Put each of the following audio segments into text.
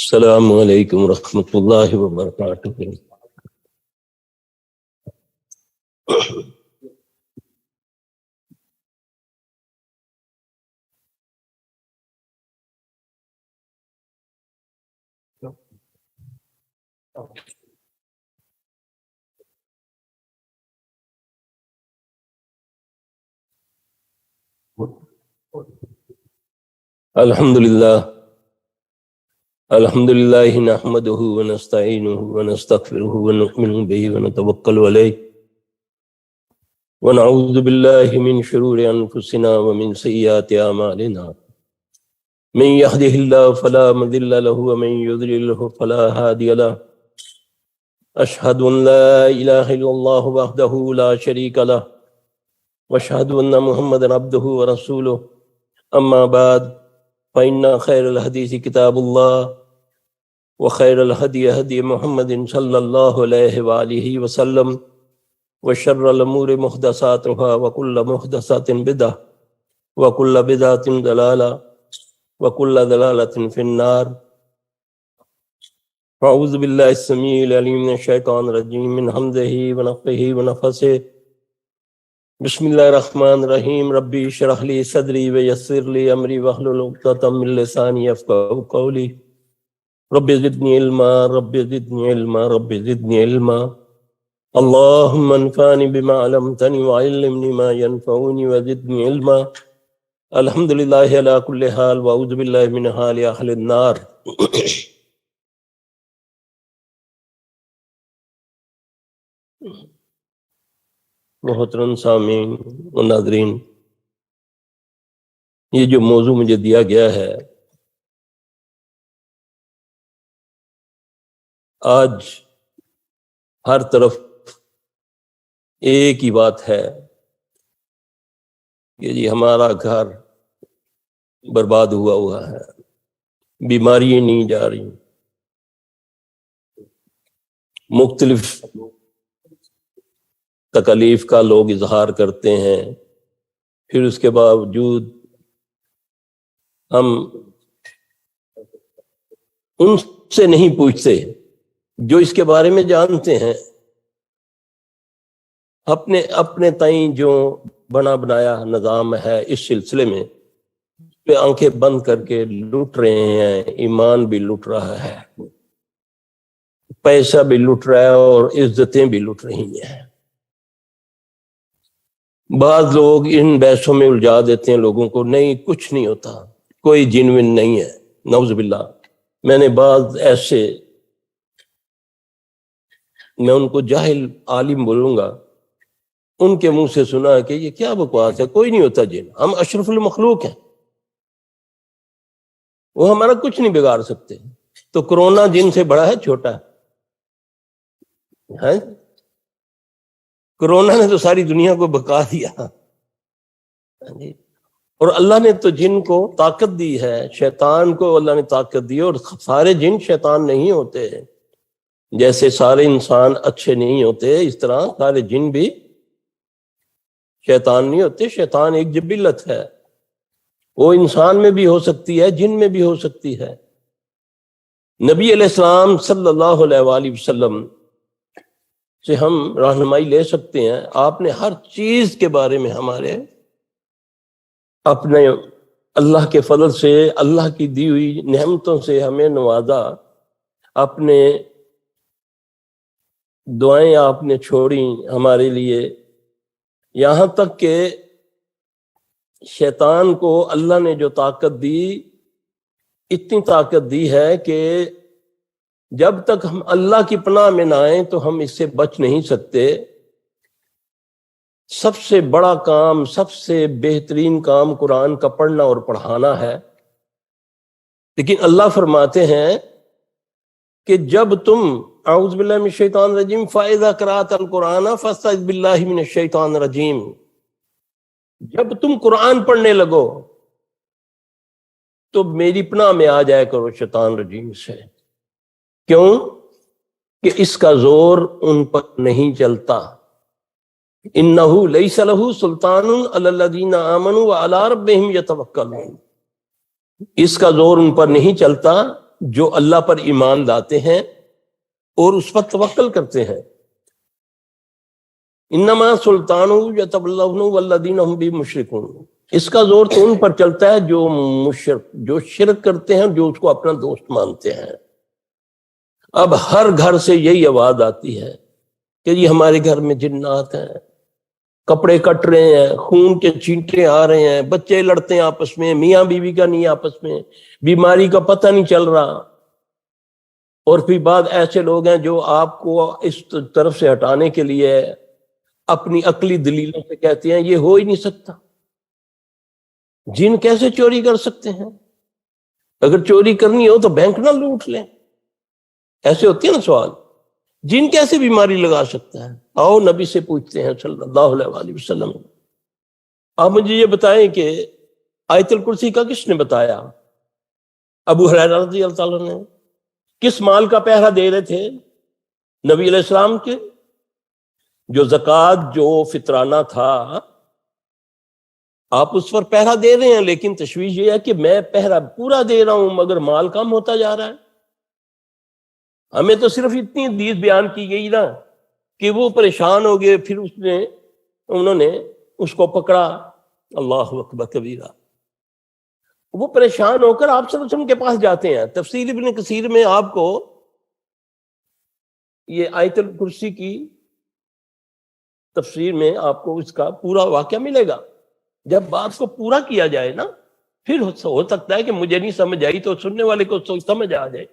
السلام علیکم ورحمۃ اللہ وبرکاتہ۔ الحمد للہ نحمده ونستعینه ونستغفره ونؤمن به ونتوکل علیہ ونعوذ باللہ من شرور انفسنا ومن سیئات اعمالنا من يهده الله فلا مضل له ومن يضلل فلا هادي له اشهد ان لا اله الا الله وحده لا شريك له واشهد ان محمدا عبده ورسوله اما بعد فإن خير الحديث كتاب الله وخير الهدي هدي محمد صلى الله عليه وآله وسلم وشر الأمور محدثاتها وكل محدثة بدعة وكل بدعة ضلالة وكل ضلالة في النار. أعوذ بالله السميع العليم من الشيطان الرجيم من همزه ونفخه ونفثه. بسم الله الرحمن الرحيم. ربي اشرح لي صدري ويسر لي أمري واحلل عقدة من لساني يفقهوا قولي. رب زدني علما رب زدني علما رب زدني علما. اللهم انفعني بما علمتني وعلمني ما ينفعني وزدني علما. الحمد لله على كل حال واعوذ بالله من حال اهل النار. محترم سامعین و ناظرین، یہ جو موضوع مجھے دیا گیا ہے، آج ہر طرف ایک ہی بات ہے کہ جی ہمارا گھر برباد ہوا ہے، بیماریاں نہیں جا رہی، مختلف تکلیف کا لوگ اظہار کرتے ہیں، پھر اس کے باوجود ہم ان سے نہیں پوچھتے جو اس کے بارے میں جانتے ہیں، اپنے تئیں جو بنا بنایا نظام ہے اس سلسلے میں پہ آنکھیں بند کر کے لوٹ رہے ہیں، ایمان بھی لوٹ رہا ہے، پیسہ بھی لوٹ رہا ہے اور عزتیں بھی لوٹ رہی ہیں۔ بعض لوگ ان بحثوں میں الجھا دیتے ہیں لوگوں کو، نہیں کچھ نہیں ہوتا، کوئی جنون نہیں ہے، نعوذ باللہ۔ میں نے بعض ایسے، میں ان کو جاہل عالم بولوں گا، ان کے منہ سے سنا کہ یہ کیا بکواس ہے، کوئی نہیں ہوتا جن، ہم اشرف المخلوق ہیں، وہ ہمارا کچھ نہیں بگاڑ سکتے۔ تو کرونا جن سے بڑا ہے چھوٹا ہے؟ کرونا نے تو ساری دنیا کو بکا دیا، اور اللہ نے تو جن کو طاقت دی ہے، شیطان کو اللہ نے طاقت دی، اور سارے جن شیطان نہیں ہوتے، جیسے سارے انسان اچھے نہیں ہوتے اس طرح سارے جن بھی شیطان نہیں ہوتے۔ شیطان ایک جبلت ہے، وہ انسان میں بھی ہو سکتی ہے، جن میں بھی ہو سکتی ہے۔ نبی علیہ السلام صلی اللہ علیہ وآلہ وسلم سے ہم رہنمائی لے سکتے ہیں، آپ نے ہر چیز کے بارے میں ہمارے اپنے اللہ کے فضل سے، اللہ کی دی ہوئی نعمتوں سے ہمیں نوازا، اپنے دعائیں آپ نے چھوڑی ہمارے لیے، یہاں تک کہ شیطان کو اللہ نے جو طاقت دی، اتنی طاقت دی ہے کہ جب تک ہم اللہ کی پناہ میں نہ آئیں تو ہم اس سے بچ نہیں سکتے۔ سب سے بڑا کام، سب سے بہترین کام قرآن کا پڑھنا اور پڑھانا ہے، لیکن اللہ فرماتے ہیں کہ جب تم، اعوذ باللہ من الشیطان الرجیم، فَإِذَا قَرَأْتَ الْقُرْآنَ فَاسْتَعِذْ بِاللَّهِ مِنَ الشَّيْطَانِ الرَّجِيمِ، جب تم قرآن پڑھنے لگو تو میری پناہ میں آ جایا کرو شیطان رجیم سے۔ کیوں؟ کہ اس کا زور ان پر نہیں چلتا۔ اِنَّهُ لَيْسَ لَهُ سُلْطَانٌ عَلَى الَّذِينَ آمَنُوا وَعَلَىٰ رَبِّهِمْ يَتَوَكَّلُونَ، اس کا زور ان پر نہیں چلتا جو اللہ پر ایمان لاتے ہیں اور اس پر توکل کرتے ہیں. انما سلطانہ یتبلغن والذین هم به مشرکون. اس کا زور تو ان پر چلتا ہے جو شرک کرتے ہیں، جو اس کو اپنا دوست مانتے ہیں. اب ہر گھر سے یہی آواز آتی ہے کہ جی ہمارے گھر میں جنات ہیں، کپڑے کٹ رہے ہیں، خون کے چینٹے آ رہے ہیں، بچے لڑتے ہیں آپس میں، میاں بیوی کا نہیں آپس میں، بیماری کا پتہ نہیں چل رہا. اور پھر بعد ایسے لوگ ہیں جو آپ کو اس طرف سے ہٹانے کے لیے اپنی عقلی دلیلوں سے کہتے ہیں یہ ہو ہی نہیں سکتا. جن کیسے چوری کر سکتے ہیں؟ اگر چوری کرنی ہو تو بینک نہ لوٹ لیں. ایسے ہوتے ہیں نا سوال. جن کیسے بیماری لگا سکتا ہے؟ آؤ نبی سے پوچھتے ہیں صلی اللہ علیہ وآلہ وسلم. آپ مجھے یہ بتائیں کہ آیت الکرسی کا کس نے بتایا؟ ابو ہریرہ رضی اللہ تعالیٰ نے. کس مال کا پہرا دے رہے تھے؟ نبی علیہ السلام کے. جو زکوٰۃ جو فطرانہ تھا آپ اس پر پہرا دے رہے ہیں، لیکن تشویش یہ ہے کہ میں پہرا پورا دے رہا ہوں مگر مال کم ہوتا جا رہا ہے. ہمیں تو صرف اتنی حدیث بیان کی گئی نا کہ وہ پریشان ہو گئے، پھر انہوں نے اس کو پکڑا. اللہ اکبر کبیرہ. وہ پریشان ہو کر آپ صلی اللہ علیہ وسلم کے پاس جاتے ہیں. تفسیر ابن کثیر میں آپ کو یہ آیت الکرسی کی تفسیر میں آپ کو اس کا پورا واقعہ ملے گا. جب بات کو پورا کیا جائے نا پھر ہو سکتا ہے کہ مجھے نہیں سمجھ آئی تو سننے والے کو سمجھ آ جائے.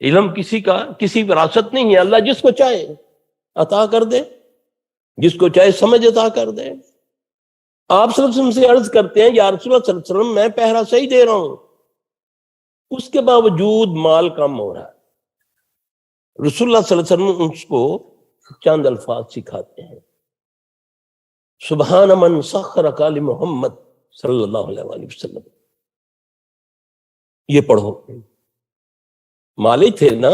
علم کسی وراثت نہیں ہے. اللہ جس کو چاہے عطا کر دے، جس کو چاہے سمجھ عطا کر دے. آپ صلی اللہ علیہ وسلم سے عرض کرتے ہیں یا رسول اللہ صلی اللہ علیہ وسلم میں پہرا صحیح دے رہا ہوں، اس کے باوجود مال کم ہو رہا ہے. رسول اللہ صلی اللہ علیہ وسلم اس کو چند الفاظ سکھاتے ہیں. سبحان من سخر کال محمد صلی اللہ علیہ وآلہ وسلم. یہ پڑھو. مالی تھے نا،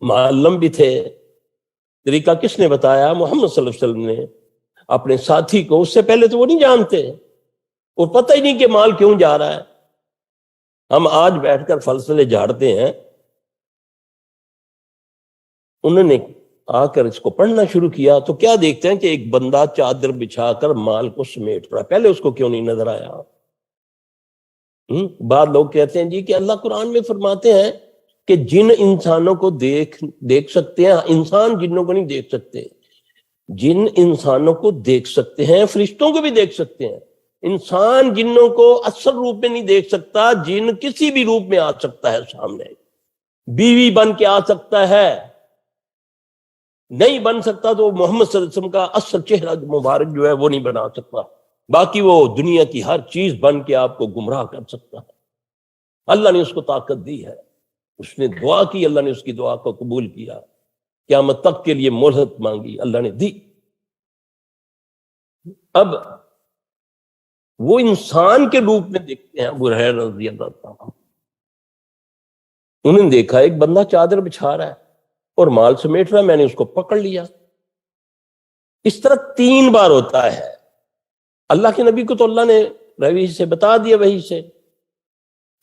معلم بھی تھے. طریقہ کس نے بتایا؟ محمد صلی اللہ علیہ وسلم نے اپنے ساتھی کو. اس سے پہلے تو وہ نہیں جانتے، وہ پتہ ہی نہیں کہ مال کیوں جا رہا ہے. ہم آج بیٹھ کر فلسفے جھاڑتے ہیں، انہوں نے آ کر اس کو پڑھنا شروع کیا تو کیا دیکھتے ہیں کہ ایک بندہ چادر بچھا کر مال کو سمیٹ رہا. پہلے اس کو کیوں نہیں نظر آیا؟ بعض لوگ کہتے ہیں جی کہ اللہ قرآن میں فرماتے ہیں کہ جن انسانوں کو دیکھ سکتے ہیں. انسان جنوں کو نہیں دیکھ سکتے. جن انسانوں کو دیکھ سکتے ہیں فرشتوں کو بھی دیکھ سکتے ہیں. انسان جنوں کو اصل روپ میں نہیں دیکھ سکتا، جن کسی بھی روپ میں آ سکتا ہے سامنے. بیوی بن کے آ سکتا ہے، نہیں بن سکتا تو محمد صلی اللہ علیہ وسلم کا اصل چہرہ مبارک جو ہے وہ نہیں بنا سکتا. باقی وہ دنیا کی ہر چیز بن کے آپ کو گمراہ کر سکتا ہے. اللہ نے اس کو طاقت دی ہے. اس نے دعا کی، اللہ نے اس کی دعا کو قبول کیا. قیامت تک کے لیے مہلت مانگی، اللہ نے دی. اب وہ انسان کے روپ میں دیکھتے ہیں ابو ہریرہ رضی اللہ عنہ. انہوں نے دیکھا ایک بندہ چادر بچھا رہا ہے اور مال سمیٹ رہا ہے، میں نے اس کو پکڑ لیا. اس طرح 3 بار ہوتا ہے. اللہ کے نبی کو تو اللہ نے روی سے بتا دیا، وحی سے.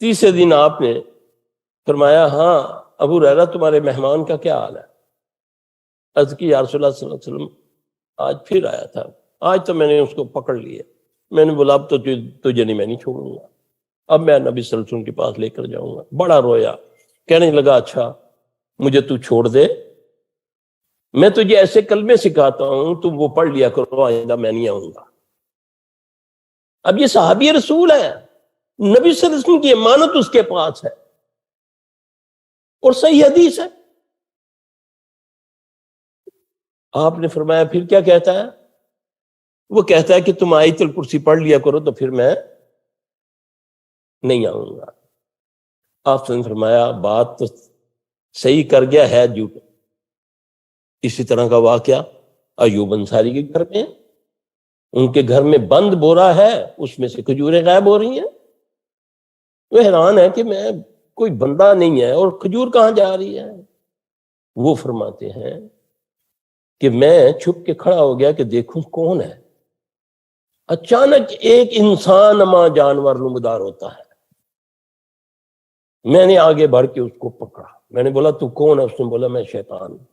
تیسرے دن آپ نے فرمایا ہاں ابو ہریرہ تمہارے مہمان کا کیا حال ہے؟ عرض کی یا رسول اللہ صلی اللہ علیہ وسلم آج پھر آیا تھا، آج تو میں نے اس کو پکڑ لیا. میں نے بولا اب تو تجھے نہیں، میں نہیں چھوڑوں گا، اب میں نبی صلی اللہ علیہ وسلم کے پاس لے کر جاؤں گا. بڑا رویا، کہنے لگا اچھا مجھے تو چھوڑ دے، میں تجھے ایسے کلمے سکھاتا ہوں تم وہ پڑھ لیا کرو، آئندہ میں نہیں آؤں گا. اب یہ صحابی رسول ہے، نبی صلی اللہ علیہ وسلم کی امانت اس کے پاس ہے اور صحیح حدیث ہے. آپ نے فرمایا پھر کیا کہتا ہے؟ وہ کہتا ہے کہ تم آیت الکرسی پڑھ لیا کرو تو پھر میں نہیں آؤں گا. آپ نے فرمایا بات تو صحیح کر گیا ہے جھوٹ. اسی طرح کا واقعہ ایوب انصاری کے گھر میں، ان کے گھر میں بند بورا ہے، اس میں سے کھجوریں غائب ہو رہی ہیں. وہ حیران ہے کہ میں کوئی بندہ نہیں ہے اور کھجور کہاں جا رہی ہے. وہ فرماتے ہیں کہ میں چھپ کے کھڑا ہو گیا کہ دیکھوں کون ہے. اچانک ایک انسان اما جانور نمودار ہوتا ہے. میں نے آگے بڑھ کے اس کو پکڑا، میں نے بولا تو کون ہے؟ اس نے بولا میں شیطان ہوں۔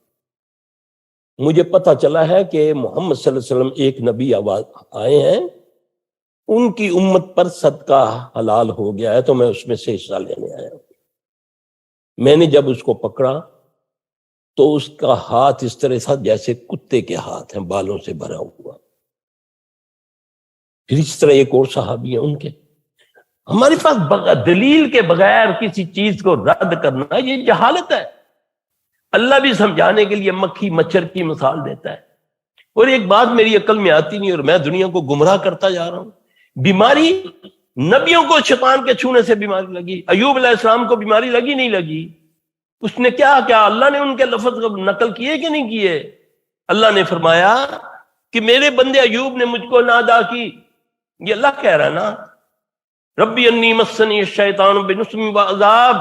مجھے پتا چلا ہے کہ محمد صلی اللہ علیہ وسلم ایک نبی آئے ہیں، ان کی امت پر صدقہ حلال ہو گیا ہے، تو میں اس میں سے حصہ لینے آیا ہوں۔ میں نے جب اس کو پکڑا تو اس کا ہاتھ اس طرح تھا جیسے کتے کے ہاتھ ہیں، بالوں سے بھرا ہوا۔ پھر اس طرح ایک اور صحابی ہیں ان کے۔ ہمارے پاس دلیل کے بغیر کسی چیز کو رد کرنا یہ جہالت ہے۔ اللہ بھی سمجھانے کے لیے مکھی مچھر کی مثال دیتا ہے۔ اور ایک بات میری عقل میں آتی نہیں اور میں دنیا کو گمراہ کرتا جا رہا ہوں، بیماری نبیوں کو شیطان کے چھونے سے بیماری لگی، ایوب علیہ السلام کو بیماری لگی نہیں لگی؟ اس نے کیا اللہ نے ان کے لفظ نقل کیے کہ نہیں کیے؟ اللہ نے فرمایا کہ میرے بندے ایوب نے مجھ کو نادا کی، یہ اللہ کہہ رہا ہے نا، ربی انی مسنی الشیطان بنصب وعذاب،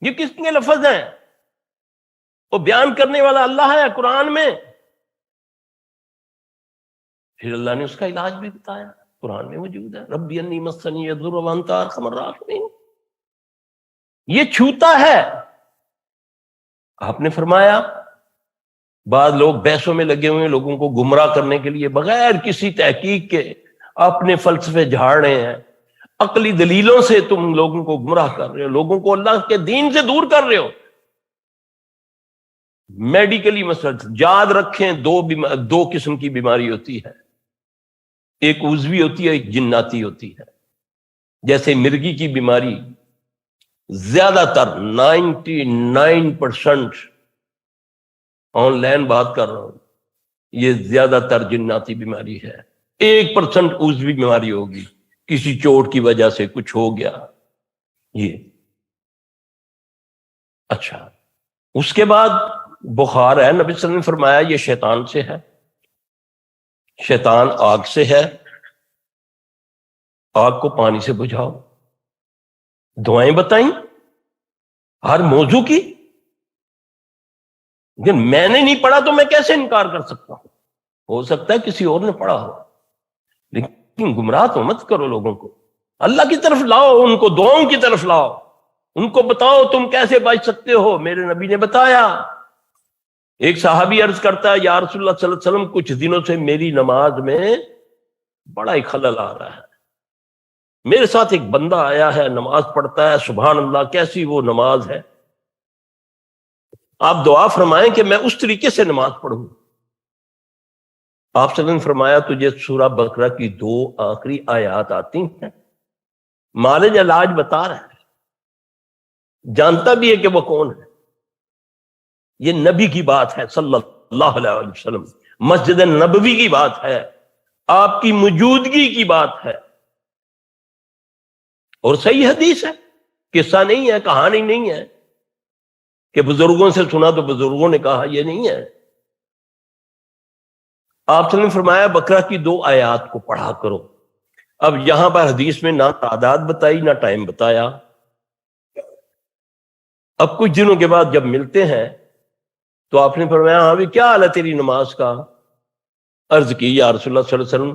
یہ کس کے لفظ ہیں؟ وہ بیان کرنے والا اللہ ہے قرآن میں۔ پھر اللہ نے اس کا علاج بھی بتایا، قرآن میں موجود ہے، ربی انی مسنی الضر وانت ارحم الراحمین۔ یہ چھوتا ہے۔ آپ نے فرمایا بعض لوگ بحثوں میں لگے ہوئے ہیں لوگوں کو گمراہ کرنے کے لیے، بغیر کسی تحقیق کے اپنے فلسفے جھاڑ رہے ہیں، عقلی دلیلوں سے تم لوگوں کو گمراہ کر رہے ہو، لوگوں کو اللہ کے دین سے دور کر رہے ہو۔ میڈیکلی مسئلہ یاد رکھیں، دو قسم کی بیماری ہوتی ہے، ایک عضوی ہوتی ہے، ایک جناتی ہوتی ہے۔ جیسے مرگی کی بیماری زیادہ تر 99% آن لائن بات کر رہا ہوں، یہ زیادہ تر جناتی بیماری ہے۔ 1% عضوی بیماری ہوگی، کسی چوٹ کی وجہ سے کچھ ہو گیا یہ۔ اچھا، اس کے بعد بخار ہے، نبی صلی اللہ علیہ وسلم نے فرمایا یہ شیطان سے ہے، شیطان آگ سے ہے، آگ کو پانی سے بجھاؤ۔ دعائیں بتائیں ہر موضوع کی، لیکن میں نے نہیں پڑھا تو میں کیسے انکار کر سکتا ہوں؟ ہو سکتا ہے کسی اور نے پڑھا ہو، لیکن گمراہ تو مت کرو لوگوں کو، اللہ کی طرف لاؤ، ان کو دعاؤں کی طرف لاؤ، ان کو بتاؤ تم کیسے بچ سکتے ہو، میرے نبی نے بتایا۔ ایک صحابی عرض کرتا ہے یا رسول اللہ صلی اللہ علیہ وسلم کچھ دنوں سے میری نماز میں بڑا ہی خلل آ رہا ہے، میرے ساتھ ایک بندہ آیا ہے نماز پڑھتا ہے، سبحان اللہ کیسی وہ نماز ہے، آپ دعا فرمائیں کہ میں اس طریقے سے نماز پڑھوں۔ آپ صلی اللہ علیہ وسلم نے فرمایا تجھے سورہ بقرہ کی 2 آخری آیات آتی ہیں، معالج علاج بتا رہا ہے، جانتا بھی ہے کہ وہ کون ہے، یہ نبی کی بات ہے صلی اللہ علیہ وسلم، مسجد نبوی کی بات ہے، آپ کی موجودگی کی بات ہے، اور صحیح حدیث ہے، قصہ نہیں ہے، کہانی نہیں ہے کہ بزرگوں سے سنا تو بزرگوں نے کہا، یہ نہیں ہے۔ آپ نے فرمایا بقرہ کی 2 آیات کو پڑھا کرو۔ اب یہاں پر حدیث میں نہ تعداد بتائی نہ ٹائم بتایا۔ اب کچھ دنوں کے بعد جب ملتے ہیں تو آپ نے فرمایا ہاں بھی کیا حال ہے تیری نماز کا؟ عرض کی یا رسول اللہ صلی اللہ علیہ وسلم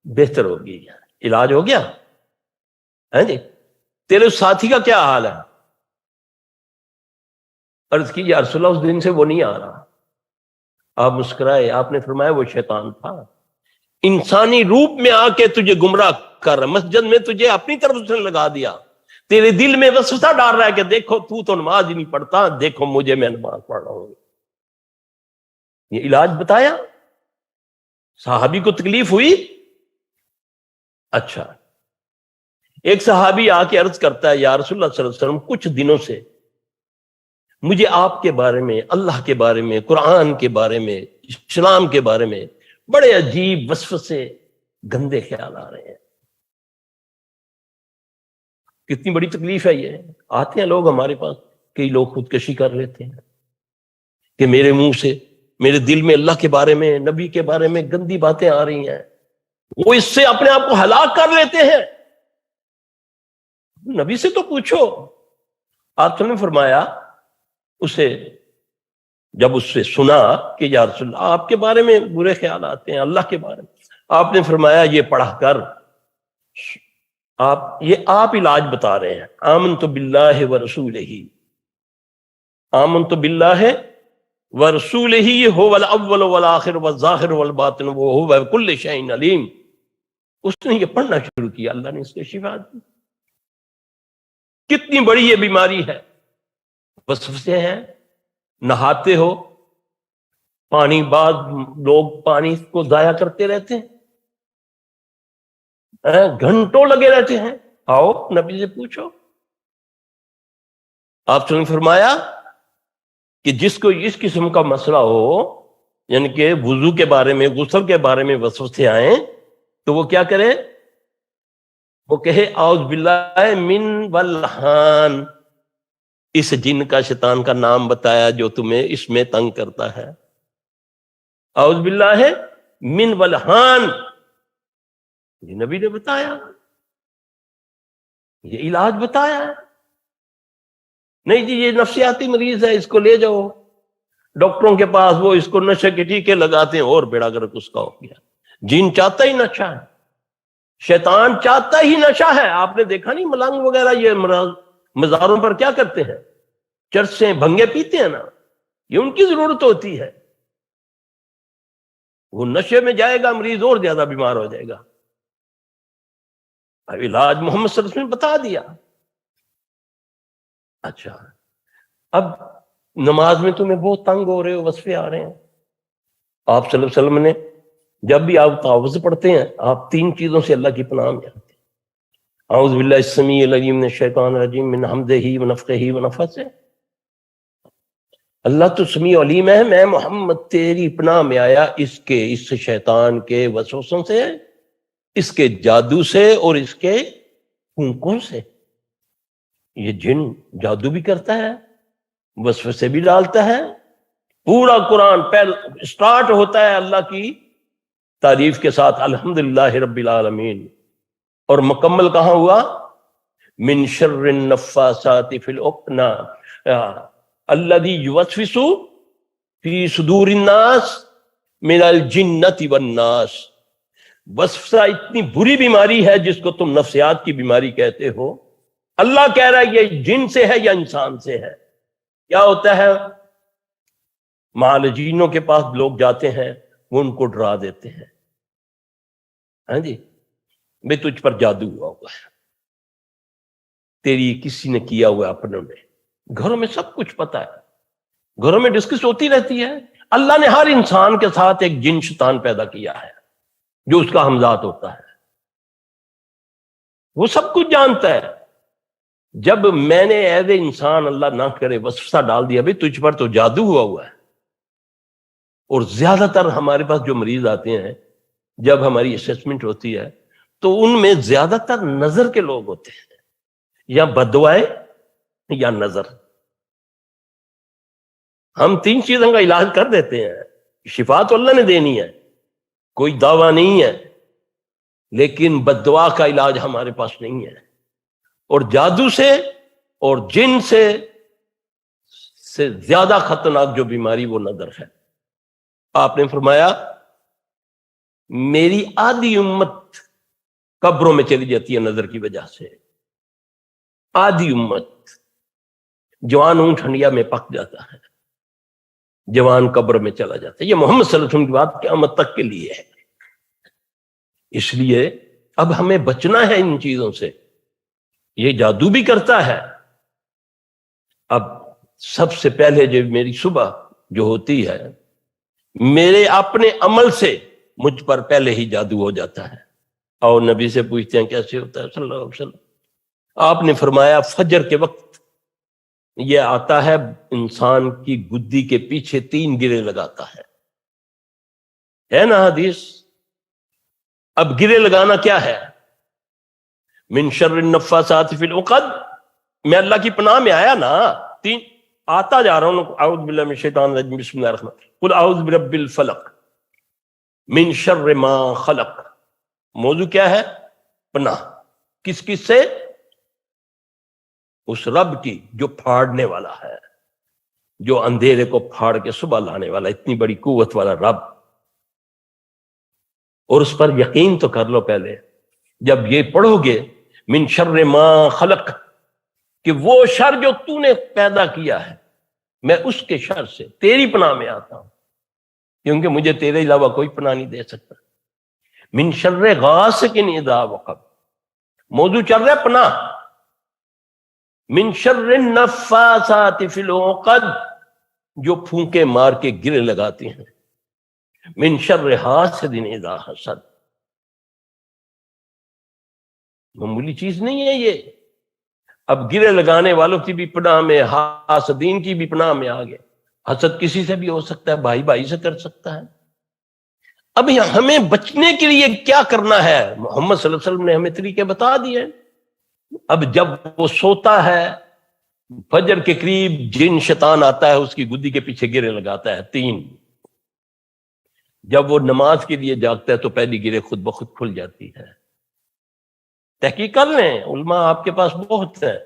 بہتر ہو گئی، علاج ہو گیا ہے جی، تیرے ساتھی کا کیا حال ہے؟ عرض کی یا رسول اللہ اس دن سے وہ نہیں آ رہا۔ آپ مسکرائے، آپ نے فرمایا وہ شیطان تھا، انسانی روپ میں آ کے تجھے گمراہ کر رہا، مسجد میں تجھے اپنی طرف سے لگا دیا، تیرے دل میں وسوسہ ڈال رہا ہے کہ دیکھو تو نماز ہی نہیں پڑھتا، دیکھو مجھے میں نماز پڑھ رہا ہوں۔ یہ علاج بتایا، صحابی کو تکلیف ہوئی۔ اچھا، ایک صحابی آ کے عرض کرتا ہے یا رسول اللہ صلی اللہ علیہ وسلم کچھ دنوں سے مجھے آپ کے بارے میں، اللہ کے بارے میں، قرآن کے بارے میں، اسلام کے بارے میں بڑے عجیب وسوسے گندے خیال آ رہے ہیں۔ کتنی بڑی تکلیف ہے یہ، آتے ہیں لوگ ہمارے پاس، کئی لوگ خودکشی کر لیتے ہیں کہ میرے منہ سے، میرے دل میں اللہ کے بارے میں، نبی کے بارے میں گندی باتیں آ رہی ہیں، وہ اس سے اپنے آپ کو ہلاک کر لیتے ہیں۔ نبی سے تو پوچھو۔ آپ نے فرمایا اسے، جب اس سے سنا کہ یا رسول اللہ آپ کے بارے میں برے خیال آتے ہیں، اللہ کے بارے میں، آپ نے فرمایا یہ پڑھا کر آپ علاج بتا رہے ہیں. آمنت باللہ ورسولہ، آمنت باللہ ورسولہ هو الاول والآخر والظاہر والباطن وهو بكل شیء علیم. اس نے یہ پڑھنا شروع کیا، اللہ نے اس کو شفا دی. کتنی بڑی یہ بیماری ہے. وسوسے ہیں، نہاتے ہو پانی، بعض لوگ پانی کو ضائع کرتے رہتے ہیں، گھنٹوں لگے رہتے ہیں. آؤ نبی سے پوچھو. آپ نے فرمایا کہ جس کو اس قسم کا مسئلہ ہو، یعنی کہ وضو کے بارے میں، غسل کے بارے میں وسوسے آئیں، تو وہ کیا کرے؟ وہ کہے اعوذ باللہ من والہان. اس جن کا، شیطان کا نام بتایا جو تمہیں اس میں تنگ کرتا ہے. اعوذ باللہ من والہان، یہ نبی نے بتایا، یہ علاج بتایا. نہیں جی یہ نفسیاتی مریض ہے، اس کو لے جاؤ ڈاکٹروں کے پاس، وہ اس کو نشے کے ٹیکے لگاتے ہیں اور بیڑا گرک اس کا ہو گیا. جن چاہتا ہی نشہ ہے، شیطان چاہتا ہی نشہ ہے. آپ نے دیکھا نہیں ملنگ وغیرہ یہ مزاروں پر کیا کرتے ہیں؟ چرسیں، بھنگے پیتے ہیں نا، یہ ان کی ضرورت ہوتی ہے. وہ نشے میں جائے گا مریض اور زیادہ بیمار ہو جائے گا. علاج محمد صلی اللہ علیہ وسلم نے بتا دیا. اچھا اب نماز میں تمہیں بہت تنگ ہو رہے ہو، وسوسے آ رہے ہیں، آپ صلی اللہ علیہ وسلم نے جب بھی آپ تعوذ پڑھتے ہیں آپ 3 چیزوں سے اللہ کی پناہ میں آتے ہیں. اعوذ باللہ السمیع العلیم من الشیطان الرجیم من حمزہ ونفخہ ونفثہ. اللہ تو سمیع علیم ہے، میں محمد تیری پناہ میں آیا اس شیطان کے وسوسوں سے، اس کے جادو سے اور اس کے پھونکوں سے. یہ جن جادو بھی کرتا ہے، وسوسے بھی ڈالتا ہے. پورا قرآن سٹارٹ ہوتا ہے اللہ کی تعریف کے ساتھ، الحمدللہ رب العالمین، اور مکمل کہاں ہوا؟ من شر النفاثات فی العقد الذی یوسوس فی صدور الناس من الجنۃ والناس. وسوسہ اتنی بری بیماری ہے جس کو تم نفسیات کی بیماری کہتے ہو. اللہ کہہ رہا ہے یہ جن سے ہے یا انسان سے ہے. کیا ہوتا ہے؟ معالجینوں کے پاس لوگ جاتے ہیں، وہ ان کو ڈرا دیتے ہیں، ہاں جی بھئی تجھ پر جادو ہوا ہوا ہے، تیری کسی نے کیا ہوا اپنوں نے. گھروں میں سب کچھ پتا ہے، گھروں میں ڈسکس ہوتی رہتی ہے. اللہ نے ہر انسان کے ساتھ ایک جن شیطان پیدا کیا ہے جو اس کا ہمذات ہوتا ہے، وہ سب کچھ جانتا ہے. جب میں نے ایز اے انسان، اللہ نہ کرے، وسوسہ ڈال دیا بھئی تجھ پر تو جادو ہوا ہوا ہے. اور زیادہ تر ہمارے پاس جو مریض آتے ہیں، جب ہماری اسیسمنٹ ہوتی ہے تو ان میں زیادہ تر نظر کے لوگ ہوتے ہیں، یا بددعائیں یا نظر. ہم 3 چیزوں کا علاج کر دیتے ہیں. شفا تو اللہ نے دینی ہے، کوئی دعویٰ نہیں ہے، لیکن بددعا کا علاج ہمارے پاس نہیں ہے. اور جادو سے اور جن سے زیادہ خطرناک جو بیماری وہ نظر ہے. آپ نے فرمایا میری آدھی امت قبروں میں چلی جاتی ہے نظر کی وجہ سے. آدھی امت، جوان اونٹ ہنڈیا میں پک جاتا ہے، جوان قبر میں چلا جاتا ہے. یہ محمد صلی اللہ علیہ وسلم کی بات قیامت تک کے لیے ہے. اس لیے اب ہمیں بچنا ہے ان چیزوں سے. یہ جادو بھی کرتا ہے. اب سب سے پہلے جو میری صبح جو ہوتی ہے، میرے اپنے عمل سے مجھ پر پہلے ہی جادو ہو جاتا ہے. اور نبی سے پوچھتے ہیں کیسے ہوتا ہے صلی اللہ علیہ وسلم. آپ نے فرمایا فجر کے وقت یہ آتا ہے، انسان کی گدی کے پیچھے 3 گرے لگاتا ہے نا حدیث. اب گرے لگانا کیا ہے؟ من شر النفاثات فی العقد، میں اللہ کی پناہ میں آیا نا. 3 آتا جا رہا ہوں. اعوذ باللہ من الشیطان الرجیم بسم اللہ الرحمن الرحیم قل اعوذ برب الفلق من شر ما خلق. موضوع کیا ہے؟ پناہ. کس سے؟ اس رب کی جو پھاڑنے والا ہے، جو اندھیرے کو پھاڑ کے صبح لانے والا، اتنی بڑی قوت والا رب. اور اس پر یقین تو کر لو پہلے. جب یہ پڑھو گے من شر ما خلق، کہ وہ شر جو تو نے پیدا کیا ہے میں اس کے شر سے تیری پناہ میں آتا ہوں، کیونکہ مجھے تیرے علاوہ کوئی پناہ نہیں دے سکتا۔ من شر غاسق اذا وقب، موضوع چل رہا ہے پناہ۔ من شر النفاثات فی العقد، جو پھونکے مار کے گرے لگاتے ہیں۔ من شر حاسد اذا حسد، معمولی چیز نہیں ہے یہ۔ اب گرے لگانے والوں کی بھی پناہ میں، حاسدین کی بھی پناہ میں آ گئے۔ حسد کسی سے بھی ہو سکتا ہے، بھائی بھائی سے کر سکتا ہے۔ اب ہمیں بچنے کے لیے کیا کرنا ہے؟ محمد صلی اللہ علیہ وسلم نے ہمیں طریقے بتا دیے۔ اب جب وہ سوتا ہے، فجر کے قریب جن شیطان آتا ہے، اس کی گدی کے پیچھے گرے لگاتا ہے 3۔ جب وہ نماز کے لیے جاگتا ہے تو پہلی گرے خود بخود کھل جاتی ہے۔ تحقیق کر لیں، علماء آپ کے پاس بہت ہیں۔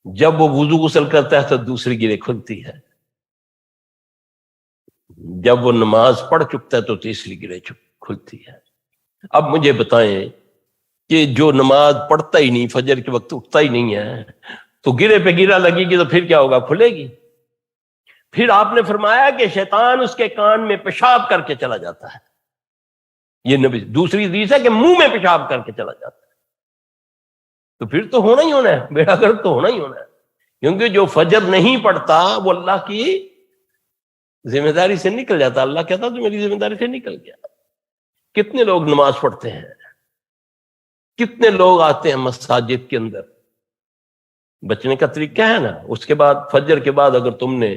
جب وہ وضو غسل کرتا ہے تو دوسری گرے کھلتی ہے، جب وہ نماز پڑھ چکتا ہے تو تیسری گرے کھلتی ہے۔ اب مجھے بتائیں کہ جو نماز پڑھتا ہی نہیں، فجر کے وقت اٹھتا ہی نہیں ہے، تو گرے پہ گرا لگے گی تو پھر کیا ہوگا؟ کھلے گی۔ پھر آپ نے فرمایا کہ شیطان اس کے کان میں پیشاب کر کے چلا جاتا ہے، یہ نبی۔ دوسری حدیث ہے کہ منہ میں پیشاب کر کے چلا جاتا ہے۔ تو پھر تو ہونا ہی ہونا ہے، بیڑا گرک تو ہونا ہی ہونا ہے، کیونکہ جو فجر نہیں پڑھتا وہ اللہ کی ذمہ داری سے نکل جاتا۔ اللہ کہتا تو میری ذمہ داری سے نکل گیا۔ کتنے لوگ نماز پڑھتے ہیں، کتنے لوگ آتے ہیں مساجد کے اندر؟ بچنے کا طریقہ ہے نا، اس کے بعد فجر کے بعد اگر تم نے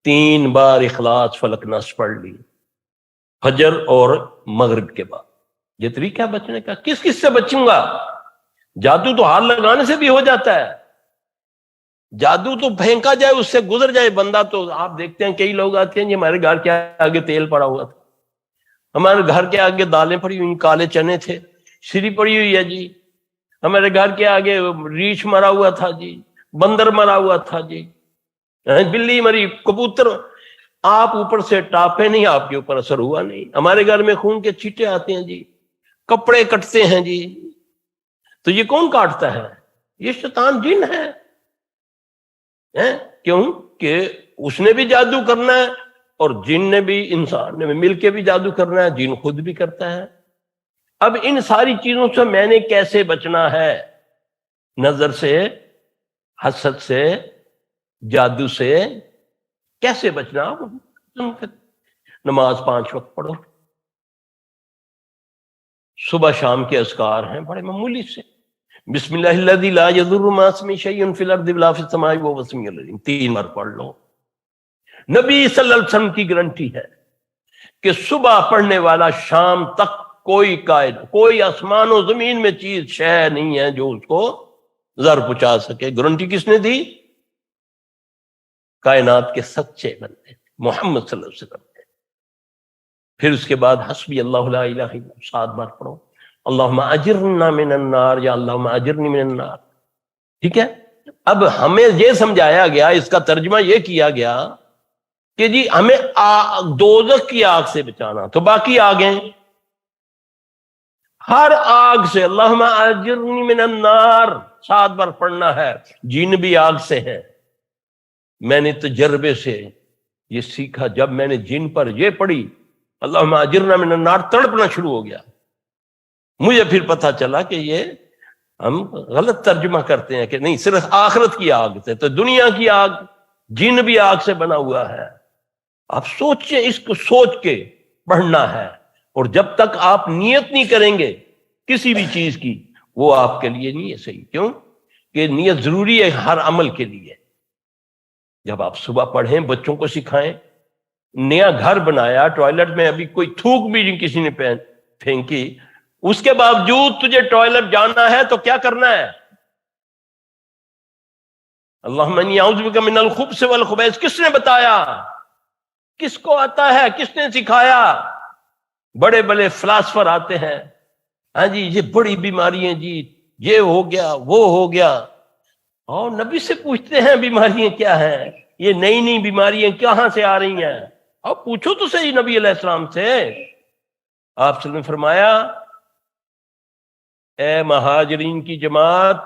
3 بار اخلاص فلق ناس پڑھ لی، فجر اور مغرب کے بعد، یہ طریقہ ہے بچنے کا۔ کس کس سے بچوں گا؟ جادو تو ہاتھ لگانے سے بھی ہو جاتا ہے، جادو تو پھینکا جائے اس سے گزر جائے بندہ۔ تو آپ دیکھتے ہیں کئی لوگ آتے ہیں، جی ہمارے گھر کے آگے تیل پڑا ہوا تھا، ہمارے گھر کے آگے دالیں پڑی ہوئی، کالے چنے تھے، شری پڑی ہوئی ہے جی، ہمارے گھر کے آگے ریچھ مرا ہوا تھا جی، بندر مرا ہوا تھا جی، بلی مری، کبوتر۔ آپ اوپر سے ٹاپے نہیں، آپ کے اوپر اثر ہوا نہیں۔ ہمارے گھر میں خون کے چھینٹے آتے ہیں جی، کپڑے کٹتے ہیں جی، تو یہ کون کاٹتا ہے؟ یہ شیطان، جن ہے۔ کیوں کہ اس نے بھی جادو کرنا ہے، اور جن نے بھی، انسان نے بھی مل کے بھی جادو کرنا ہے، جن خود بھی کرتا ہے۔ اب ان ساری چیزوں سے میں نے کیسے بچنا ہے؟ نظر سے، حسد سے، جادو سے کیسے بچنا؟ نماز 5 وقت پڑھو، صبح شام کے اذکار ہیں بڑے معمولی سے، بسم اللہ الذی لا یضر مع اسمہ شیء فی الارض ولا فی السماء وهو السمیع العلیم 3 بار پڑھ لو۔ نبی صلی اللہ علیہ وسلم کی گارنٹی ہے کہ صبح پڑھنے والا شام تک کوئی کوئی آسمان و زمین میں چیز شے نہیں ہے جو اس کو ضرر پہنچا سکے۔ گارنٹی کس نے دی؟ کائنات کے سچے بندے محمد صلی اللہ علیہ وسلم نے۔ پھر اس کے بعد حسبی اللہ لا الہ الا اللہ 7 بار پڑھو، اللہم اجرنا من النار، یا اللہم اجرنی من النار۔ ٹھیک ہے؟ اب ہمیں یہ سمجھایا گیا، اس کا ترجمہ یہ کیا گیا کہ جی ہمیں دوزخ کی آگ سے بچانا، تو باقی آگیں، ہر آگ سے اللہم اجرنی من النار 7 بار پڑھنا ہے۔ جن بھی آگ سے ہیں، میں نے تجربے سے یہ سیکھا، جب میں نے جن پر یہ پڑھی اللہم اجرنا من النار، تڑپنا شروع ہو گیا۔ مجھے پھر پتا چلا کہ یہ ہم غلط ترجمہ کرتے ہیں کہ نہیں، صرف آخرت کی آگ سے، تو دنیا کی آگ، جن بھی آگ سے بنا ہوا ہے۔ آپ سوچیں، اس کو سوچ کے پڑھنا ہے، اور جب تک آپ نیت نہیں کریں گے کسی بھی چیز کی، وہ آپ کے لیے نہیں ہے صحیح۔ کیوں کہ نیت ضروری ہے ہر عمل کے لیے۔ جب آپ صبح پڑھیں، بچوں کو سکھائیں، نیا گھر بنایا، ٹوائلٹ میں ابھی کوئی تھوک بھی نہیں کسی نے پھینکی، اس کے باوجود تجھے ٹوائلٹ جانا ہے تو کیا کرنا ہے؟ اللہم انی اعوذ بک من الخبث والخبائث۔ کس نے بتایا؟ کس کو آتا ہے؟ کس نے سکھایا؟ بڑے بڑے فلاسفر آتے ہیں، ہاں جی یہ بڑی بیماری ہیں جی، یہ ہو گیا وہ ہو گیا، اور نبی سے پوچھتے ہیں بیماریاں کیا ہیں، یہ نئی نئی بیماریاں کہاں سے آ رہی ہیں؟ اور پوچھو تو صحیح نبی علیہ السلام سے۔ آپ صلی اللہ علیہ وسلم نے فرمایا اے مہاجرین کی جماعت،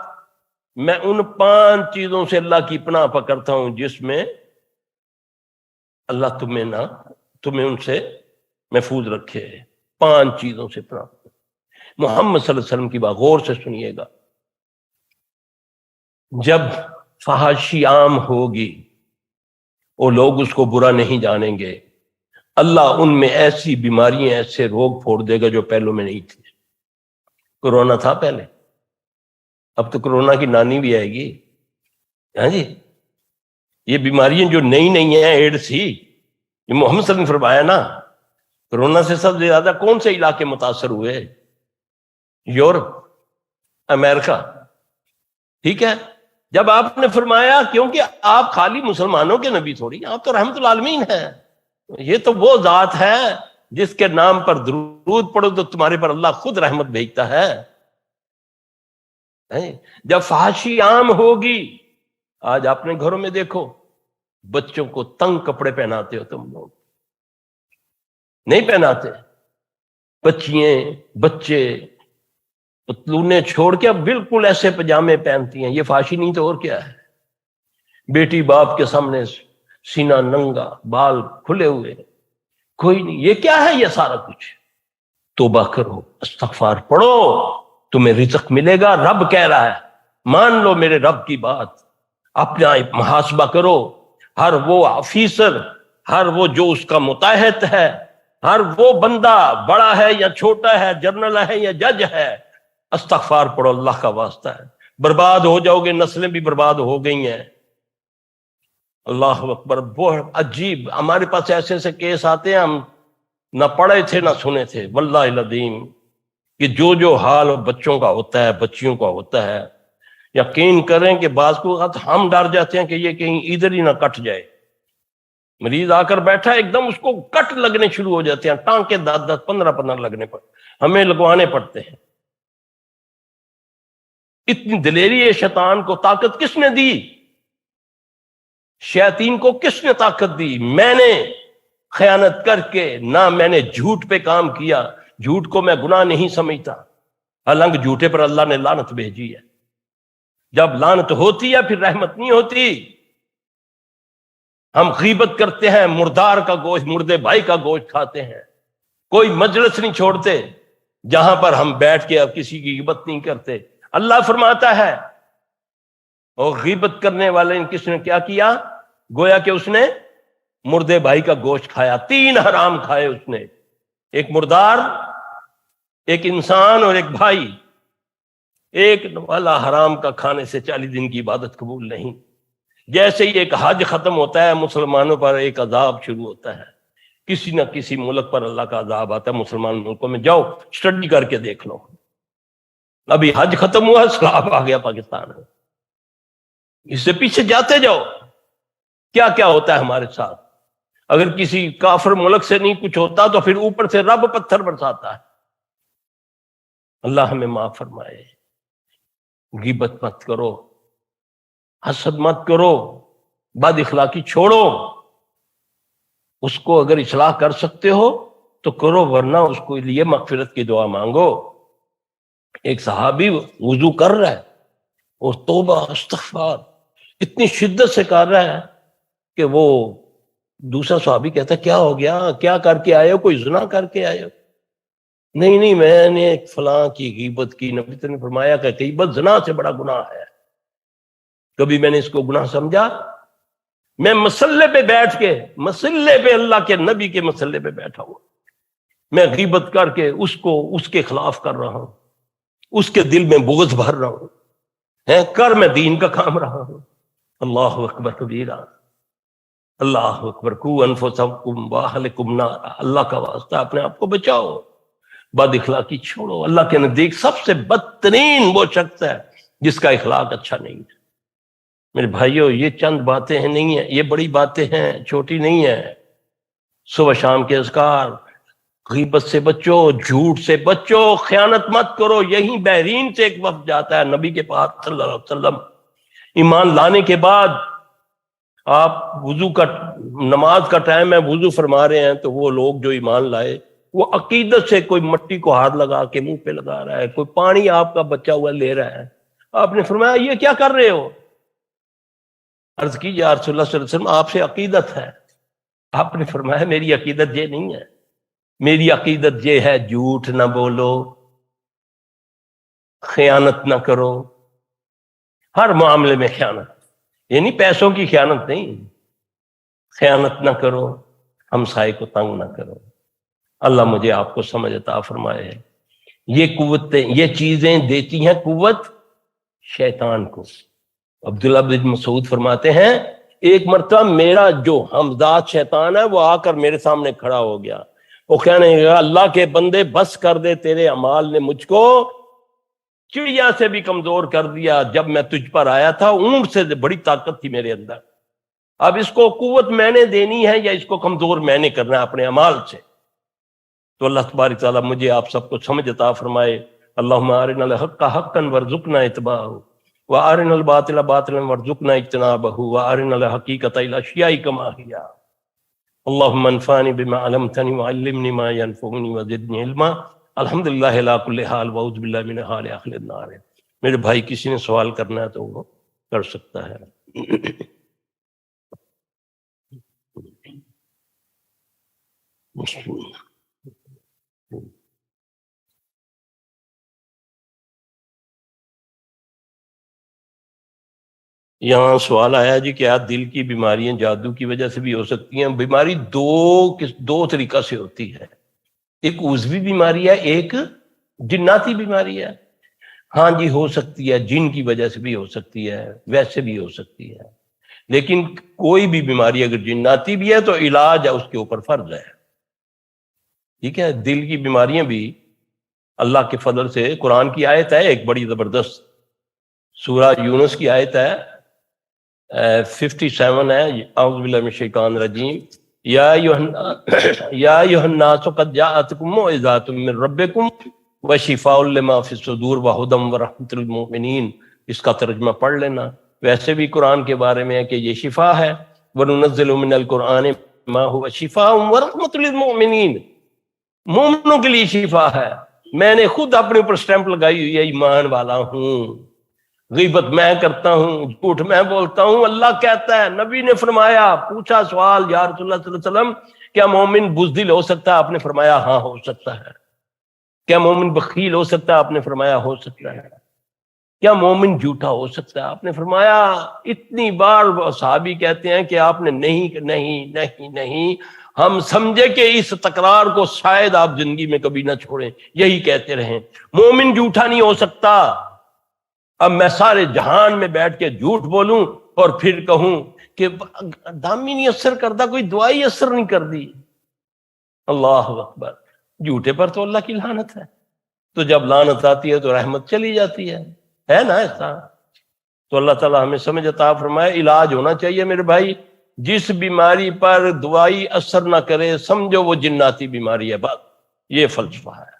میں ان 5 چیزوں سے اللہ کی پناہ پکڑتا ہوں جس میں اللہ تمہیں ان سے محفوظ رکھے۔ 5 چیزوں سے پناہ۔ محمد صلی اللہ علیہ وسلم کی بات غور سے سنیے گا۔ جب فحاشی عام ہوگی وہ لوگ اس کو برا نہیں جانیں گے، اللہ ان میں ایسی بیماریاں، ایسے روگ پھوڑ دے گا جو پہلوں میں نہیں تھے۔ کورونا تھا پہلے، اب تو کورونا کی نانی بھی آئے گی۔ ہاں جی، یہ بیماریاں جو نئی ہیں، ایڈس ہی، یہ محمد صلی اللہ علیہ وسلم نے فرمایا نا۔ کورونا سے سب سے زیادہ کون سے علاقے متاثر ہوئے؟ یورپ، امریکہ، ٹھیک ہے۔ جب آپ نے فرمایا، کیونکہ آپ خالی مسلمانوں کے نبی تھوڑی، آپ تو رحمت العالمین ہیں، یہ تو وہ ذات ہے جس کے نام پر درود پڑھو تو تمہارے پر اللہ خود رحمت بھیجتا ہے۔ جب فحاشی عام ہوگی، آج اپنے گھروں میں دیکھو، بچوں کو تنگ کپڑے پہناتے ہو تم لوگ، نہیں پہناتے؟ بچے پتلونے چھوڑ کے اب بالکل ایسے پجامے پہنتی ہیں، یہ فحاشی نہیں تو اور کیا ہے؟ بیٹی باپ کے سامنے سینہ ننگا، بال کھلے ہوئے، کوئی نہیں، یہ کیا ہے؟ یہ سارا کچھ۔ توبہ کرو، استغفار پڑھو، تمہیں رزق ملے گا۔ رب کہہ رہا ہے، مان لو میرے رب کی بات، اپنا محاسبہ کرو۔ ہر وہ آفیسر، ہر وہ جو اس کا متحد ہے، ہر وہ بندہ بڑا ہے یا چھوٹا ہے، جنرل ہے یا جج ہے، استغفار پڑھو، اللہ کا واسطہ ہے۔ برباد ہو جاؤ گے، نسلیں بھی برباد ہو گئی ہیں۔ اللہ اکبر، بہت عجیب، ہمارے پاس ایسے ایسے کیس آتے ہیں، ہم نہ پڑھے تھے نہ سنے تھے، واللہ العظیم، کہ جو حال بچوں کا ہوتا ہے، بچیوں کا ہوتا ہے، یقین کریں کہ بعض کو ہم ڈر جاتے ہیں کہ یہ کہیں ادھر ہی نہ کٹ جائے۔ مریض آ کر بیٹھا، ایک دم اس کو کٹ لگنے شروع ہو جاتے ہیں، ٹانکے 10 15 لگنے پر ہمیں لگوانے پڑتے ہیں۔ اتنی دلیری ہے شیطان کو، طاقت کس نے دی؟ شیاطین کو کس نے طاقت دی؟ میں نے خیانت کر کے، نہ میں نے جھوٹ پہ کام کیا، جھوٹ کو میں گناہ نہیں سمجھتا، حالانکہ جھوٹے پر اللہ نے لعنت بھیجی ہے۔ جب لعنت ہوتی ہے پھر رحمت نہیں ہوتی۔ ہم غیبت کرتے ہیں، مردار کا گوشت، مردے بھائی کا گوشت کھاتے ہیں، کوئی مجلس نہیں چھوڑتے جہاں پر ہم بیٹھ کے اب کسی کی غیبت نہیں کرتے۔ اللہ فرماتا ہے، اور غیبت کرنے والے کس نے کیا کیا؟ گویا کہ اس نے مردے بھائی کا گوشت کھایا۔ 3 حرام کھائے اس نے، ایک مردار، ایک انسان اور ایک بھائی۔ ایک والا حرام کا کھانے سے 40 دن کی عبادت قبول نہیں۔ جیسے ہی ایک حج ختم ہوتا ہے، مسلمانوں پر ایک عذاب شروع ہوتا ہے، کسی نہ کسی ملک پر اللہ کا عذاب آتا ہے۔ مسلمان ملکوں میں جاؤ، اسٹڈی کر کے دیکھ لو، ابھی حج ختم ہوا، سیلاب آ گیا پاکستان میں، اس سے پیچھے جاتے جاؤ، کیا کیا ہوتا ہے ہمارے ساتھ۔ اگر کسی کافر ملک سے نہیں کچھ ہوتا تو پھر اوپر سے رب پتھر برساتا ہے۔ اللہ ہمیں معاف فرمائے۔ غیبت مت کرو، حسد مت کرو، بد اخلاقی چھوڑو۔ اس کو اگر اصلاح کر سکتے ہو تو کرو، ورنہ اس کو لیے مغفرت کی دعا مانگو۔ ایک صحابی وضو کر رہا ہے اور توبہ استغفار اتنی شدت سے کر رہا ہے کہ وہ دوسرا صحابی کہتا ہے، کیا ہو گیا؟ کیا کر کے آئے ہو؟ کوئی زنا کر کے آئے ہو؟ نہیں، میں نے فلاں کی غیبت کی۔ نبی نے فرمایا کہ غیبت زنا سے بڑا گناہ ہے۔ کبھی میں نے اس کو گناہ سمجھا؟ میں مسلے پہ بیٹھ کے، مسلے پہ، اللہ کے نبی کے مسلے پہ بیٹھا ہوں، میں غیبت کر کے اس کے خلاف کر رہا ہوں، اس کے دل میں بغض بھر رہا ہوں، میں دین کا کام رہا ہوں۔ اللہ اکبر کبیرہ، اللہ اکبر، قوا انفسکم واہلکم نارا۔ اللہ کا واسطہ اپنے آپ کو بچاؤ، بد اخلاقی چھوڑو۔ اللہ کے نزدیک سب سے بدترین وہ شخص ہے جس کا اخلاق اچھا نہیں ہے۔ میرے بھائیو، یہ چند باتیں نہیں ہیں، یہ بڑی باتیں ہیں، چھوٹی نہیں ہیں۔ صبح شام کے اذکار، غیبت سے بچو، جھوٹ سے بچو، خیانت مت کرو۔ یہی بحرین سے ایک وفد جاتا ہے نبی کے پاس صلی اللہ علیہ وسلم، ایمان لانے کے بعد آپ وضو کا، نماز کا ٹائم ہے، وضو فرما رہے ہیں، تو وہ لوگ جو ایمان لائے وہ عقیدت سے کوئی مٹی کو ہاتھ لگا کے منہ پہ لگا رہا ہے، کوئی پانی آپ کا بچا ہوا لے رہا ہے، آپ نے فرمایا یہ کیا کر رہے ہو؟ عرض کی یا رسول اللہ صلی اللہ علیہ وسلم آپ سے عقیدت ہے۔ آپ نے فرمایا میری عقیدت یہ نہیں ہے، میری عقیدت یہ ہے جھوٹ نہ بولو، خیانت نہ کرو، ہر معاملے میں خیانت، یعنی پیسوں کی خیانت نہیں، خیانت نہ کرو، ہمسائے کو تنگ نہ کرو۔ اللہ مجھے آپ کو سمجھ عطا فرمائے۔ یہ قوتیں، یہ چیزیں دیتی ہیں قوت شیطان کو۔ عبداللہ بن مسعود فرماتے ہیں ایک مرتبہ میرا جو ہمزاد شیطان ہے وہ آ کر میرے سامنے کھڑا ہو گیا، وہ کہنے لگا اللہ کے بندے بس کر دے، تیرے اعمال نے مجھ کو چڑیا سے بھی کمزور کر دیا، جب میں تجھ پر آیا تھا اونٹ سے بڑی طاقت تھی میرے اندر، اب اس کو قوت میں نے دینی ہے یا اس کو کمزور میں نے کرنا ہے اپنے اعمال سے۔ تو اللہ تبارک تعالیٰ مجھے آپ سب کو سمجھ عطا فرمائے۔ اللہم ارنا الحق حقا وارزقنا اتباعہ وارنا الباطل باطلا وارزقنا اجتنابہ وارنا الحقیقۃ الاشیاء کما ہی۔ اللہم انفعنی بما علمتنی وعلمنی ما ینفعنی وزدنی علما۔ الحمدللہ علی کل حال واعوذ باللہ من حال اہل النار۔ میرے بھائی کسی نے سوال کرنا ہے تو وہ کر سکتا ہے۔ یہاں سوال آیا جی کیا دل کی بیماریاں جادو کی وجہ سے بھی ہو سکتی ہیں؟ بیماری دو طریقہ سے ہوتی ہے، ایک عضوی بیماری ہے، ایک جناتی بیماری ہے۔ ہاں جی ہو سکتی ہے، جن کی وجہ سے بھی ہو سکتی ہے، ویسے بھی ہو سکتی ہے، لیکن کوئی بھی بیماری اگر جناتی بھی ہے تو علاج ہے اس کے اوپر فرض ہے۔ ٹھیک ہے، دل کی بیماریاں بھی اللہ کے فضل سے، قرآن کی آیت ہے ایک بڑی زبردست، سورہ یونس کی آیت ہے 57 ہے، اعوذ باللہ من الشیطان الرجیم، یا ایھا الناس قد جاءتکم موعظۃ من ربکم وشفاء لما فی الصدور وہدی ورحمۃ للمؤمنین۔ اس کا ترجمہ پڑھ لینا۔ ویسے بھی قرآن کے بارے میں ہے کہ یہ شفا ہے، وَنُنَزِّلُ مِنَ الْقُرْآنِ مَا هُوَ شِفَاءٌ وَرَحْمَةٌ لِلْمُؤْمِنِينَ، مومنوں کے لیے شفا ہے۔ میں نے خود اپنے اوپر سٹیمپ لگائی ہوئی ہے، ایمان والا ہوں، غیبت میں کرتا ہوں، جھوٹ میں بولتا ہوں، اللہ کہتا ہے، نبی نے فرمایا، پوچھا سوال یا رسول اللہ صلی اللہ علیہ وسلم کیا مومن بزدل ہو سکتا ہے؟ آپ نے فرمایا ہاں ہو سکتا ہے۔ کیا مومن بخیل ہو سکتا ہے؟ آپ نے فرمایا ہو سکتا ہے۔ کیا مومن جھوٹا ہو سکتا ہے؟ آپ نے فرمایا اتنی بار صحابی کہتے ہیں کہ آپ نے نہیں نہیں نہیں نہیں، ہم سمجھے کہ اس تکرار کو شاید آپ زندگی میں کبھی نہ چھوڑیں، یہی کہتے رہیں مومن جھوٹا نہیں ہو سکتا۔ اب میں سارے جہان میں بیٹھ کے جھوٹ بولوں اور پھر کہوں کہ دامی نہیں اثر کرتا، کوئی دعائی اثر نہیں کر دی، اللہ اکبر، جھوٹے پر تو اللہ کی لعنت ہے۔ تو جب لعنت آتی ہے تو رحمت چلی جاتی ہے نا ایسا؟ تو اللہ تعالیٰ ہمیں سمجھ عطا فرمائے۔ علاج ہونا چاہیے میرے بھائی، جس بیماری پر دوائی اثر نہ کرے سمجھو وہ جناتی بیماری ہے، بس یہ فلسفہ ہے۔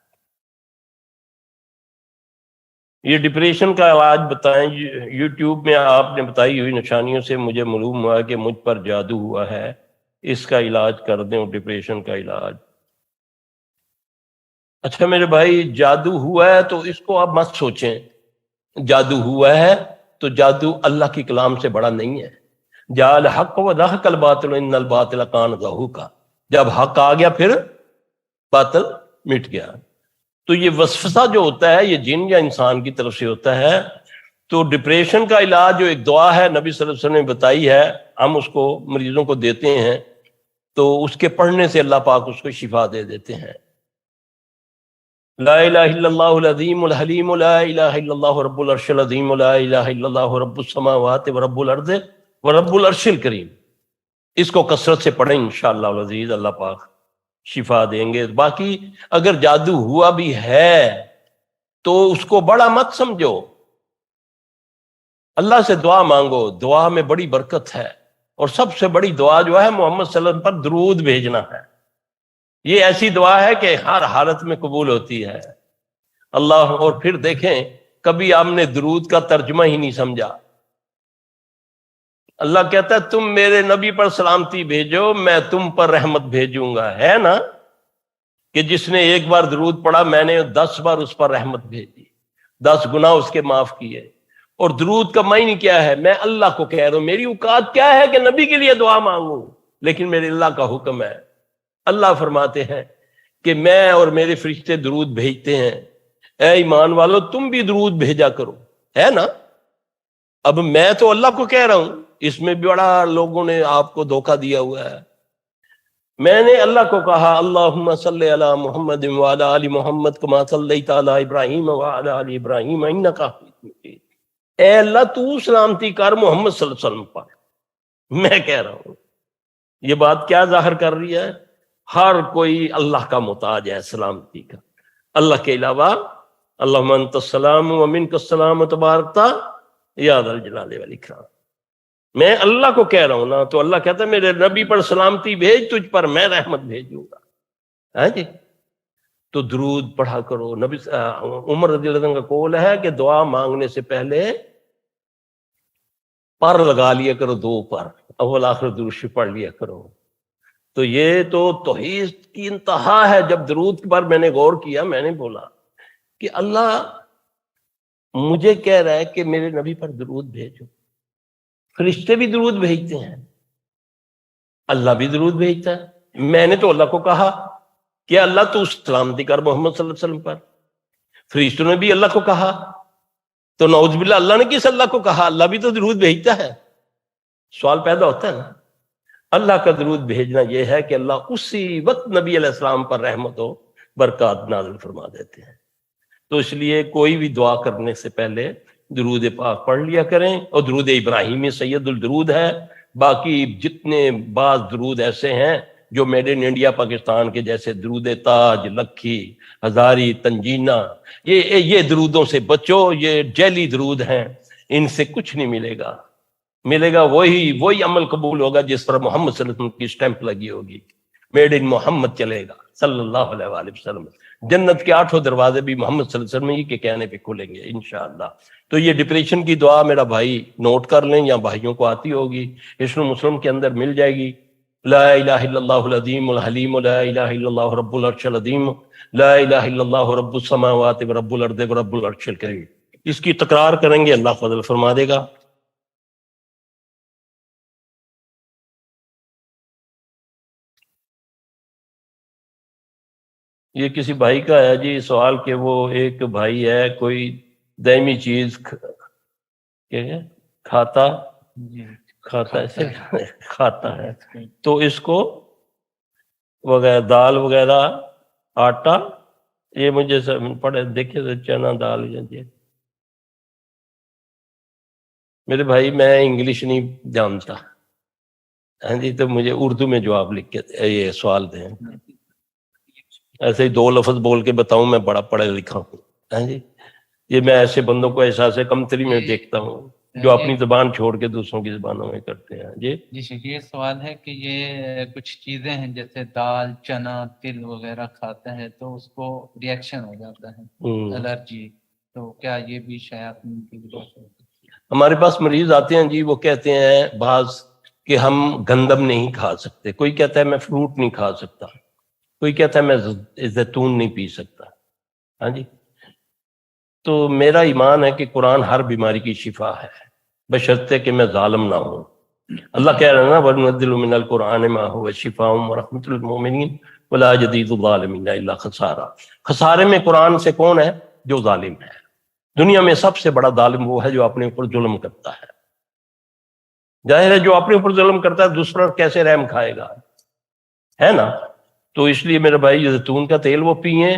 یہ ڈپریشن کا علاج بتائیں، یوٹیوب میں آپ نے بتائی ہوئی نشانیوں سے مجھے معلوم ہوا کہ مجھ پر جادو ہوا ہے، اس کا علاج کر دیں، ڈپریشن کا علاج۔ اچھا میرے بھائی، جادو ہوا ہے تو اس کو آپ مت سوچیں جادو ہوا ہے تو جادو اللہ کے کلام سے بڑا نہیں ہے۔ جعل حق و ذاق الباطل ان الباطل کان زہوقا، جب حق آ گیا پھر باطل مٹ گیا۔ تو یہ وسوسہ جو ہوتا ہے یہ جن یا انسان کی طرف سے ہوتا ہے۔ تو ڈپریشن کا علاج جو ایک دعا ہے نبی صلی اللہ علیہ وسلم نے بتائی ہے، ہم اس کو مریضوں کو دیتے ہیں، تو اس کے پڑھنے سے اللہ پاک اس کو شفا دے دیتے ہیں۔ لا الہ الا اللہ العظیم الحلیم، لا الہ الا اللہ رب العرش العظیم، لا الہ الا اللہ رب السماوات ورب الارض ورب العرش الکریم۔ اس کو کثرت سے پڑھیں انشاءاللہ العزیز، اللہ پاک شفا دیں گے۔ باقی اگر جادو ہوا بھی ہے تو اس کو بڑا مت سمجھو، اللہ سے دعا مانگو، دعا میں بڑی برکت ہے، اور سب سے بڑی دعا جو ہے محمد صلی اللہ علیہ وسلم پر درود بھیجنا ہے۔ یہ ایسی دعا ہے کہ ہر حالت میں قبول ہوتی ہے اللہ۔ اور پھر دیکھیں کبھی آپ نے درود کا ترجمہ ہی نہیں سمجھا، اللہ کہتا ہے تم میرے نبی پر سلامتی بھیجو، میں تم پر رحمت بھیجوں گا، ہے نا؟ کہ جس نے ایک بار درود پڑھا میں نے 10 بار اس پر رحمت بھیج دی، 10 گناہ اس کے معاف کیے۔ اور درود کا معنی کیا ہے؟ میں اللہ کو کہہ رہا ہوں، میری اوقات کیا ہے کہ نبی کے لیے دعا مانگوں، لیکن میرے اللہ کا حکم ہے۔ اللہ فرماتے ہیں کہ میں اور میرے فرشتے درود بھیجتے ہیں، اے ایمان والو تم بھی درود بھیجا کرو، ہے نا؟ اب میں تو اللہ کو کہہ رہا ہوں، اس میں بڑا لوگوں نے آپ کو دھوکہ دیا ہوا ہے۔ میں نے اللہ کو کہا اللہم صلی علی محمد وعلی آل محمد کما صلیت علی ابراہیم وعلی آل ابراہیم انک حمید مجید، اے اللہ تو سلامتی کر محمد صلی اللہ علیہ وسلم پر۔ میں کہہ رہا ہوں یہ بات کیا ظاہر کر رہی ہے؟ ہر کوئی اللہ کا محتاج ہے سلامتی کا، اللہ کے علاوہ اللہم انت السلام ومنک السلام تبارکتا یا ذا الجلال والاکرام۔ میں اللہ کو کہہ رہا ہوں نا، تو اللہ کہتا ہے میرے نبی پر سلامتی بھیج، تجھ پر میں رحمت بھیجوں گا۔ ہاں جی، تو درود پڑھا کرو۔ نبی عمر رضی اللہ عنہ کا قول ہے کہ دعا مانگنے سے پہلے پر لگا لیا کرو، 2 پر اول آخر درود شریف پڑھ لیا کرو۔ تو یہ تو توحید کی انتہا ہے۔ جب درود پر میں نے غور کیا، میں نے بولا کہ اللہ مجھے کہہ رہا ہے کہ میرے نبی پر درود بھیجو، فرشتے بھی درود بھیجتے ہیں، اللہ بھی درود بھیجتا ہے۔ میں نے تو اللہ کو کہا کہ اللہ تو سلامتی کر محمد صلی اللہ علیہ وسلم پر، فرشتوں نے بھی اللہ کو کہا، تو نعوذ باللہ اللہ نے کس اللہ کو کہا؟ اللہ بھی تو درود بھیجتا ہے۔ سوال پیدا ہوتا ہے نا، اللہ کا درود بھیجنا یہ ہے کہ اللہ اسی وقت نبی علیہ السلام پر رحمت و برکات نازل فرما دیتے ہیں۔ تو اس لیے کوئی بھی دعا کرنے سے پہلے درود پاک پڑھ لیا کریں، اور درود ابراہیمی سید الدرود ہے۔ باقی جتنے بعض درود ایسے ہیں جو میڈ ان انڈیا پاکستان کے، جیسے درود تاج، لکھی، ہزاری، تنجینہ، یہ درودوں سے بچو، یہ جعلی درود ہیں، ان سے کچھ نہیں ملے گا۔ ملے گا وہی عمل قبول ہوگا جس پر محمد صلی اللہ علیہ وسلم کی سٹیمپ لگی ہوگی، میڈ ان محمد چلے گا صلی اللہ علیہ وآلہ وسلم۔ جنت کے 8 دروازے بھی محمد صلی اللہ علیہ وسلم کے کہنے پہ کھلیں گے انشاءاللہ۔ تو یہ ڈپریشن کی دعا میرا بھائی نوٹ کر لیں، یا بھائیوں کو آتی ہوگی، حصن مسلم کے اندر مل جائے گی۔ لا الہ الا اللہ العظیم الحلیم، لا الہ الا اللہ رب العرش العظیم، لا الہ الا اللہ رب السماوات ورب الارض ورب العرش الکریم۔ اس کی تکرار کریں گے، اللہ فضل فرما دے گا۔ یہ کسی بھائی کا ہے جی سوال کہ وہ ایک بھائی ہے کوئی دائمی چیز کھاتا ہے، تو اس کو وغیرہ دال وغیرہ آٹا، یہ مجھے پڑھے دیکھے چنا دال جی۔ میرے بھائی میں انگلش نہیں جانتا، ہاں جی، تو مجھے اردو میں جواب لکھ کے یہ سوال دیں۔ ایسے ہی 2 لفظ بول کے بتاؤں میں بڑا پڑھا لکھا ہوں، ہاں جی، یہ میں ایسے بندوں کو احساس کمتری میں دیکھتا ہوں جو اپنی زبان چھوڑ کے دوسروں کی زبانوں میں کرتے ہیں۔ جی شیخ، یہ سوال ہے کہ یہ کچھ چیزیں ہیں جیسے دال، چنا، تل وغیرہ کھاتا ہے تو اس کو ریئیکشن ہو جاتا ہے، الرجی، تو کیا یہ بھی شیاطین کی وجہ سے؟ ہمارے پاس مریض آتے ہیں جی، وہ کہتے ہیں بعض کہ ہم گندم نہیں کھا سکتے، کوئی کہتا ہے میں فروٹ نہیں کھا سکتا، کوئی کہتا ہے میں زیتون نہیں پی سکتا، ہاں جی۔ تو میرا ایمان ہے کہ قرآن ہر بیماری کی شفا ہے، بشرطے کہ میں ظالم نہ ہوں۔ اللہ کہہ رہا ہے نا وَنُنَزِّلُ مِنَ الْقُرْآنِ مَا هُوَ شِفَاءٌ وَرَحْمَةٌ لِلْمُؤْمِنِينَ وَلَا يَزِيدُ الظَّالِمِينَ إِلَّا خَسَارًا۔ خسارے میں قرآن سے کون ہے؟ جو ظالم ہے۔ دنیا میں سب سے بڑا ظالم وہ ہے جو اپنے اوپر ظلم کرتا ہے۔ ظاہر ہے جو اپنے اوپر ظلم کرتا ہے دوسرا کیسے رحم کھائے گا، ہے نا؟ تو اس لیے میرے بھائی زیتون کا تیل وہ پئیں،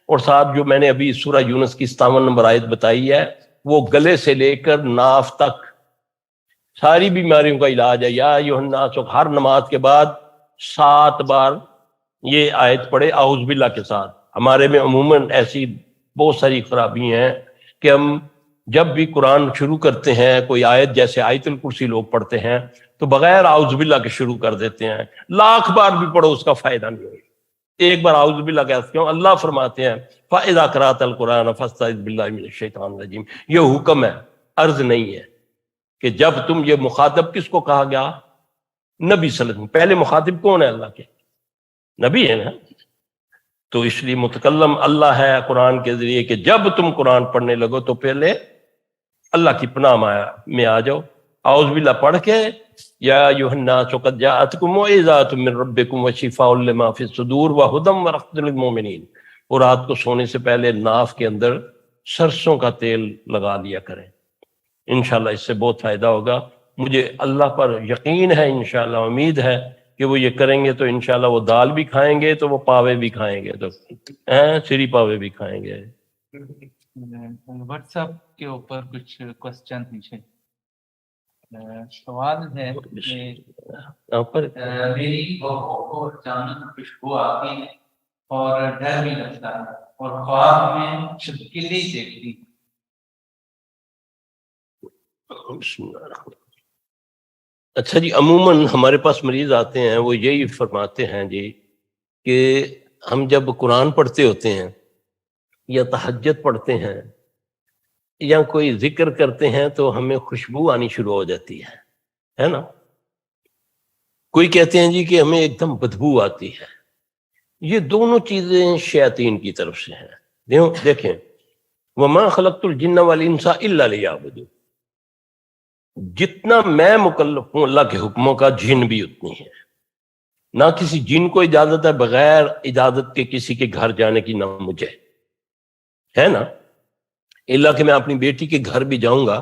اور ساتھ جو میں نے ابھی سورہ یونس کی 57 نمبر آیت بتائی ہے، وہ گلے سے لے کر ناف تک ساری بیماریوں کا علاج ہے۔ یا ایھا الناس، ہر نماز کے بعد 7 بار یہ آیت پڑھے اعوذ باللہ کے ساتھ۔ ہمارے میں عموماً ایسی بہت ساری خرابی ہیں کہ ہم جب بھی قرآن شروع کرتے ہیں، کوئی آیت جیسے آیت الکرسی لوگ پڑھتے ہیں تو بغیر اعوذ باللہ کے شروع کر دیتے ہیں، لاکھ بار بھی پڑھو اس کا فائدہ نہیں ہوگا۔ ایک بار اعوذ باللہ کہتے کیوں؟ اللہ فرماتے ہیں فَإِذَا قَرَأْتَ الْقُرْآنَ فَاسْتَعِذْ بِاللَّهِ مِنَ الشَّيْطَانِ الرَّجِيمِ۔ یہ حکم ہے، عرض نہیں ہے کہ جب تم، یہ مخاطب کس کو کہا گیا؟ نبی صلی اللہ علیہ وسلم۔ پہلے مخاطب کون ہے؟ اللہ کے نبی ہے نا۔ تو اس لیے متکلم اللہ ہے قرآن کے ذریعے کہ جب تم قرآن پڑھنے لگو تو پہلے اللہ کی پناہ میں آ جاؤ، اعوذ باللہ پڑھ کے یا ایھا الناس قد جاءتکم موعظۃ من ربکم وشفاء لما فی الصدور وہدی ورحمۃ للمؤمنین. اور رات کو سونے سے پہلے ناف کے اندر سرسوں کا تیل لگا لیا کریں، انشاءاللہ اس سے بہت فائدہ ہوگا. مجھے اللہ پر یقین ہے، انشاءاللہ امید ہے کہ وہ یہ کریں گے تو انشاءاللہ وہ دال بھی کھائیں گے تو وہ پاوے بھی کھائیں گے، تو سری پاوے بھی کھائیں گے. واٹس ایپ کے اوپر کچھ کوسچن پیچھے سوال ہے کہ میری بہو کو اچانک خوشبو آتی ہے اور ڈر بھی لگتا ہے اور خواب میں چھپکلی دیکھتی. اچھا جی، عموماً ہمارے پاس مریض آتے ہیں وہ یہی فرماتے ہیں جی کہ ہم جب قرآن پڑھتے ہوتے ہیں یا تہجد پڑھتے ہیں یا کوئی ذکر کرتے ہیں تو ہمیں خوشبو آنی شروع ہو جاتی ہے نا. کوئی کہتے ہیں جی کہ ہمیں ایک دم بدبو آتی ہے. یہ دونوں چیزیں شیاطین کی طرف سے ہیں. دیکھیں وما خلقت الجن والانس الا لیعبدون، جتنا میں مکلف ہوں اللہ کے حکموں کا، جن بھی اتنی ہے. نہ کسی جن کو اجازت ہے بغیر اجازت کے کسی کے گھر جانے کی، نہ مجھے ہے نا. اللہ کہ میں اپنی بیٹی کے گھر بھی جاؤں گا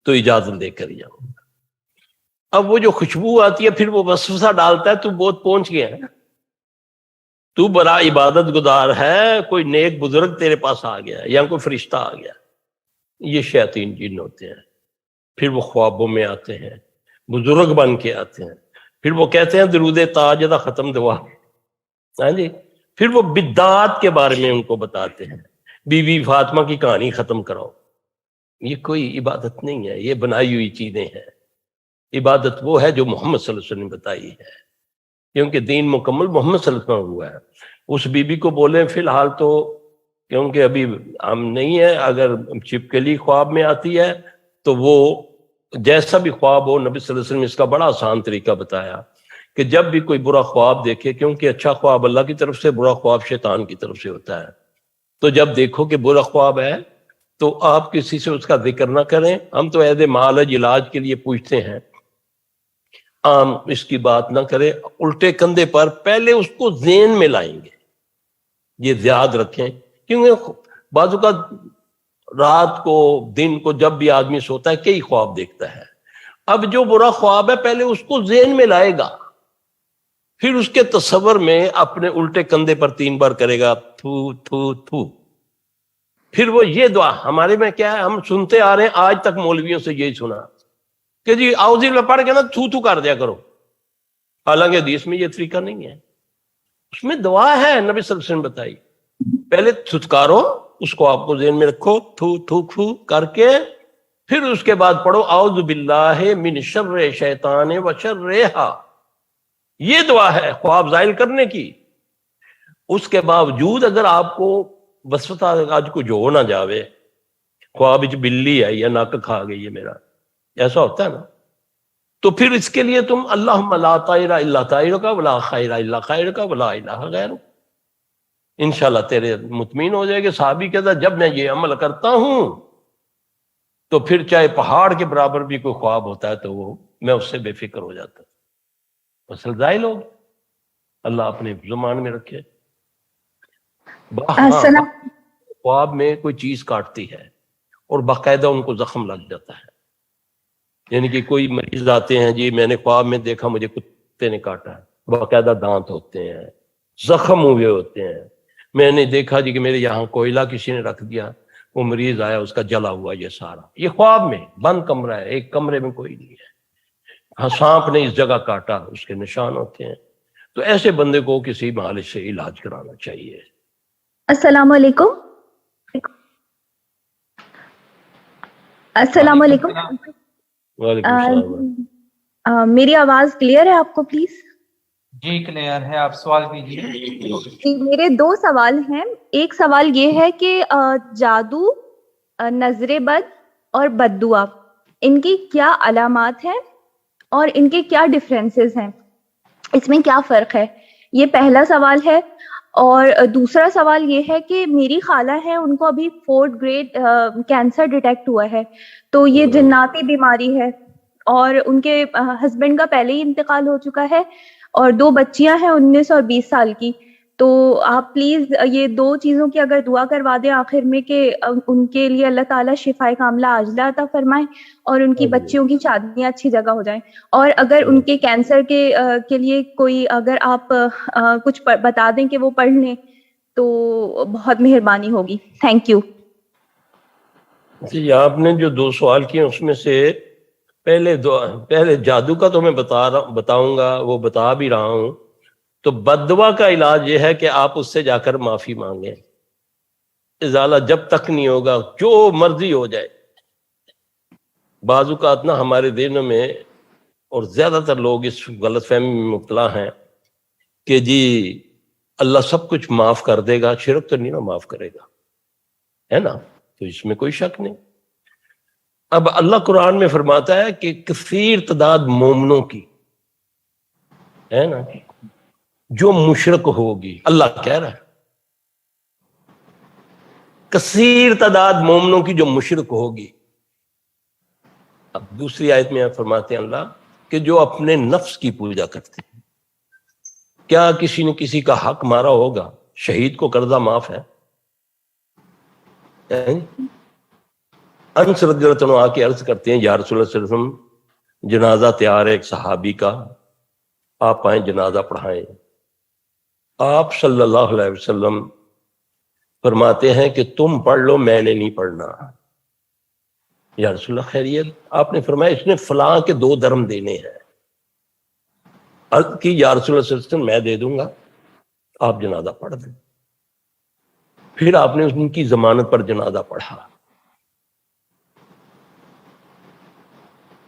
تو اجازت دے کر ہی جاؤں گا. اب وہ جو خوشبو آتی ہے پھر وہ وسوسہ ڈالتا ہے تو بہت پہنچ گیا ہے، تو بڑا عبادت گزار ہے، کوئی نیک بزرگ تیرے پاس آ گیا یا کوئی فرشتہ آ گیا. یہ شیاطین جن ہوتے ہیں. پھر وہ خوابوں میں آتے ہیں، بزرگ بن کے آتے ہیں، پھر وہ کہتے ہیں درود تاج دا ختم دعا. ہاں جی، پھر وہ بدعات کے بارے میں ان کو بتاتے ہیں، بی بی فاطمہ کی کہانی ختم کرو. یہ کوئی عبادت نہیں ہے، یہ بنائی ہوئی چیزیں ہیں. عبادت وہ ہے جو محمد صلی اللہ علیہ وسلم نے بتائی ہے، کیونکہ دین مکمل محمد صلی اللہ علیہ وسلم ہوا ہے. اس بی بی کو بولیں فی الحال تو، کیونکہ ابھی ہم نہیں ہے، اگر چھپکلی خواب میں آتی ہے تو وہ جیسا بھی خواب ہو، نبی صلی اللہ علیہ وسلم اس کا بڑا آسان طریقہ بتایا کہ جب بھی کوئی برا خواب دیکھے، کیونکہ اچھا خواب اللہ کی طرف سے، برا خواب شیطان کی طرف سے ہوتا ہے، تو جب دیکھو کہ برا خواب ہے تو آپ کسی سے اس کا ذکر نہ کریں. ہم تو عہد معالج علاج کے لیے پوچھتے ہیں، عام اس کی بات نہ کریں. الٹے کندھے پر پہلے اس کو ذہن میں لائیں گے، یہ یاد رکھیں. کیونکہ بعض اوقات رات کو دن کو جب بھی آدمی سوتا ہے کئی خواب دیکھتا ہے. اب جو برا خواب ہے پہلے اس کو ذہن میں لائے گا، پھر اس کے تصور میں اپنے الٹے کندھے پر 3 بار کرے گا تھو تھو تھو. پھر وہ یہ دعا ہمارے میں کیا ہے، ہم سنتے آ رہے ہیں آج تک مولویوں سے یہی سنا کہ جی اعوذ باللہ پڑھ کے نا تھو تھو کر دیا کرو. حالانکہ حدیث میں یہ طریقہ نہیں ہے، اس میں دعا ہے نبی صلی اللہ علیہ وسلم بتائی. پہلے تھتکارو، اس کو آپ کو ذہن میں رکھو، تھو تھو تھو کر کے پھر اس کے بعد پڑھو اعوذ باللہ من شر شیطان و شرہا. یہ دعا ہے خواب ظاہر کرنے کی. اس کے باوجود اگر آپ کو وسوسہ آج کو جو نہ جاوے، خواب وچ بلی آئی یا نک کھا گئی ہے میرا، ایسا ہوتا ہے نا، تو پھر اس کے لیے تم اللہم لا طائر الا طائرک ولا خیر الا خیرک ولا الہ غیرک، انشاءاللہ تیرے مطمئن ہو جائے گے. صحابی کہتا جب میں یہ عمل کرتا ہوں تو پھر چاہے پہاڑ کے برابر بھی کوئی خواب ہوتا ہے تو وہ میں اس سے بے فکر ہو جاتا ہوں. مسل ظاہر ہو، اللہ اپنے زمان میں رکھے. خواب میں کوئی چیز کاٹتی ہے اور باقاعدہ ان کو زخم لگ جاتا ہے. یعنی کہ کوئی مریض آتے ہیں جی میں نے خواب میں دیکھا مجھے کتے نے کاٹا ہے، باقاعدہ دانت ہوتے ہیں، زخم ہوئے ہوتے ہیں. میں نے دیکھا جی کہ میرے یہاں کوئلہ کسی نے رکھ دیا، وہ مریض آیا اس کا جلا ہوا یہ سارا. یہ خواب میں بند کمرہ ہے، ایک کمرے میں کوئی نہیں ہے، ہاں سانپ نے اس جگہ کاٹا، اس کے نشان ہوتے ہیں. تو ایسے بندے کو کسی معالج سے علاج کرانا چاہیے. السلام علیکم. السلام علیکم. وعلیکم السلام. میری آواز کلیئر ہے آپ کو پلیز؟ جی کلیئر ہے، آپ سوال کیجیے. میرے 2 سوال ہیں. ایک سوال یہ ہے کہ جادو، نظر بد اور بد دعا، ان کی کیا علامات ہیں اور ان کے کیا ڈفرینسز ہیں، اس میں کیا فرق ہے؟ یہ پہلا سوال ہے. اور دوسرا سوال یہ ہے کہ میری خالہ ہے، ان کو ابھی 4th گریڈ کینسر ڈیٹیکٹ ہوا ہے، تو یہ جناتی بیماری ہے، اور ان کے ہسبینڈ کا پہلے ہی انتقال ہو چکا ہے، اور 2 بچیاں ہیں 19 اور 20 سال کی. تو آپ پلیز یہ 2 چیزوں کی اگر دعا کروا دیں آخر میں کہ ان کے لیے اللہ تعالیٰ شفائے کاملہ عاجلہ عطا فرمائے اور ان کی بچیوں کی شادیاں اچھی جگہ ہو جائیں. اور اگر ان کے کینسر کے لیے کوئی اگر آپ کچھ بتا دیں کہ وہ پڑھ لیں تو بہت مہربانی ہوگی. Thank you. جی آپ نے جو 2 سوال کیے اس میں سے پہلے جادو کا تو میں بتاؤں گا، وہ بتا بھی رہا ہوں. تو بد دعا کا علاج یہ ہے کہ آپ اس سے جا کر معافی مانگیں. ازالہ جب تک نہیں ہوگا جو مرضی ہو جائے. بعض اوقات نا ہمارے دینوں میں اور زیادہ تر لوگ اس غلط فہمی میں مبتلا ہیں کہ جی اللہ سب کچھ معاف کر دے گا، شرک تو نہیں نا معاف کرے گا، ہے نا؟ تو اس میں کوئی شک نہیں. اب اللہ قرآن میں فرماتا ہے کہ کثیر تعداد مومنوں کی، ہے نا، جو مشرک ہوگی. اللہ کہہ رہا ہے کثیر تعداد مومنوں کی جو مشرک ہوگی. اب دوسری آیت میں فرماتے ہیں اللہ کہ جو اپنے نفس کی پوجا کرتے ہیں. کیا کسی نے کسی کا حق مارا ہوگا؟ شہید کو قرضہ معاف ہے؟ انس رضی اللہ عنہ آ کے عرض کرتے ہیں یا رسول اللہ صلی اللہ علیہ وسلم جنازہ تیار ہے ایک صحابی کا، آپ آئیں جنازہ پڑھائیں. آپ صلی اللہ علیہ وسلم فرماتے ہیں کہ تم پڑھ لو، میں نے نہیں پڑھنا. یا رسول اللہ خیریت؟ آپ نے فرمایا اس نے فلاں کے 2 درم دینے ہیں. عرض کی یا رسول اللہ صلی اللہ علیہ وسلم میں دے دوں گا، آپ جنازہ پڑھ دیں. پھر آپ نے ان کی ضمانت پر جنازہ پڑھا.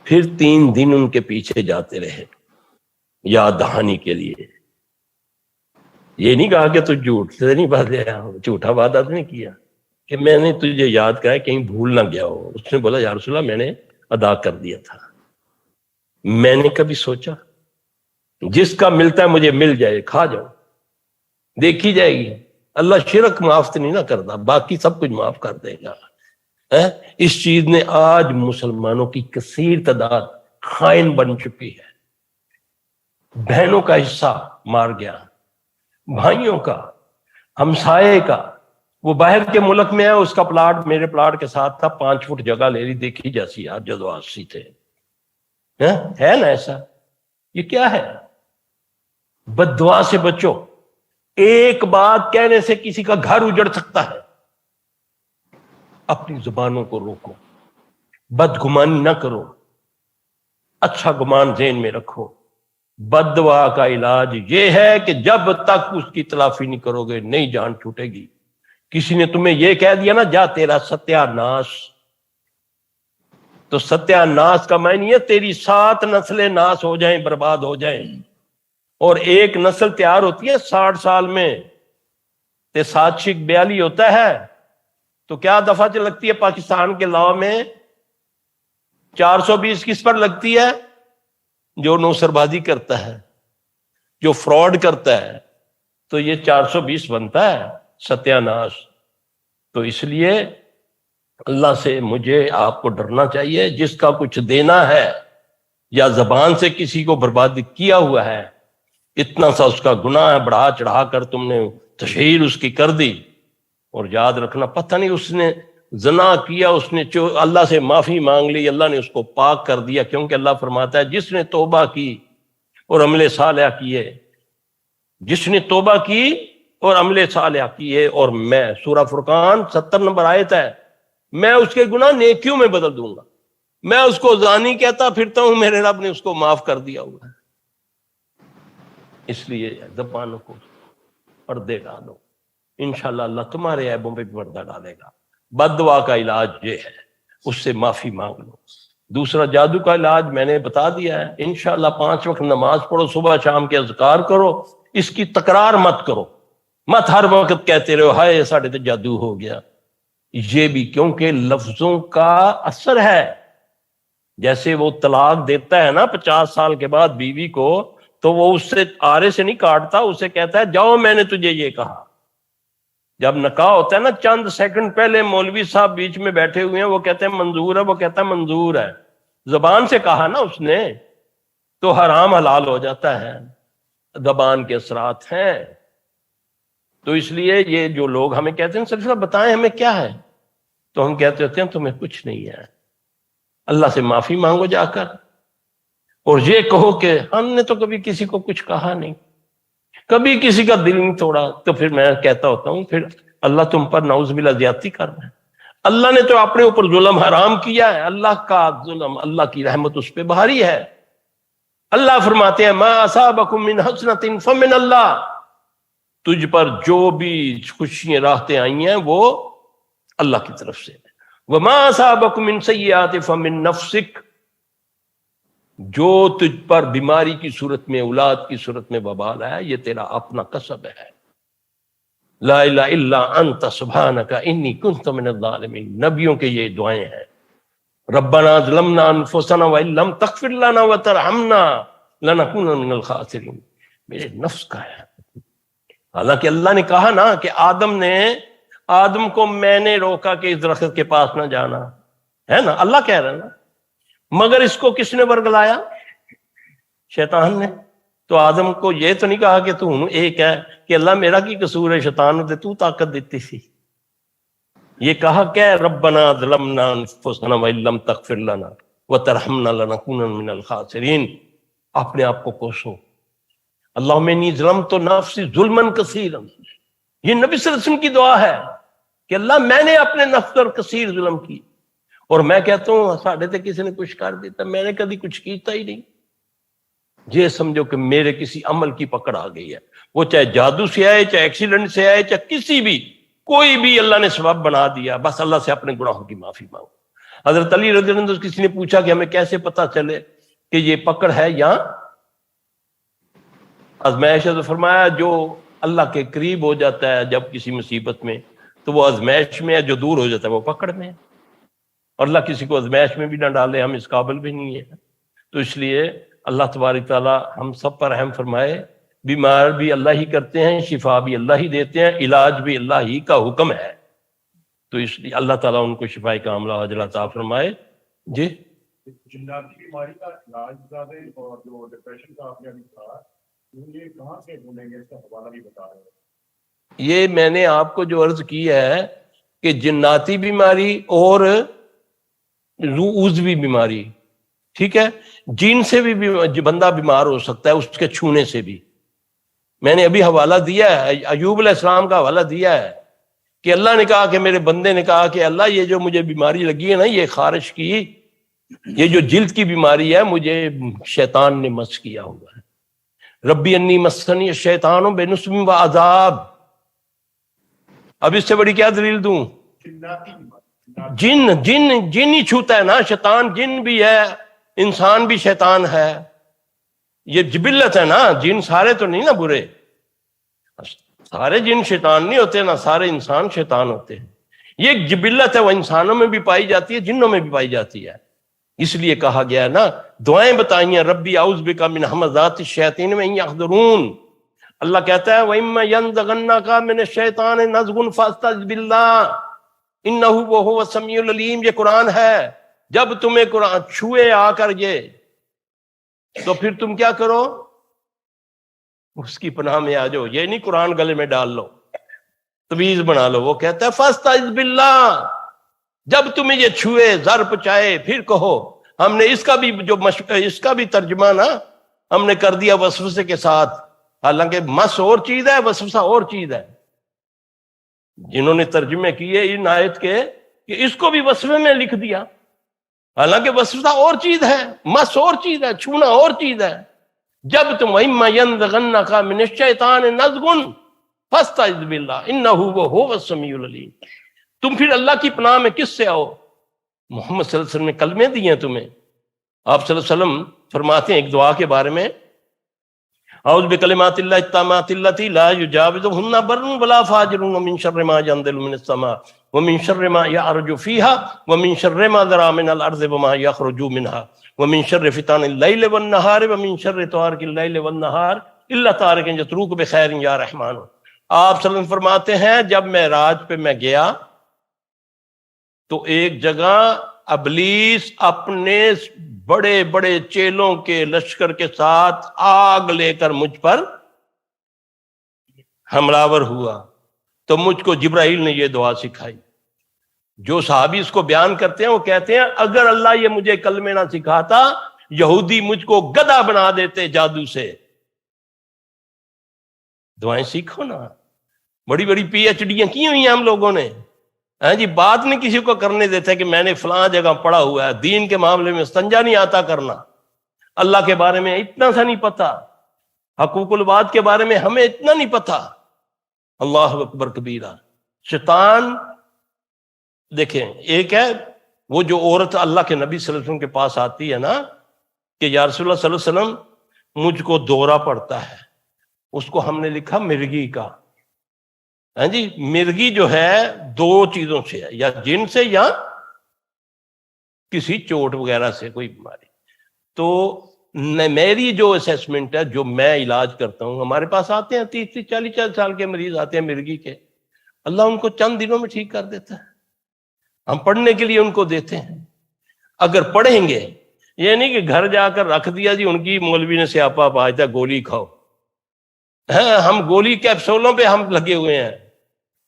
پھر 3 دن ان کے پیچھے جاتے رہے یاد دہانی کے لیے. یہ نہیں کہا کہ تو جھوٹ سے نہیں بات لیا، جھوٹا وعدہ نہیں کیا کہ میں نے تجھے یاد کرایا کہیں بھول نہ گیا ہو. اس نے بولا یا رسول اللہ میں نے ادا کر دیا تھا. میں نے کبھی سوچا جس کا ملتا ہے مجھے مل جائے، کھا جاؤ، دیکھی جائے گی. اللہ شرک معاف تو نہیں نہ کرتا، باقی سب کچھ معاف کر دے گا. اس چیز نے آج مسلمانوں کی کثیر تعداد خائن بن چکی ہے. بہنوں کا حصہ مار گیا، بھائیوں کا، ہمسائے کا. وہ باہر کے ملک میں ہے، اس کا پلاٹ میرے پلاٹ کے ساتھ تھا، 5 فٹ جگہ لے لی، دیکھی جیسی آپ جدو آسی تھے. ہے نا ایسا؟ یہ کیا ہے؟ بد دعا سے بچو. ایک بات کہنے سے کسی کا گھر اجڑ سکتا ہے. اپنی زبانوں کو روکو، بد گمانی نہ کرو، اچھا گمان ذہن میں رکھو. بد دعا کا علاج یہ ہے کہ جب تک اس کی تلافی نہیں کرو گے نہیں جان چھوٹے گی. کسی نے تمہیں یہ کہہ دیا نا جا تیرا ستیہ ناش، تو ستیہ ناش کا معنی ہے تیری 7 نسلیں ناش ہو جائیں، برباد ہو جائیں. اور ایک نسل تیار ہوتی ہے 60 سال میں، تے 7 شک 42 ہوتا ہے. تو کیا دفعہ لگتی ہے پاکستان کے لاء میں؟ 420 کس پر لگتی ہے؟ جو نوسر بازی کرتا ہے، جو فراڈ کرتا ہے، تو یہ 420 بنتا ہے ستیہ ناش. تو اس لیے اللہ سے مجھے آپ کو ڈرنا چاہیے. جس کا کچھ دینا ہے یا زبان سے کسی کو برباد کیا ہوا ہے، اتنا سا اس کا گناہ ہے، بڑھا چڑھا کر تم نے تشہیر اس کی کر دی. اور یاد رکھنا پتہ نہیں اس نے زنا کیا، اس نے اللہ سے معافی مانگ لی، اللہ نے اس کو پاک کر دیا. کیونکہ اللہ فرماتا ہے جس نے توبہ کی اور عمل صالح کیے، جس نے توبہ کی اور عمل صالح کیے، اور میں سورہ فرقان 70 نمبر آیت ہے، میں اس کے گناہ نیکیوں میں بدل دوں گا. میں اس کو زانی کہتا پھرتا ہوں، میرے رب نے اس کو معاف کر دیا ہوا ہے. اس لیے زبانوں کو پردے ڈالو، انشاءاللہ اللہ تمہارے عیبوں پہ بھی پردہ ڈالے گا. بد دعا کا علاج یہ ہے، اس سے معافی مانگ لو. دوسرا جادو کا علاج میں نے بتا دیا ہے. انشاءاللہ 5 وقت نماز پڑھو، صبح شام کے اذکار کرو. اس کی تکرار مت کرو، مت ہر وقت کہتے رہو ہائے ساڑھے تے جادو ہو گیا. یہ بھی کیونکہ لفظوں کا اثر ہے. جیسے وہ طلاق دیتا ہے نا 50 سال کے بعد بیوی کو، تو وہ اس سے آرے سے نہیں کاٹتا، اسے کہتا ہے جاؤ میں نے تجھے یہ کہا. جب نکاح ہوتا ہے نا چند سیکنڈ پہلے مولوی صاحب بیچ میں بیٹھے ہوئے ہیں، وہ کہتے ہیں منظور ہے، وہ کہتا ہے منظور ہے. زبان سے کہا نا اس نے، تو حرام حلال ہو جاتا ہے. زبان کے اثرات ہیں. تو اس لیے یہ جو لوگ ہمیں کہتے ہیں سلسلہ بتائیں ہمیں کیا ہے، تو ہم کہتے ہوتے ہیں تمہیں کچھ نہیں ہے. اللہ سے معافی مانگو جا کر، اور یہ کہو کہ ہم نے تو کبھی کسی کو کچھ کہا نہیں، کبھی کسی کا دل نہیں توڑا. تو پھر میں کہتا ہوتا ہوں پھر اللہ تم پر نعوذ باللہ زیادتی کر رہا ہے. اللہ نے تو اپنے اوپر ظلم حرام کیا ہے. اللہ کا ظلم، اللہ کی رحمت اس پہ بھاری ہے. اللہ فرماتے ہیں ما اصابکم من حسنۃ فمن اللہ، تجھ پر جو بھی خوشیاں راحتیں آئی ہیں وہ اللہ کی طرف سے. وما اصابکم من سیئات فمن نفسک، جو تجھ پر بیماری کی صورت میں، اولاد کی صورت میں وبال ہے، یہ تیرا اپنا کسب ہے. لا الہ الا انت سبحانک انی کنت من الظالمین. نبیوں کے یہ دعائیں ہیں. ربنا ظلمنا انفسنا وان لم تغفر لنا وترحمنا لنکونن من الخاسرین. میرے نفس کا ہے. حالانکہ اللہ نے کہا نا کہ آدم کو میں نے روکا کہ اس درخت کے پاس نہ جانا، ہے نا، اللہ کہہ رہا ہے نا. مگر اس کو کس نے ورگلایا؟ شیطان نے. تو آدم کو یہ تو نہیں کہا کہ تو ایک ہے، کہ اللہ میرا کی قصور ہے، شیطان نے تو طاقت دیتی تھی. یہ کہا کہ ربنا ظلمنا انفسنا وان لم تغفر لنا وترحمنا لنکونن من الخاسرین. اپنے آپ کو کوسو. اللہم انی ظلمت نفسی ظلما کثیرا. یہ نبی صلی اللہ علیہ وسلم کی دعا ہے کہ اللہ میں نے اپنے نفس پر کثیر ظلم کی. اور میں کہتا ہوں ساڑھے تے کسی نے کچھ کر دیتا، میں نے کبھی کچھ کیتا ہی نہیں. یہ سمجھو کہ میرے کسی عمل کی پکڑ آ گئی ہے، وہ چاہے جادو سے آئے، چاہے ایکسیڈنٹ سے آئے، چاہے کسی بھی، کوئی بھی اللہ نے سبب بنا دیا. بس اللہ سے اپنے گناہوں کی معافی مانگو. حضرت علی رضی اللہ عنہ کسی نے پوچھا کہ ہمیں کیسے پتا چلے کہ یہ پکڑ ہے یا آزمائش ہے؟ تو فرمایا جو اللہ کے قریب ہو جاتا ہے جب کسی مصیبت میں تو وہ آزمائش میں ہے، جو دور ہو جاتا ہے وہ پکڑ میں ہے. اور اللہ کسی کو آزمائش میں بھی نہ ڈالے، ہم اس قابل بھی نہیں ہیں. تو اس لیے اللہ تبارک تعالیٰ ہم سب پر رحم فرمائے. بیمار بھی اللہ ہی کرتے ہیں، شفا بھی اللہ ہی دیتے ہیں، علاج بھی اللہ ہی کا حکم ہے. تو اس لیے اللہ تعالیٰ ان کو شفا کاملہ عاجلہ عطا فرمائے. جی جناتی بیماری کا علاج زیادہ اور جو ڈپریشن کا آپ نے ابھی کہا، یہ کہاں سے ڈھونڈیں گے، اس کا حوالہ بھی بتا رہے ہیں. یہ میں نے آپ کو جو عرض کی ہے کہ جناتی بیماری اور عضوی بیماری، ٹھیک ہے، جن سے بھی بندہ بیمار ہو سکتا ہے، اس کے چھونے سے بھی. میں نے ابھی حوالہ دیا ہے، ایوب علیہ السلام کا حوالہ دیا ہے کہ اللہ نے کہا کہ میرے بندے نے کہا کہ اللہ یہ جو مجھے بیماری لگی ہے نا، یہ خارش کی، یہ جو جلد کی بیماری ہے، مجھے شیطان نے مس کیا ہوا ہے. ربی انی مسنی الشیطان بنصب و عذاب. اب اس سے بڑی کیا دلیل دوں؟ جناتی بیماری، جن ہی چھوتا ہے نا. شیطان جن بھی ہے، انسان بھی شیطان ہے. یہ جبلت ہے نا. جن سارے تو نہیں نا برے، سارے جن شیطان نہیں ہوتے، نہ سارے انسان شیطان ہوتے ہیں. یہ ایک جبلت ہے، وہ انسانوں میں بھی پائی جاتی ہے، جنوں میں بھی پائی جاتی ہے. اس لیے کہا گیا ہے نا، دعائیں بتائی ہیں، ربی اعوذ بک من ہمزات الشیاطین وان یحضرون. اللہ کہتا ہے وَإِمَّا يَنزَغَنَّكَ مِنَ الشَّيْطَانِ نَزْغٌ فَاسْتَعِذْ بِاللَّهِ إِنَّهُ وَهُوَ السَّمِيعُ الْعَلِيمُ. یہ قرآن ہے. جب تمہیں قرآن چھوئے آ کر یہ، تو پھر تم کیا کرو؟ اس کی پناہ میں آ جاؤ. یہ نہیں قرآن گلے میں ڈال لو، تویز بنا لو. وہ کہتا ہے فَاسْتَعِذْ بِاللَّهِ. جب تمہیں یہ چھوئے، زر پچائے، پھر کہو. ہم نے اس کا بھی اس کا بھی ترجمہ نا ہم نے کر دیا وسوسے کے ساتھ. حالانکہ مس اور چیز ہے، وسوسہ اور چیز ہے. جنہوں نے ترجمے کیے ان آیت کے کہ اس کو بھی وسوسے میں لکھ دیا، حالانکہ وسوسہ اور چیز ہے، مس اور چیز ہے، چھونا اور چیز ہے. جب تم وَإِمَّا يَنزَغَنَّكَ مِنَ الشَّيْطَانِ نَزْغٌ فَاسْتَعِذْ بِاللَّهِ إِنَّهُ وَهُوَ السَّمِيعُ الْعَلِيمُ. تم پھر اللہ کی پناہ میں کس سے آؤ؟ محمد صلی اللہ علیہ وسلم نے کلمے دیے ہیں تمہیں. آپ صلی اللہ علیہ وسلم فرماتے ہیں ایک دعا کے بارے میں، اعوذ بکلمات اللہ التامات اللتی لا یجاوزہن بر ولا فاجر من شر ما ينزل من السماء ومن شر ما يعرج فيها ومن شر ما ذرا من الارض وما يخرج منها ومن شر فتن الليل والنهار ومن شر طارق الليل والنهار الا طارق يطرق بخير یا رحمان۔ آپ صلی اللہ علیہ وسلم فرماتے ہیں جب معراج پہ میں گیا تو ایک جگہ ابلیس اپنے بڑے بڑے چیلوں کے لشکر کے ساتھ آگ لے کر مجھ پر حملہ ہوا، تو مجھ کو جبرائیل نے یہ دعا سکھائی۔ جو صحابی اس کو بیان کرتے ہیں وہ کہتے ہیں اگر اللہ یہ مجھے کلمے نہ سکھاتا یہودی مجھ کو گدھا بنا دیتے جادو سے۔ دعائیں سیکھو نا، بڑی بڑی پی ایچ ڈیاں کی ہوئی ہیں ہم لوگوں نے، ہاں جی، بات نہیں کسی کو کرنے دیتے کہ میں نے فلاں جگہ پڑھا ہوا ہے، دین کے معاملے میں استنجا نہیں آتا کرنا، اللہ کے بارے میں اتنا سا نہیں پتا، حقوق العباد کے بارے میں ہمیں اتنا نہیں پتا۔ اللہ اکبر کبیرہ۔ شیطان دیکھیں، ایک ہے وہ جو عورت اللہ کے نبی صلی اللہ علیہ وسلم کے پاس آتی ہے نا کہ یا رسول اللہ صلی اللہ علیہ وسلم مجھ کو دورہ پڑتا ہے، اس کو ہم نے لکھا مرگی کا۔ ہاں جی، مرگی جو ہے دو چیزوں سے ہے، یا جن سے یا کسی چوٹ وغیرہ سے کوئی بیماری۔ تو میری جو اسیسمنٹ ہے، جو میں علاج کرتا ہوں، ہمارے پاس آتے ہیں 30 40 سال کے مریض آتے ہیں مرگی کے، اللہ ان کو چند دنوں میں ٹھیک کر دیتا ہے۔ ہم پڑھنے کے لیے ان کو دیتے ہیں، اگر پڑھیں گے، یہ نہیں کہ گھر جا کر رکھ دیا جی ان کی مولوی نے سیاپا پایا گولی کھاؤ، ہم گولی کیپسولوں پہ ہم لگے ہوئے ہیں،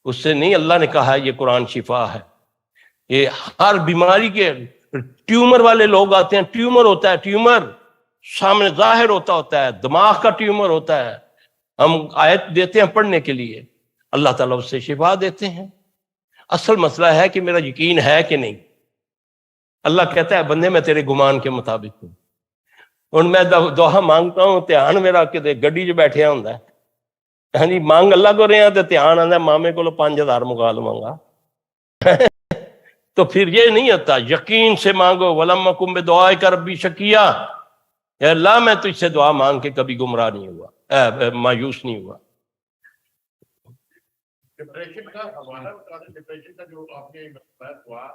اس سے نہیں۔ اللہ نے کہا یہ قرآن شفا ہے، یہ ہر بیماری کے ٹیومر والے لوگ آتے ہیں، ٹیومر ہوتا ہے، ٹیومر سامنے ظاہر ہوتا ہے، دماغ کا ٹیومر ہوتا ہے، ہم آیت دیتے ہیں پڑھنے کے لیے، اللہ تعالیٰ اس سے شفا دیتے ہیں۔ اصل مسئلہ ہے کہ میرا یقین ہے کہ نہیں۔ اللہ کہتا ہے بندے میں تیرے گمان کے مطابق ہوں، اور میں دعا مانگتا ہوں، دھیان میرا کہ گڈی جو بیٹھیا ہوں ہے، ہاں جی، مانگ اللہ کو رہے ہیں تو دھیان آتا ہے مامے کو 5000 منگا لواں گا تو پھر یہ نہیں ہوتا، یقین سے مانگو۔ ولم اکن بدعائک ربی شقیا، اے اللہ میں تجھ سے دعا مانگ کے کبھی گمراہ نہیں ہوا، مایوس نہیں ہوا۔ ڈپریشن کا حوالہ بتا دیں، ڈپریشن کا جو آپ نے بحث ہوا،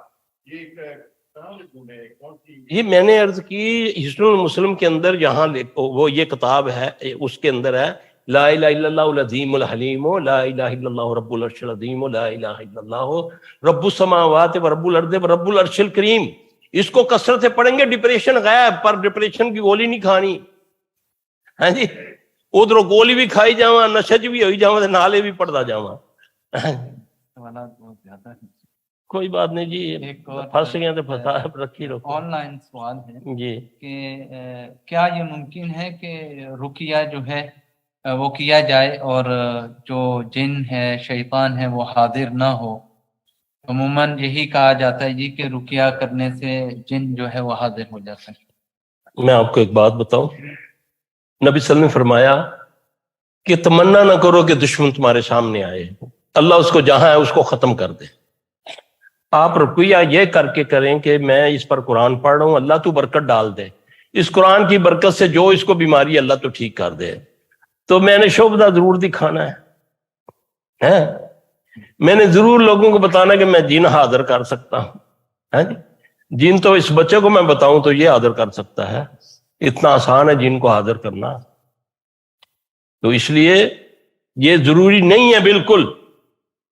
یہ کہاں لکھوں ہے، کون سی؟ یہ میں نے عرض کی حسن المسلم کے اندر، یہاں وہ یہ کتاب ہے، اس کے اندر ہے لا الہ الا اللہ العظیم الحلیم، لا الہ الا اللہ رب العرش العظیم، لا الہ الا اللہ رب السماوات و رب الارض و رب العرش الکریم۔ اس کو کثرت سے پڑھیں گے، ڈپریشن غائب، پر ڈپریشن کی گولی نہیں کھانی، ہاں جی، ادھر گولی بھی کھائی جاواں، نشے بھی ہوئی جاواں، نالے بھی پڑھتا جاواں۔ کوئی بات نہیں جی، پھنس گئے تو پھنسا رکھی رکھو۔ آن لائن سوال ہے جی کہ کیا یہ ممکن ہے کہ رقیہ جو ہے وہ کیا جائے اور جو جن ہے، شیطان ہے، وہ حاضر نہ ہو؟ عموماً یہی کہا جاتا ہے جی کہ رقیہ کرنے سے جن جو ہے وہ حاضر ہو جاتا ہے۔ میں آپ کو ایک بات بتاؤں، نبی صلی اللہ علیہ وسلم نے فرمایا کہ تمنا نہ کرو کہ دشمن تمہارے سامنے آئے، اللہ اس کو جہاں ہے اس کو ختم کر دے۔ آپ رقیہ یہ کر کے کریں کہ میں اس پر قرآن پڑھ رہا ہوں، اللہ تو برکت ڈال دے، اس قرآن کی برکت سے جو اس کو بیماری اللہ تو ٹھیک کر دے۔ تو میں نے شعبہ ضرور دکھانا ہے، میں نے ضرور لوگوں کو بتانا کہ میں جن حاضر کر سکتا ہوں، جن تو اس بچے کو میں بتاؤں تو یہ حاضر کر سکتا ہے، اتنا آسان ہے جن کو حاضر کرنا۔ تو اس لیے یہ ضروری نہیں ہے بالکل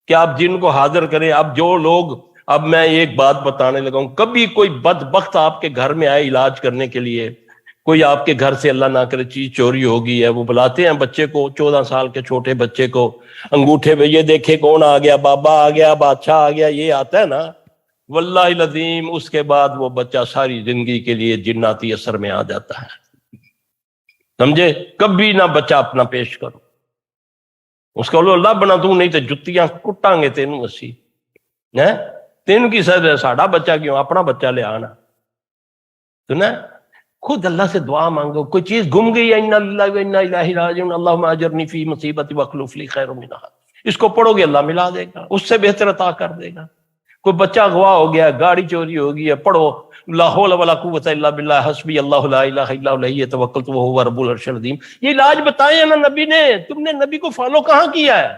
کہ آپ جن کو حاضر کریں۔ اب جو لوگ، اب میں ایک بات بتانے لگا ہوں، کبھی کوئی بدبخت آپ کے گھر میں آئے علاج کرنے کے لیے، کوئی آپ کے گھر سے اللہ نہ کرے چیز چوری ہو گئی ہے، وہ بلاتے ہیں بچے کو، 14 سال کے چھوٹے بچے کو، انگوٹھے پہ یہ دیکھے کون آ گیا، بابا آ گیا، بادشاہ آ گیا، یہ آتا ہے نا، واللہ العظیم اس کے بعد وہ بچہ ساری زندگی کے لیے جناتی اثر میں آ جاتا ہے۔ سمجھے؟ کبھی نہ بچہ اپنا پیش کرو، اس کو اللہ بنا تو نہیں تو جتیاں کٹاں گے تینوں اسی، تینوں کی ساڑھا بچہ کیوں، اپنا بچہ لے آنا۔ تو نا خود اللہ سے دعا مانگو، کوئی چیز گم گئی ہے، انا للہ و انا الیہ راجعون، اللہم اجرنی فی مصیبتی واخلف لی خیر منہا، اس کو پڑھو گے اللہ ملا دے گا، اس سے بہتر عطا کر دے گا۔ کوئی بچہ اغوا ہو گیا، گاڑی چوری ہو گئی ہے، پڑھو لا حول ولا قوت الا باللہ حسبی اللہ لا الہ الا ہو علیہ توکلت وہو رب العرش العظیم۔ یہ علاج بتائے نا نبی نے، تم نے نبی کو فالو کہاں کیا ہے؟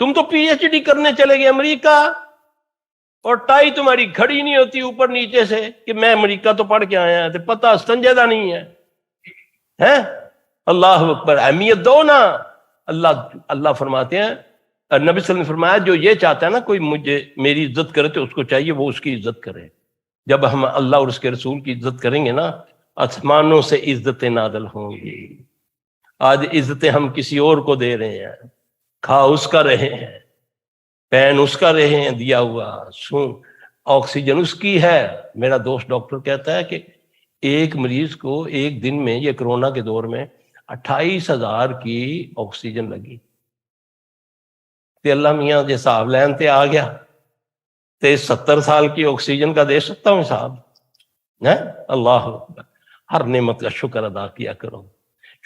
تم تو پی ایچ ڈی کرنے چلے گئے امریکہ، اور ٹائی تمہاری کھڑی نہیں ہوتی اوپر نیچے سے کہ میں امریکہ تو پڑھ کے آیا ہے، تو پتہ سنجیدہ نہیں ہے۔ اللہ اکبر، اہمیت دو نا۔ اللہ فرماتے ہیں، نبی صلی اللہ علیہ وسلم نے فرمایا جو یہ چاہتا ہے نا کوئی میری عزت کرے تو اس کو چاہیے وہ اس کی عزت کرے۔ جب ہم اللہ اور اس کے رسول کی عزت کریں گے نا، آسمانوں سے عزتیں نازل ہوں گی۔ آج عزتیں ہم کسی اور کو دے رہے ہیں، کھا اس کا رہے ہیں، پین اس کا رہے ہیں دیا ہوا، آکسیجن اس کی ہے۔ میرا دوست ڈاکٹر کہتا ہے کہ ایک مریض کو ایک دن میں، یہ کرونا کے دور میں، 28,000 کی آکسیجن لگی۔ تے اللہ میاں جے حساب لین تے آ گیا تے 70 سال کی آکسیجن کا دے سکتا ہوں حساب۔ اللہ اکبر، ہر نعمت کا شکر ادا کیا کرو،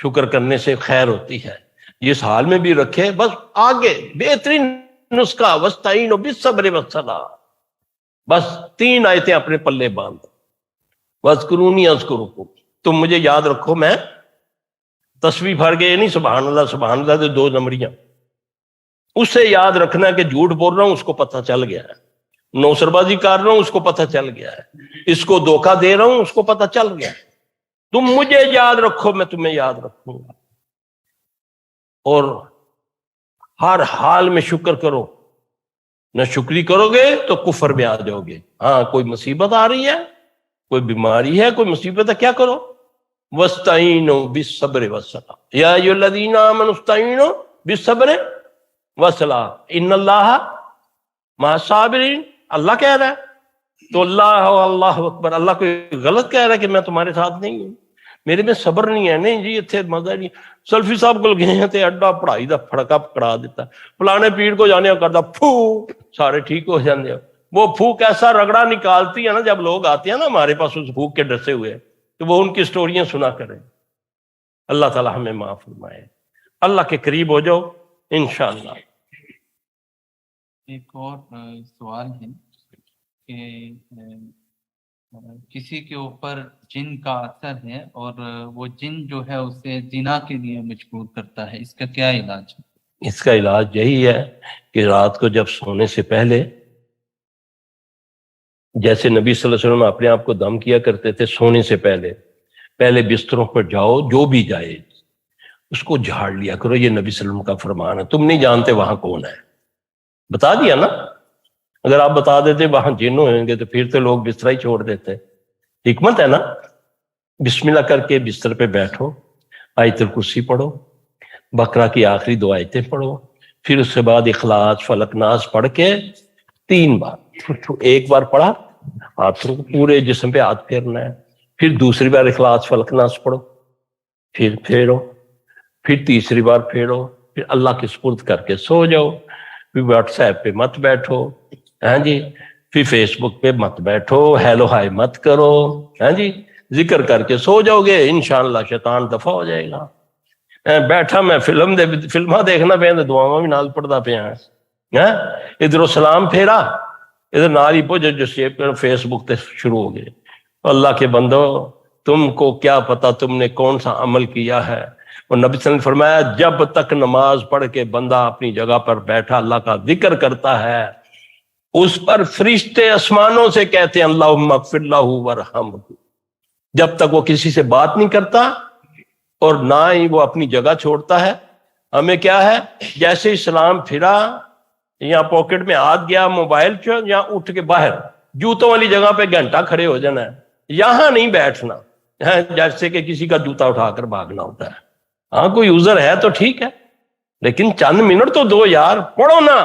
شکر کرنے سے خیر ہوتی ہے۔ اس حال میں بھی رکھے، بس آگے بہترین نسخہ وستعینوا بالصبر والصلاۃ، بس 3 آیتیں اپنے پلے باندھ، واذکرونی اذکرکم، تم مجھے یاد رکھو میں تسبیح پڑھ کے نہیں سبحان اللہ سبحان اللہ تو 2 نمبریاں، اس سے یاد رکھنا کہ جھوٹ بول رہا ہوں اس کو پتہ چل گیا ہے، نوسر بازی کر رہا ہوں اس کو پتہ چل گیا ہے، اس کو دھوکہ دے رہا ہوں اس کو پتہ چل گیا ہے، تم مجھے یاد رکھو میں تمہیں یاد رکھوں گا، اور ہر حال میں شکر کرو، نہ شکری کرو گے تو کفر میں آ جاؤ گے۔ ہاں کوئی مصیبت آ رہی ہے، کوئی بیماری ہے، کوئی مصیبت ہے، کیا کرو؟ وَاسْتَعِینُوا بِالصَّبْرِ وَالصَّلَاةِ یا ایھا الذین آمنوا اسْتَعِینُوا بِالصَّبْرِ وَالصَّلَاةِ ان اللہ مع الصابرین، اللہ کہہ رہا ہے تو اللہ اکبر، اللہ کوئی غلط کہہ رہا ہے کہ میں تمہارے ساتھ نہیں ہوں، میرے میں صبر نہیں ہے؟ نہیں جی، اتنے مزہ نہیں۔ سلفی صاحب کو گئے ہیں تے اڈا پڑھائی دا پھڑکا پکڑا دیتا، فلانے پیر کو جانے کرتا پھو سارے ٹھیک ہو جاندے، وہ پھوک ایسا رگڑا نکالتی ہے نا، جب لوگ آتے ہیں نا ہمارے پاس اس پھوک کے ڈسے ہوئے تو وہ ان کی سٹوریاں سنا کریں۔ اللہ تعالی ہمیں معاف فرمائے، اللہ کے قریب ہو جاؤ انشاءاللہ۔ ایک اور سوال ہے کہ کسی کے اوپر جن کا اثر ہے اور وہ جن جو ہے اسے زنا کے لیے مجبور کرتا ہے، اس کا کیا علاج ہے؟ اس کا علاج یہی ہے کہ رات کو جب سونے سے پہلے، جیسے نبی صلی اللہ علیہ وسلم اپنے آپ کو دم کیا کرتے تھے، سونے سے پہلے بستروں پر جاؤ، جو بھی جائے اس کو جھاڑ لیا کرو، یہ نبی صلی اللہ علیہ وسلم کا فرمان ہے۔ تم نہیں جانتے وہاں کون ہے، بتا دیا نا، اگر آپ بتا دیتے وہاں جن ہوئیں گے تو پھر تو لوگ بستر ہی چھوڑ دیتے۔ حکمت ہے نا، بسم اللہ کر کے بستر پہ بیٹھو، آیت الکرسی پڑھو، بقرہ کی آخری 2 آیتیں پڑھو، پھر اس کے بعد اخلاص فلق ناس پڑھ کے 3 بار، ایک بار پڑھا ہاتھوں کو پورے جسم پہ ہاتھ پھیرنا ہے، پھر دوسری بار اخلاص فلق ناس پڑھو، پھر پھیرو، پھر تیسری بار پھیرو، پھر اللہ کے سپرد کر کے سو جاؤ۔ پھر واٹس ایپ پہ مت بیٹھو، ہاں جی، پھر فیس بک پہ مت بیٹھو، ہیلو ہائی مت کرو، ہاں جی، ذکر کر کے سو جاؤ گے، انشاءاللہ شیطان دفع ہو جائے گا۔ بیٹھا میں فلماں دیکھنا پہ دعاواں بھی نال پڑھدا پیا، ادھر سلام پھیرا، ادھر نال ہی پوجا جو فیس بک تے شروع ہو گئے۔ اللہ کے بندو، تم کو کیا پتا تم نے کون سا عمل کیا ہے؟ اور نبی صلی اللہ علیہ وسلم نے فرمایا جب تک نماز پڑھ کے بندہ اپنی جگہ پر بیٹھا اللہ کا ذکر کرتا ہے، اس پر فرشتے آسمانوں سے کہتے ہیں اللہم اغفر لہ وارحمہ۔ جب تک وہ کسی سے بات نہیں کرتا اور نہ ہی وہ اپنی جگہ چھوڑتا ہے، ہمیں کیا ہے، جیسے ہی سلام پھرا یا پاکٹ میں ہاتھ گیا موبائل یا اٹھ کے باہر جوتوں والی جگہ پہ گھنٹہ کھڑے ہو جانا ہے، یہاں نہیں بیٹھنا، جیسے کہ کسی کا جوتا اٹھا کر بھاگنا ہوتا ہے۔ ہاں کوئی عذر ہے تو ٹھیک ہے، لیکن چند منٹ تو دو یار، پڑھو نا،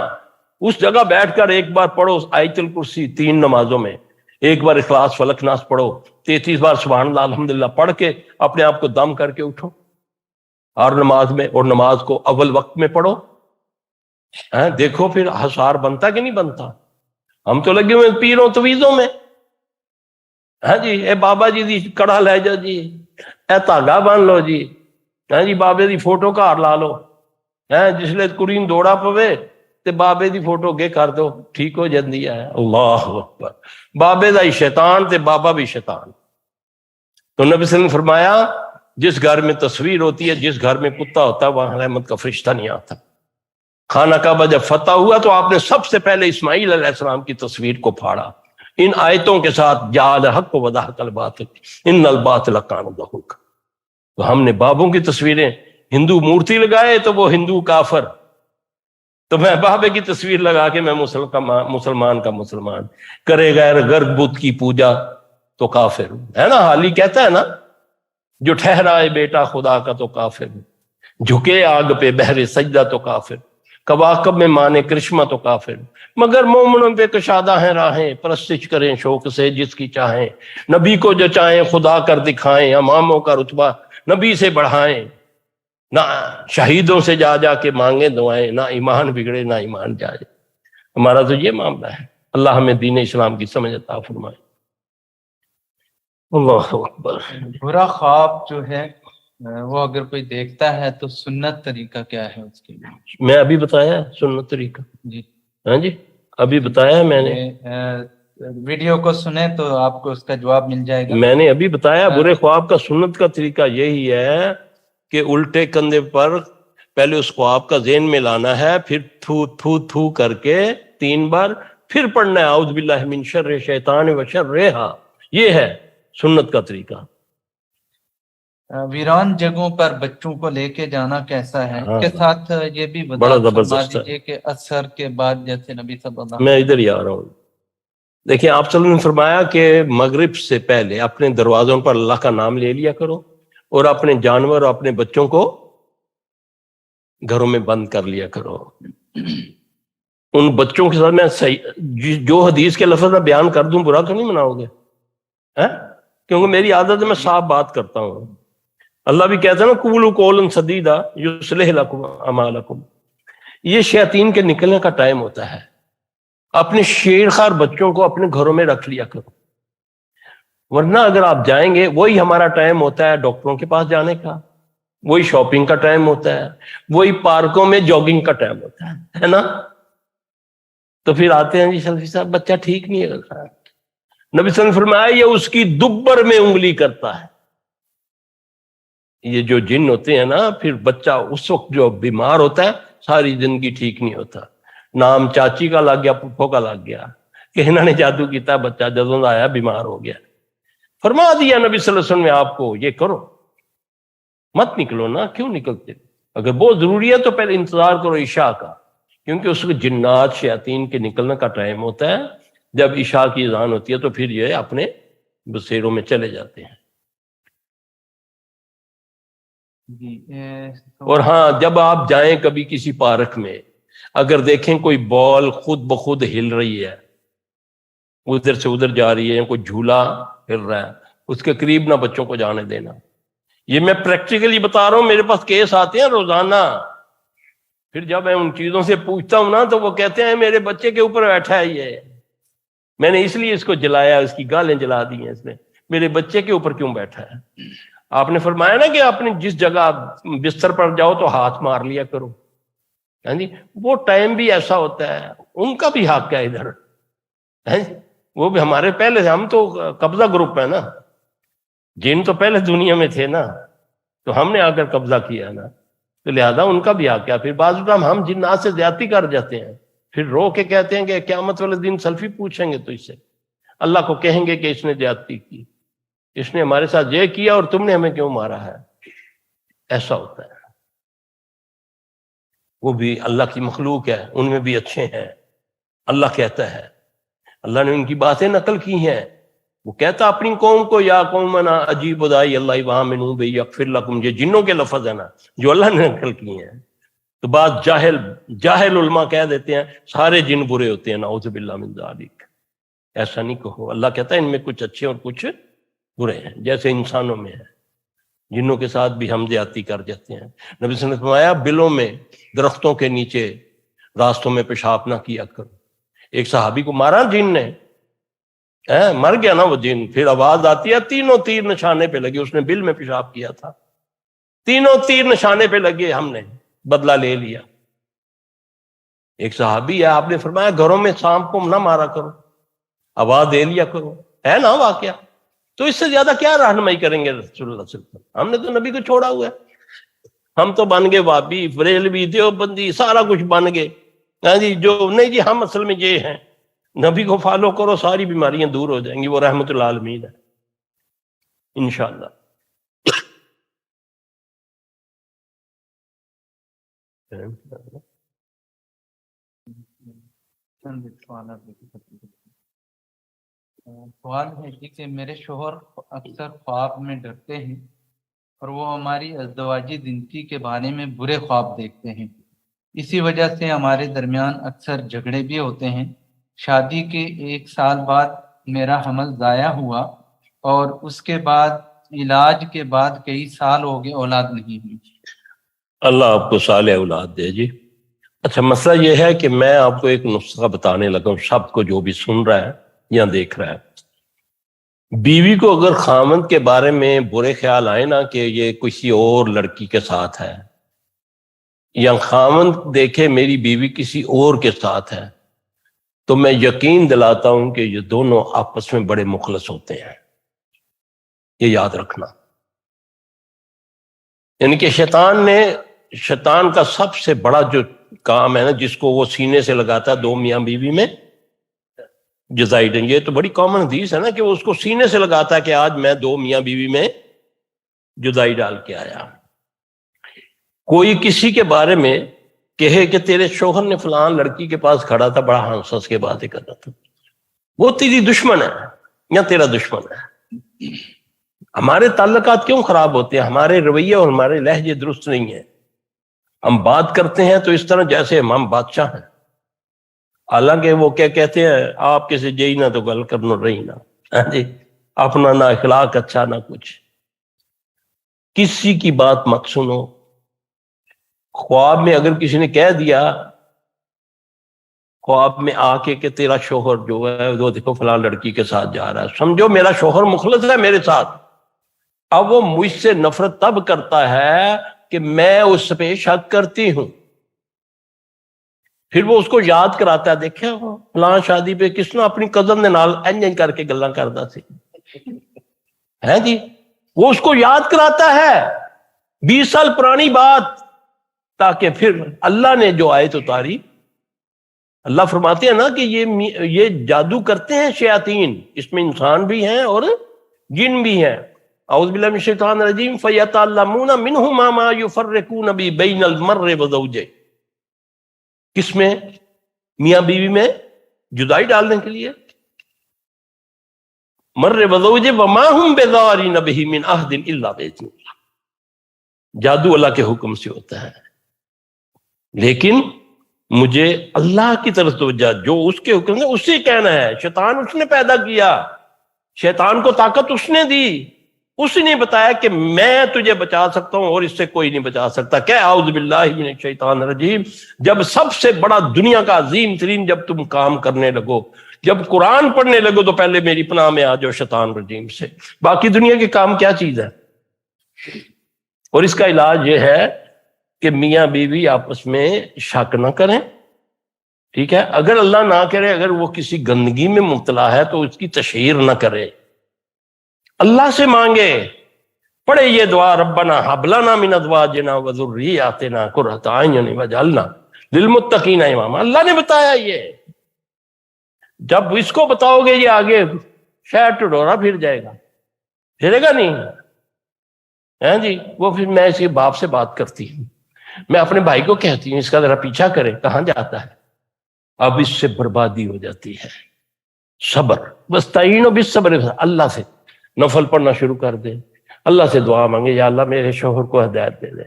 اس جگہ بیٹھ کر ایک بار پڑھو آیت الکرسی 3 نمازوں میں، ایک بار اخلاص فلق ناس پڑھو، 33 بار سبحان اللہ الحمدللہ پڑھ کے اپنے آپ کو دم کر کے اٹھو ہر نماز میں، اور نماز کو اول وقت میں پڑھو۔ دیکھو پھر حصار بنتا کہ نہیں بنتا۔ ہم تو لگے ہوئے پیروں تویزوں میں، ہاں جی، اے بابا جی دی کڑا لے جا جی، اے دھاگا بن لو جی، ہاں جی، بابے دی فوٹو گھر لا لو، جس لئے کڑی دوڑا پوے تے بابے دی فوٹو اگے کر دو، ٹھیک ہو جاندی ہے۔ اللہ اکبر، بابے دا ہی شیطان تے بابا بھی شیطان۔ تو نبی صلی اللہ علیہ وسلم نے فرمایا جس گھر میں تصویر ہوتی ہے، جس گھر میں کتا ہوتا ہے، وہاں رحمت کا فرشتہ نہیں آتا۔ خانہ کعبہ جب فتح ہوا تو آپ نے سب سے پہلے اسماعیل علیہ السلام کی تصویر کو پھاڑا ان آیتوں کے ساتھ، جعل الحق وضحق الباطل ان الباطل کان زہوقا۔ تو ہم نے بابوں کی تصویریں، ہندو مورتی لگائے تو وہ ہندو کافر، تو میں بابے کی تصویر لگا کے میں مسلمان کا مسلمان، کرے غیر غرب بت کی پوجا تو کافر ہے نا۔ حالی کہتا ہے نا، جو ٹھہرائے بیٹا خدا کا تو کافر، جھکے آگ پہ بہر سجدہ تو کافر، کواکب میں مانے کرشمہ تو کافر، مگر مومنوں پہ کشادہ ہیں راہیں، پرستش کریں شوق سے جس کی چاہیں، نبی کو جو چاہیں خدا کر دکھائیں، اماموں کا رتبہ نبی سے بڑھائیں، نہ شہیدوں سے جا جا کے مانگیں دعائیں، نہ ایمان بگڑے نہ ایمان جائے۔ ہمارا تو یہ معاملہ ہے۔ اللہ ہمیں دین اسلام کی سمجھ عطا فرمائے۔ اللہ اکبر۔ برا خواب جو ہے وہ اگر کوئی دیکھتا ہے تو سنت طریقہ کیا ہے اس کے لیے؟ میں ابھی بتایا سنت طریقہ، جی ہاں جی ابھی بتایا میں نے، ویڈیو کو سنیں تو آپ کو اس کا جواب مل جائے گا۔ میں نے ابھی بتایا برے خواب کا سنت کا طریقہ یہی ہے کہ الٹے کندھے پر پہلے اس خواب کا ذہن میں لانا ہے، پھر تھو تھو تھو کر کے 3 بار پھر پڑھنا ہے اعوذ باللہ من شر شیطان و شرہا۔ یہ ہے سنت کا طریقہ۔ ویران جگہوں پر بچوں کو لے کے جانا کیسا ہے؟ اس کے ساتھ یہ بھی بڑا وضاحت فرما زبردست ہے۔ دیجیے کہ اثر کے بعد جیسے نبی صلی اللہ میں ادھر ہی آ رہا ہوں۔ دیکھیں آپ صلی اللہ علیہ وسلم نے فرمایا کہ مغرب سے پہلے اپنے دروازوں پر اللہ کا نام لے لیا کرو، اور اپنے جانور اور اپنے بچوں کو گھروں میں بند کر لیا کرو۔ ان بچوں کے ساتھ میں جو حدیث کے لفظ میں بیان کر دوں برا تو نہیں مناؤ گے؟ کیونکہ میری عادت ہے میں صاف بات کرتا ہوں۔ اللہ بھی کہتا ہے نا قولوا قولا سدیدا یصلح لکم اعمالکم۔ یہ شیاطین کے نکلنے کا ٹائم ہوتا ہے۔ اپنے شیرخوار بچوں کو اپنے گھروں میں رکھ لیا کرو، ورنہ اگر آپ جائیں گے وہی ہمارا ٹائم ہوتا ہے ڈاکٹروں کے پاس جانے کا، وہی شاپنگ کا ٹائم ہوتا ہے، وہی پارکوں میں جاگنگ کا ٹائم ہوتا ہے نا۔ تو پھر آتے ہیں جی سلفی صاحب بچہ ٹھیک نہیں ہے، نبی صلی اللہ علیہ وسلم نے فرمایا یہ اس کی دبر میں انگلی کرتا ہے۔ یہ جو جن ہوتے ہیں نا، پھر بچہ اس وقت جو بیمار ہوتا ہے ساری زندگی ٹھیک نہیں ہوتا۔ نام چاچی کا لگ گیا، پھپھو کا لگ گیا کہ انہوں نے جادو کیتا، بچہ جدوں آیا بیمار ہو گیا۔ فرما دیا نبی صلی اللہ علیہ وسلم نے آپ کو یہ کرو، مت نکلو نا۔ کیوں نکلتے؟ اگر بہت ضروری ہے تو پہلے انتظار کرو عشاء کا، کیونکہ اس کو جنات شیاطین کے نکلنے کا ٹائم ہوتا ہے۔ جب عشاء کی اذان ہوتی ہے تو پھر یہ اپنے بسیروں میں چلے جاتے ہیں۔ اور ہاں جب آپ جائیں کبھی کسی پارک میں، اگر دیکھیں کوئی بال خود بخود ہل رہی ہے، ادھر سے ادھر جا رہی ہے، کوئی جھولا ہل رہا ہے، اس کے قریب نہ بچوں کو جانے دینا۔ یہ میں پریکٹیکلی بتا رہا ہوں، میرے پاس کیس آتے ہیں روزانہ۔ پھر جب میں ان چیزوں سے پوچھتا ہوں نا تو وہ کہتے ہیں میرے بچے کے اوپر بیٹھا ہے یہ، میں نے اس لیے اس کو جلایا، اس کی گالیں جلا دی ہیں اس نے، میرے بچے کے اوپر کیوں بیٹھا ہے؟ آپ نے فرمایا نا کہ اپنی جس جگہ بستر پر جاؤ تو ہاتھ مار لیا کرو۔ ہاں جی، وہ ٹائم بھی ایسا ہوتا ہے، ان کا بھی حق ہے ادھر، وہ بھی ہمارے پہلے سے، ہم تو قبضہ گروپ ہے نا، جن تو پہلے دنیا میں تھے نا، تو ہم نے آ کر قبضہ کیا نا، تو لہذا ان کا بھی حق ہے۔ پھر بعض اوقات ہم جنات سے زیادتی کر جاتے ہیں، پھر رو کے کہتے ہیں کہ قیامت والے دن سلفی پوچھیں گے تو اس سے اللہ کو کہیں گے کہ اس نے زیادتی کی، اس نے ہمارے ساتھ یہ کیا اور تم نے ہمیں کیوں مارا ہے۔ ایسا ہوتا ہے۔ وہ بھی اللہ کی مخلوق ہے، ان میں بھی اچھے ہیں۔ اللہ کہتا ہے، اللہ نے ان کی باتیں نقل کی ہیں، وہ کہتا اپنی قوم کو یا قومنا اجیب داعی اللہ وآمنوا بہ یغفر لکم، یہ جنوں کے لفظ ہیں نا جو اللہ نے نقل کیے ہیں۔ تو بعض جاہل علماء کہہ دیتے ہیں سارے جن برے ہوتے ہیں، نعوذ باللہ من ذالک۔ ایسا نہیں کہو، اللہ کہتا ہے ان میں کچھ اچھے اور کچھ برے ہیں، جیسے انسانوں میں ہے۔ جنوں کے ساتھ بھی ہم زیادتی کر جاتے ہیں۔ نبی صلی اللہ علیہ وسلم نے فرمایا بلوں میں، درختوں کے نیچے، راستوں میں پیشاب نہ کیا کرو۔ ایک صحابی کو مارا جن نے، مر گیا نا وہ جن، پھر آواز آتی ہے تینوں تیر نشانے پہ لگے، اس نے بل میں پیشاب کیا تھا، تینوں تیر نشانے پہ لگے، ہم نے بدلہ لے لیا۔ ایک صحابی ہے، آپ نے فرمایا گھروں میں سانپ کو نہ مارا کرو، آواز دے لیا کرو، ہے نا واقعہ۔ تو اس سے زیادہ کیا رہنمائی کریں گے رسول اللہ صلی اللہ علیہ وسلم؟ ہم نے تو نبی کو چھوڑا ہوا ہے۔ ہم تو بن گئے وابی، بریلوی، دیوبندی، سارا کچھ بن گئے. ہاں جی، جو نہیں جی ہم اصل میں یہ ہیں، نبی کو فالو کرو ساری بیماریاں دور ہو جائیں گی. وہ رحمت العالمین ہے انشاءاللہ. سوال ہے جی کہ میرے شوہر اکثر خواب میں ڈرتے ہیں اور وہ ہماری ازدواجی زندگی کے بارے میں برے خواب دیکھتے ہیں. اسی وجہ سے ہمارے درمیان اکثر جھگڑے بھی ہوتے ہیں. شادی کے 1 سال بعد میرا حمل ضائع ہوا اور اس کے بعد علاج کے بعد کئی سال ہو گئے اولاد نہیں ہوئی. اللہ آپ کو صالح اولاد دے جی. اچھا، مسئلہ یہ ہے کہ میں آپ کو ایک نسخہ بتانے لگا ہوں، سب کو جو بھی سن رہا ہے یا دیکھ رہا ہے. بیوی کو اگر خاوند کے بارے میں برے خیال آئے نا کہ یہ کسی اور لڑکی کے ساتھ ہے، یا خاوند دیکھے میری بیوی کسی اور کے ساتھ ہے، تو میں یقین دلاتا ہوں کہ یہ دونوں آپس میں بڑے مخلص ہوتے ہیں. یہ یاد رکھنا. یعنی کہ شیطان کا سب سے بڑا جو کام ہے نا، جس کو وہ سینے سے لگاتا ہے 2 میاں بیوی میں جزائی دیں. یہ تو بڑی کامن حدیث ہے نا کہ وہ اس کو سینے سے لگاتا ہے کہ آج میں 2 میاں بیوی میں جدائی ڈال کے آیا. کوئی کسی کے بارے میں کہے کہ تیرے شوہر نے فلان لڑکی کے پاس کھڑا تھا، بڑا ہنس ہنس کے باتیں کر رہا تھا، وہ تیری دشمن ہے یا تیرا دشمن ہے. ہمارے تعلقات کیوں خراب ہوتے ہیں؟ ہمارے رویے اور ہمارے لہجے درست نہیں ہیں. ہم بات کرتے ہیں تو اس طرح جیسے ہم بادشاہ ہیں، حالانکہ وہ کیا کہتے ہیں، آپ کسی جئی نہ تو گل کرنا رہی نہ جی، اپنا نہ اخلاق اچھا نہ کچھ. کسی کی بات مت سنو. خواب میں اگر کسی نے کہہ دیا، خواب میں آ کے کہ تیرا شوہر جو ہے وہ دیکھو فلاں لڑکی کے ساتھ جا رہا ہے، سمجھو میرا شوہر مخلص ہے میرے ساتھ. اب وہ مجھ سے نفرت تب کرتا ہے کہ میں اس پہ شک کرتی ہوں. پھر وہ اس کو یاد کراتا ہے، دیکھا وہ فلاں شادی پہ کس نے اپنی کزن دے نال انج کر کے گلاں کردا سی ہے جی. وہ اس کو یاد کراتا ہے 20 سال پرانی بات، تاکہ پھر اللہ نے جو آیت اتاری، اللہ فرماتے ہیں نا کہ یہ جادو کرتے ہیں شیاطین، اس میں انسان بھی ہیں اور جن بھی ہیں. اعوذ باللہ من الشیطان الرجیم فیتعلمون منہما ما یفرقون به بین المرء وزوجہ. کس میں؟ میاں بیوی میں جدائی ڈالنے کے لیے. مرء وزوجہ وما هم بضارین به من احد الا باذن اللہ. جادو اللہ کے حکم سے ہوتا ہے، لیکن مجھے اللہ کی طرف توجہ، جو اس کے حکم سے اسی کہنا ہے. شیطان اس نے پیدا کیا، شیطان کو طاقت اس نے دی، اس نے بتایا کہ میں تجھے بچا سکتا ہوں اور اس سے کوئی نہیں بچا سکتا. کہ اعوذ باللہ من الشیطان الرجیم. جب سب سے بڑا دنیا کا عظیم ترین جب تم کام کرنے لگو، جب قرآن پڑھنے لگو، تو پہلے میری پناہ میں آ جاؤ شیطان رجیم سے. باقی دنیا کے کام کیا چیز ہے؟ اور اس کا علاج یہ ہے کہ میاں بیوی آپس میں شک نہ کریں. ٹھیک ہے، اگر اللہ نہ کرے اگر وہ کسی گندگی میں مبتلا ہے تو اس کی تشہیر نہ کرے، اللہ سے مانگے، پڑھے یہ دعا، ربنا ہب لنا من ازواجنا وذریاتنا قرۃ اعین واجعلنا للمتقین اماما. اللہ نے بتایا. یہ جب اس کو بتاؤ گے یہ آگے شاید ٹڈورا پھر جائے گا، پھرے گا نہیں ہے جی. وہ پھر میں اس کے باپ سے بات کرتی ہوں، میں اپنے بھائی کو کہتی ہوں اس کا ذرا پیچھا کرے، کہاں جاتا ہے. اب اس سے بربادی ہو جاتی ہے. صبر، واستعینوا بالصبر، اللہ سے نفل پڑھنا شروع کر دے، اللہ سے دعا مانگے، یا اللہ میرے شوہر کو ہدایت دے دے،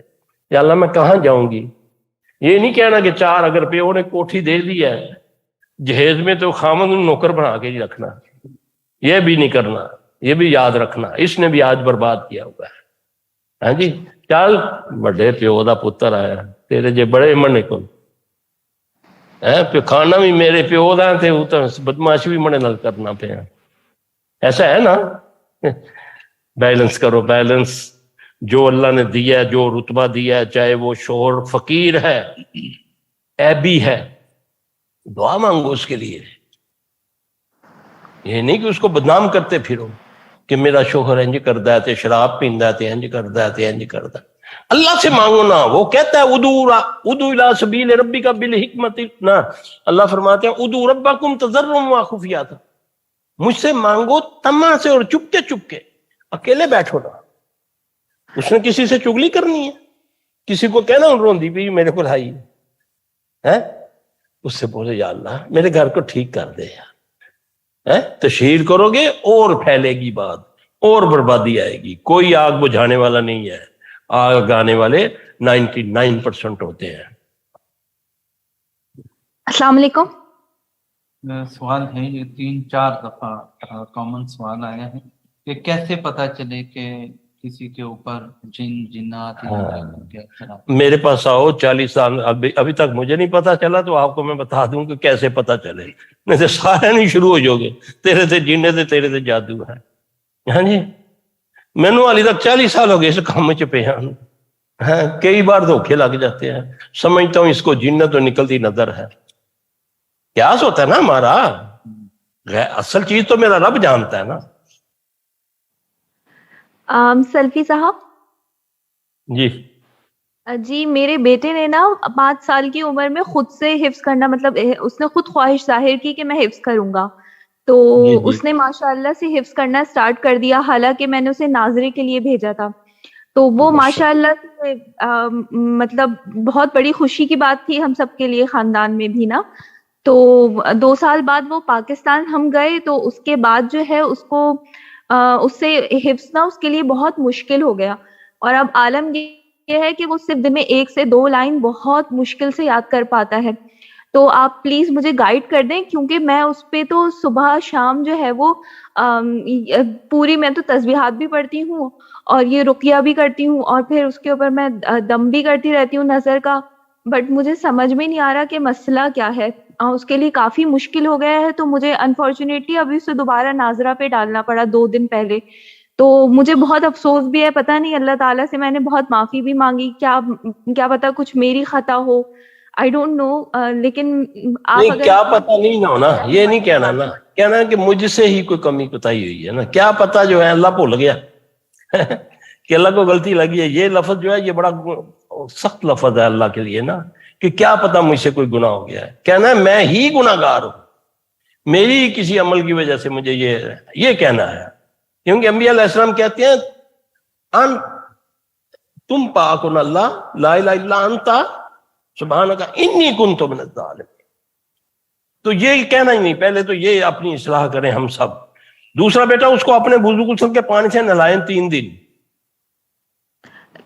یا اللہ میں کہاں جاؤں گی. یہ نہیں کہنا کہ 4 اگر پیو نے کوٹھی دے دی ہے جہیز میں تو خامن نوکر بنا کے نہیں رکھنا. یہ بھی نہیں کرنا، یہ بھی یاد رکھنا. اس نے بھی آج برباد کیا ہوا ہے. ہاں جی، چل بڑے پیو دا پتر آیا تیرے جے بڑے منے کو کھانا بھی میرے پیو دا تے بدماشی بھی منے نال کرنا پیا. ایسا ہے نا. بیلنس کرو، بیلنس. جو اللہ نے دیا ہے، جو رتبہ دیا ہے، چاہے وہ شوہر فقیر ہے، عیبی ہے، دعا مانگو اس کے لیے. یہ نہیں کہ اس کو بدنام کرتے پھرو کہ میرا شوہر انج کردا ہے تے شراب پیندا ہے تے انج کردا ہے تے انج کردا ہے. اللہ سے مانگو نا. وہ کہتا ہے ادعو الی سبیل ربک بالحکمت نا. اللہ فرماتے ہیں ادعو ربکم تضرعا وخفیہ. مجھ سے مانگو تما سے اور چپکے چپکے, اکیلے بیٹھو نا. اس نے کسی سے چگلی کرنی ہے, کسی کو کہنا روندی بھی میرے کو لائی ہے, اس سے بولے یا اللہ میرے گھر کو ٹھیک کر دے یار. تشہیر کرو گے اور پھیلے گی بات, اور بربادی آئے گی. کوئی آگ بجھانے والا نہیں ہے, آگ آنے والے 99% ہوتے ہیں. السلام علیکم. سوال ہے, یہ 3-4 دفعہ کامن سوال آیا ہے کہ کیسے پتہ چلے کہ کسی کے اوپر جن جنات میرے پاس آؤ 40 سال ابھی تک مجھے نہیں پتا چلا, تو آپ کو میں بتا دوں کہ کیسے پتا چلے. نہیں تو سارے نہیں شروع ہو جاؤ گے تیرے سے جینے سے تیرے سے جادو ہے. ہاں جی, مینو والی تک 40 سال ہو گئے اس کام میں چپے ہیں. کئی بار دھوکے لگ جاتے ہیں, سمجھتا ہوں اس کو جنت تو نکلتی نظر ہے. قیاس ہوتا ہے نا ہمارا, اصل چیز تو میرا رب جانتا ہے نا. سلفی صاحب جی, میرے بیٹے نے نا 5 سال کی عمر میں خود سے حفظ کرنا, مطلب اس نے خود خواہش ظاہر کی کہ میں حفظ کروں گا, تو اس نے ماشاءاللہ سے حفظ کرنا سٹارٹ کر دیا. حالانکہ میں نے اسے ناظرے کے لیے بھیجا تھا, تو وہ ماشاءاللہ سے مطلب بہت بڑی خوشی کی بات تھی ہم سب کے لیے, خاندان میں بھی نا. تو 2 سال بعد وہ پاکستان ہم گئے, تو اس کے بعد جو ہے اس کو اس سے حفظ نا اس کے لیے بہت مشکل ہو گیا. اور اب عالم یہ ہے کہ وہ صرف دن میں 1 سے 2 لائن بہت مشکل سے یاد کر پاتا ہے. تو آپ پلیز مجھے گائیڈ کر دیں, کیونکہ میں اس پہ تو صبح شام جو ہے وہ پوری, میں تو تسبیحات بھی پڑھتی ہوں اور یہ رقیہ بھی کرتی ہوں, اور پھر اس کے اوپر میں دم بھی کرتی رہتی ہوں نظر کا. بٹ مجھے سمجھ میں نہیں آ رہا کہ مسئلہ کیا ہے. اس کے لیے کافی مشکل ہو گیا ہے, تو مجھے انفارچونیٹلی ابھی اسے دوبارہ ناظرہ پہ ڈالنا پڑا 2 دن پہلے. تو مجھے بہت افسوس بھی ہے, پتہ نہیں اللہ تعالیٰ سے میں نے بہت معافی بھی مانگی, کیا پتا کچھ میری خطا ہو, آئی ڈونٹ نو. لیکن آپ نہیں, کیا پتا نہیں نہ ہونا, یہ نہیں کہنا نا, کہنا کہ مجھ سے ہی کوئی کمی کوتاہی ہوئی ہے نا. کیا پتا جو ہے اللہ بھول گیا کہ اللہ کو غلطی لگی ہے. یہ لفظ جو ہے یہ بڑا سخت لفظ ہے اللہ کے لیے نا, کہ کیا پتا مجھ سے کوئی گناہ ہو گیا ہے. کہنا ہے میں ہی گناہ گار ہوں, میری کسی عمل کی وجہ سے مجھے یہ کہنا ہے. کیونکہ انبیاء علیہ السلام کہتے ہیں تم پاک ہو اللہ, لا الہ الا انت سبحانک انی کنت من الظالمین. تو یہ کہنا ہی نہیں, پہلے تو یہ اپنی اصلاح کریں ہم سب. دوسرا بیٹا اس کو اپنے وضو غسل کے پانی سے نہلائیں 3 دن.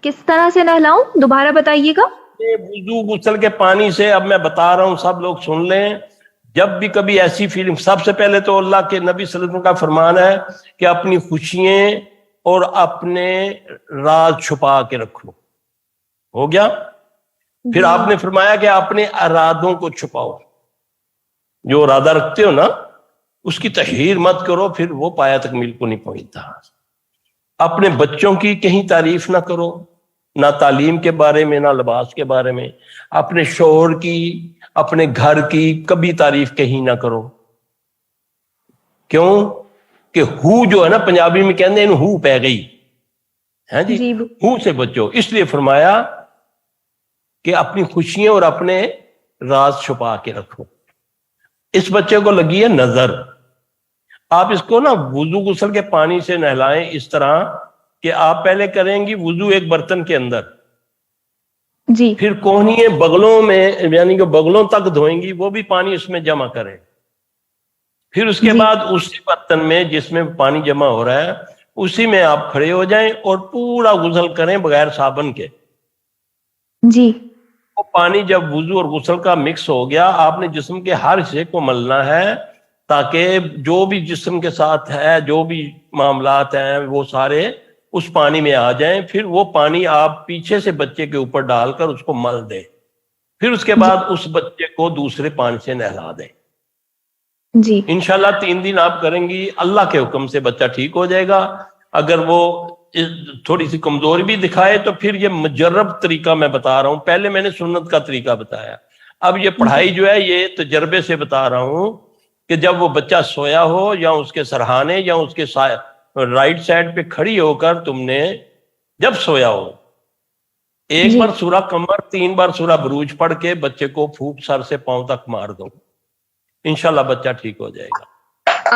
کس طرح سے نہلاؤں دوبارہ بتائیے گا؟ وضو غسل کے پانی سے. اب میں بتا رہا ہوں, سب لوگ سن لیں. جب بھی کبھی ایسی فیلنگ, سب سے پہلے تو اللہ کے نبی صلی اللہ علیہ وسلم کا فرمان ہے کہ اپنی خوشیاں اور اپنے راز چھپا کے رکھو. ہو گیا. پھر آپ نے فرمایا کہ اپنے ارادوں کو چھپاؤ. جو ارادہ رکھتے ہو نا اس کی تشہیر مت کرو, پھر وہ پایا تکمیل کو نہیں پہنچتا. اپنے بچوں کی کہیں تعریف نہ کرو, نہ تعلیم کے بارے میں, نہ لباس کے بارے میں. اپنے شوہر کی, اپنے گھر کی کبھی تعریف کہیں نہ کرو. کیوں کہ ہو جو ہے نا پنجابی میں کہتے ہیں ہو پہ گئی ہے جی, ہو سے بچو. اس لیے فرمایا کہ اپنی خوشیاں اور اپنے راز چھپا کے رکھو. اس بچے کو لگی ہے نظر, آپ اس کو نا وضو غسل کے پانی سے نہلائیں اس طرح کہ آپ پہلے کریں گی وضو ایک برتن کے اندر جی, پھر کوہنیے بغلوں میں یعنی کہ بغلوں تک دھوئیں گی, وہ بھی پانی اس میں جمع کریں. پھر اس کے بعد اسی برتن میں جس میں پانی جمع ہو رہا ہے اسی میں آپ کھڑے ہو جائیں اور پورا غسل کریں بغیر صابن کے. جی, وہ پانی جب وضو اور غسل کا مکس ہو گیا, آپ نے جسم کے ہر حصے کو ملنا ہے تاکہ جو بھی جسم کے ساتھ ہے, جو بھی معاملات ہیں وہ سارے اس پانی میں آ جائیں. پھر وہ پانی آپ پیچھے سے بچے کے اوپر ڈال کر اس کو مل دیں. پھر اس کے بعد اس بچے کو دوسرے پانی سے نہلا دیں. جی انشاءاللہ 3 دن آپ کریں گی, اللہ کے حکم سے بچہ ٹھیک ہو جائے گا. اگر وہ تھوڑی سی کمزوری بھی دکھائے تو پھر یہ مجرب طریقہ میں بتا رہا ہوں. پہلے میں نے سنت کا طریقہ بتایا, اب یہ پڑھائی جو ہے یہ تجربے سے بتا رہا ہوں کہ جب وہ بچہ سویا ہو یا اس کے سرہانے یا اس کے رائٹ سائڈ پہ کھڑی ہو کر تم نے جب سویا ہو ایک بار سورہ قمر 3 بار سورہ بروج پڑھ کے بچے کو پھوک سر سے پاؤں تک مار دو، انشاءاللہ بچہ ٹھیک ہو جائے گا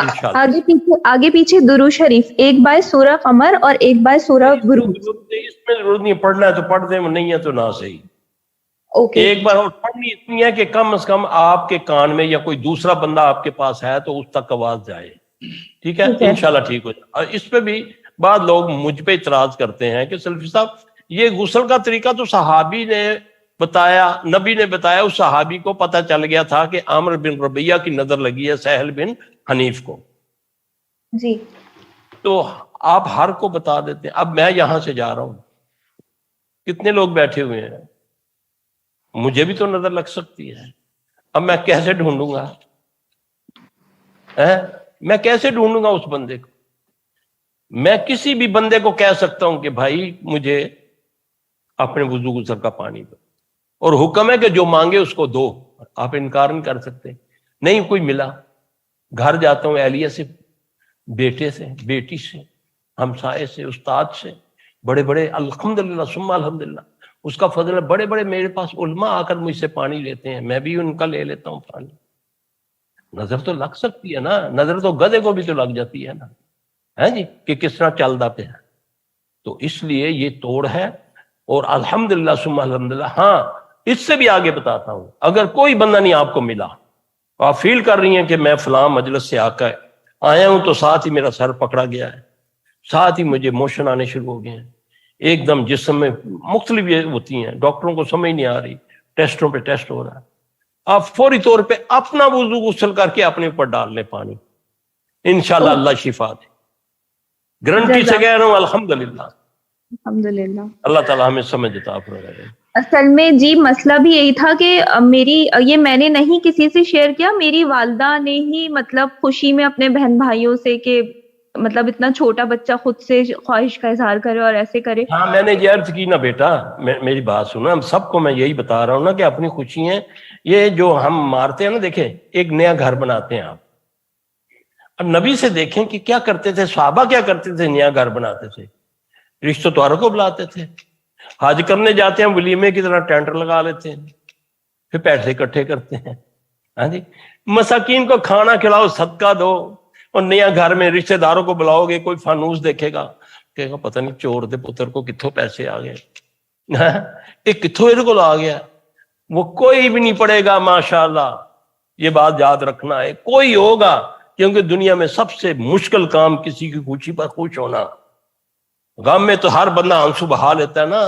انشاءاللہ۔ آگے پیچھے درود شریف، ایک بار سورہ قمر اور ایک بار سورہ بروج۔ اس میں ضرورت نہیں، پڑھنا ہے تو پڑھ دیں، نہیں ہے تو نہ صحیح۔ ایک بار اور پڑھنی اتنی ہے کہ کم از کم آپ کے کان میں یا کوئی دوسرا بندہ آپ کے پاس ہے تو اس تک آواز جائے، ٹھیک ہے، انشاءاللہ ٹھیک ہو جائے۔ اور اس پہ بھی بعض لوگ مجھ پہ اعتراض کرتے ہیں کہ سلفی صاحب یہ غسل کا طریقہ تو صحابی نے بتایا، نبی نے بتایا، اس صحابی کو پتہ چل گیا تھا کہ عامر بن ربیعہ کی نظر لگی ہے سہل بن حنیف کو، جی، تو آپ ہر کو بتا دیتے ہیں۔ اب میں یہاں سے جا رہا ہوں، کتنے لوگ بیٹھے ہوئے ہیں، مجھے بھی تو نظر لگ سکتی ہے، اب میں کیسے ڈھونڈوں گا؟ میں کیسے ڈھونڈوں گا اس بندے کو؟ میں کسی بھی بندے کو کہہ سکتا ہوں کہ بھائی مجھے اپنے وضو غسل کا پانی دو، اور حکم ہے کہ جو مانگے اس کو دو، آپ انکار نہیں کر سکتے۔ نہیں کوئی ملا، گھر جاتا ہوں اہلیہ سے، بیٹے سے، بیٹی سے، ہمسائے سے، استاد سے، بڑے بڑے الحمدللہ ثم الحمدللہ اس کا فضل ہے، بڑے بڑے میرے پاس علماء آ کر مجھ سے پانی لیتے ہیں، میں بھی ان کا لے لیتا ہوں پانی۔ نظر تو لگ سکتی ہے نا، نظر تو گدھے کو بھی تو لگ جاتی ہے نا، ہے جی، کہ کس طرح چلتا پہ ہے۔ تو اس لیے یہ توڑ ہے، اور الحمدللہ ثم الحمدللہ۔ ہاں اس سے بھی آگے بتاتا ہوں، اگر کوئی بندہ نہیں آپ کو ملا، آپ فیل کر رہی ہیں کہ میں فلاں مجلس سے آیا ہوں تو ساتھ ہی میرا سر پکڑا گیا ہے، ساتھ ہی مجھے موشن آنے شروع ہو گئے ہیں، ایک دم جسم میں مختلف یہ ہوتی ہیں، ڈاکٹروں کو سمجھ نہیں آ رہی، ٹیسٹوں پہ ٹیسٹ ہو رہا ہے، آپ فوری طور پہ اپنا وضو غسل کر کے اپنے اوپر ڈال لیں پانی، انشاءاللہ اللہ شفا دے، گارنٹی سے کہہ رہا ہوں، الحمدللہ الحمدللہ۔ اللہ تعالیٰ ہمیں سمجھ عطا فرمائے۔ اصل میں جی مسئلہ بھی یہی تھا کہ یہ میں نے نہیں کسی سے شیئر کیا، میری والدہ نے ہی مطلب خوشی میں اپنے بہن بھائیوں سے، کہ مطلب اتنا چھوٹا بچہ خود سے خواہش کا اظہار کرے اور ایسے کرے۔ ہاں میں نے یہ عرض کی نا بیٹا، میری بات سنو، ہم سب کو میں یہی بتا رہا ہوں نا کہ اپنی خوشی ہیں، یہ جو ہم مارتے ہیں نا، دیکھیں ایک نیا گھر بناتے ہیں آپ، اب نبی سے دیکھیں کہ کیا کرتے تھے، صحابہ کیا کرتے تھے، نیا گھر بناتے تھے، رشتہ داروں کو بلاتے تھے، حج کرنے جاتے ہیں ولیمے کی طرح ٹینٹر لگا لیتے ہیں، پھر پیسے اکٹھے کرتے ہیں، ہاں جی، مساکین کو کھانا کھلاؤ، صدقہ دو، اور نیا گھر میں رشتہ داروں کو بلاؤ گے، کوئی فانوس دیکھے گا کہے گا پتہ نہیں چور دے پتر کو کتھوں پیسے آ گئے، یہ کتھوں یہ کو آ گیا، وہ کوئی بھی نہیں پڑے گا، ماشاءاللہ یہ بات یاد رکھنا ہے، کوئی ہوگا، کیونکہ دنیا میں سب سے مشکل کام کسی کی خوشی پر خوش ہونا، غم میں تو ہر بندہ آنسو بہا لیتا ہے نا،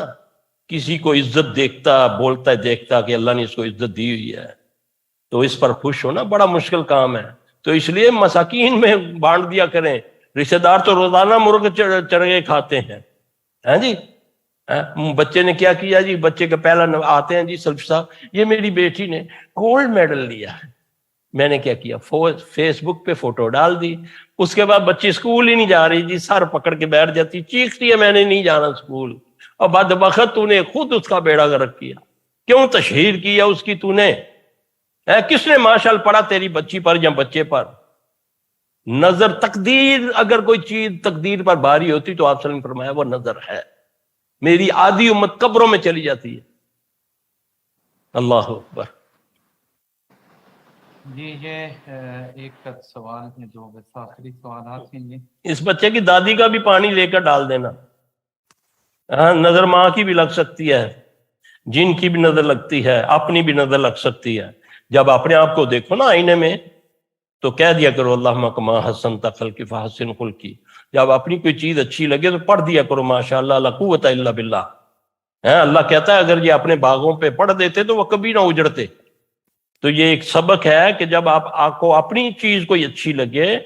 کسی کو عزت دیکھتا بولتا ہے، دیکھتا کہ اللہ نے اس کو عزت دی ہوئی ہے، تو اس پر خوش ہونا بڑا مشکل کام ہے، تو اس لیے مساکین میں بانٹ دیا کریں، رشتہ دار تو روزانہ مرغ چرگے کھاتے ہیں، ہاں جی، بچے نے کیا کیا جی، بچے کا پہلا آتے ہیں جی سلفی صاحب یہ میری بیٹی نے گولڈ میڈل لیا ہے، میں نے کیا کیا، فیس بک پہ فوٹو ڈال دی، اس کے بعد بچی اسکول ہی نہیں جا رہی جی، سر پکڑ کے بیٹھ جاتی، چیختی ہے میں نے نہیں جانا اسکول، اور بدبخت تو نے خود اس کا بیڑا غرق کیا، کیوں تشہیر کیا اس کی تو نے، کس نے ماشاءاللہ پڑھا تیری بچی پر یا بچے پر؟ نظر، تقدیر، اگر کوئی چیز تقدیر پر بھاری ہوتی تو آپ صلی اللہ علیہ وسلم نے فرمایا وہ نظر ہے، میری آدھی امت قبروں میں چلی جاتی ہے، اللہ اکبر۔ جی یہ ایک سوال ہے، جو بس آخری سوالات ہیں، اس بچے کی دادی کا بھی پانی لے کر ڈال دینا، ہاں نظر ماں کی بھی لگ سکتی ہے، جن کی بھی نظر لگتی ہے، اپنی بھی نظر لگ سکتی ہے، جب اپنے آپ کو دیکھو نا آئینے میں تو کہہ دیا کرو اللہم کما حسنت خلقی فحسن خلقی، جب اپنی کوئی چیز اچھی لگے تو پڑھ دیا کرو ماشاءاللہ لا قوت الا باللہ، اللہ کہتا ہے اگر یہ اپنے باغوں پہ پڑھ دیتے تو وہ کبھی نہ اجڑتے، تو یہ ایک سبق ہے کہ جب آپ کو اپنی چیز کوئی اچھی لگے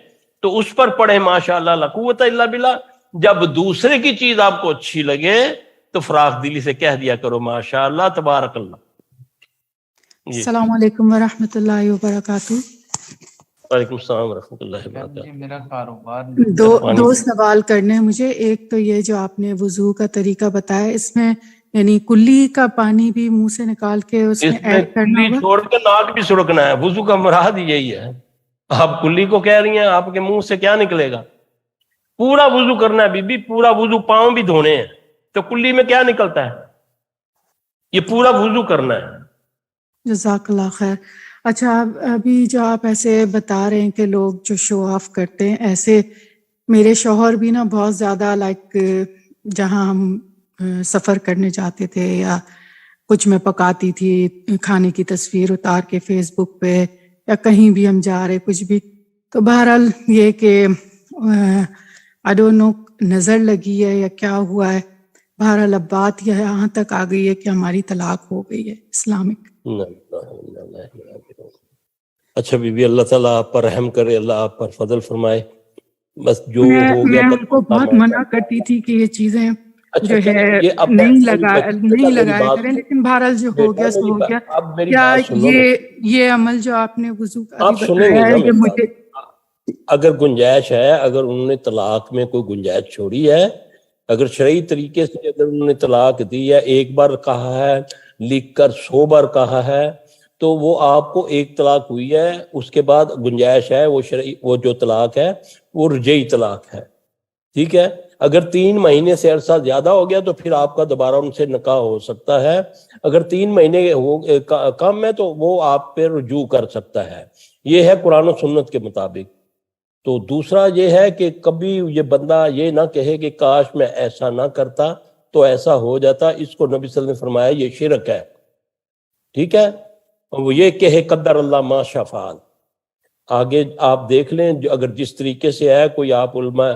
تو اس پر پڑھیں ماشاءاللہ لا قوت الا باللہ، جب دوسرے کی چیز آپ کو اچھی لگے تو فراخ دلی سے کہہ دیا کرو ماشاءاللہ تبارک اللہ۔ السلام علیکم ورحمۃ اللہ وبرکاتہ۔ وعلیکم السلام ورحمۃ اللہ وبرکاتہ۔ میرا کاروبار دو سوال کرنے ہیں مجھے، ایک تو یہ جو آپ نے وضو کا طریقہ بتایا، اس میں یعنی کلی کا پانی بھی منہ سے نکال کے اس میں ایڈ کرنا کلی ہوگا؟ چھوڑ کے ناک بھی سڑکنا ہے، وضو کا مراد یہی ہے، آپ کلی کو کہہ رہی ہیں، آپ کے منہ سے کیا نکلے گا؟ پورا وضو کرنا ہے بی بی، پورا وضو، پاؤں بھی دھونے ہیں، تو کلی میں کیا نکلتا ہے؟ یہ پورا وضو کرنا ہے۔ جزاک اللہ خیر۔ اچھا، ابھی جو آپ ایسے بتا رہے ہیں کہ لوگ جو شو آف کرتے ہیں، ایسے میرے شوہر بھی نا بہت زیادہ لائک جہاں ہم سفر کرنے جاتے تھے یا کچھ میں پکاتی تھی کھانے کی تصویر اتار کے فیس بک پہ یا کہیں بھی ہم جا رہے کچھ بھی، تو بہرحال یہ کہ آئی ڈونٹ نو نظر لگی ہے یا کیا ہوا ہے، بہرحال اب بات یہ یہاں تک آ گئی ہے کہ ہماری طلاق ہو گئی ہے اسلامک۔ اچھا بی بی، اللہ تعالیٰ آپ پر رحم کرے، اللہ آپ پر فضل فرمائے۔ بس جو ہو میں گیا ان کو بہت منع کرتی تھی کہ یہ چیزیں جو ہے نہیں لگایا کریں، لیکن بہرحال جو ہو گیا سو ہو گیا۔ اب میری کیا بات سنو، یہ عمل جو آپ نے وضو کا آپ سنیں گے بتایا نا ہے یہ مجھے، اگر گنجائش ہے، اگر انہوں نے طلاق میں کوئی گنجائش چھوڑی ہے، اگر شرعی طریقے سے اگر انہوں نے طلاق دی ہے، ایک بار کہا ہے لکھ کر 100 بار کہا ہے، تو وہ آپ کو ایک طلاق ہوئی ہے، اس کے بعد گنجائش ہے وہ شرعی، وہ جو طلاق ہے وہ رجعی طلاق ہے، ٹھیک ہے۔ اگر 3 مہینے سے عرصہ زیادہ ہو گیا تو پھر آپ کا دوبارہ ان سے نکاح ہو سکتا ہے، اگر 3 مہینے کم ہے تو وہ آپ پہ رجوع کر سکتا ہے، یہ ہے قرآن و سنت کے مطابق۔ تو دوسرا یہ ہے کہ کبھی یہ بندہ یہ نہ کہے کہ کاش میں ایسا نہ کرتا تو ایسا ہو جاتا، اس کو نبی صلی اللہ علیہ وسلم نے فرمایا یہ شرک ہے، ٹھیک ہے۔ اور وہ یہ کہے قدر اللہ ما شاء فعل۔ آگے آپ دیکھ لیں، اگر جس طریقے سے ہے کوئی آپ علماء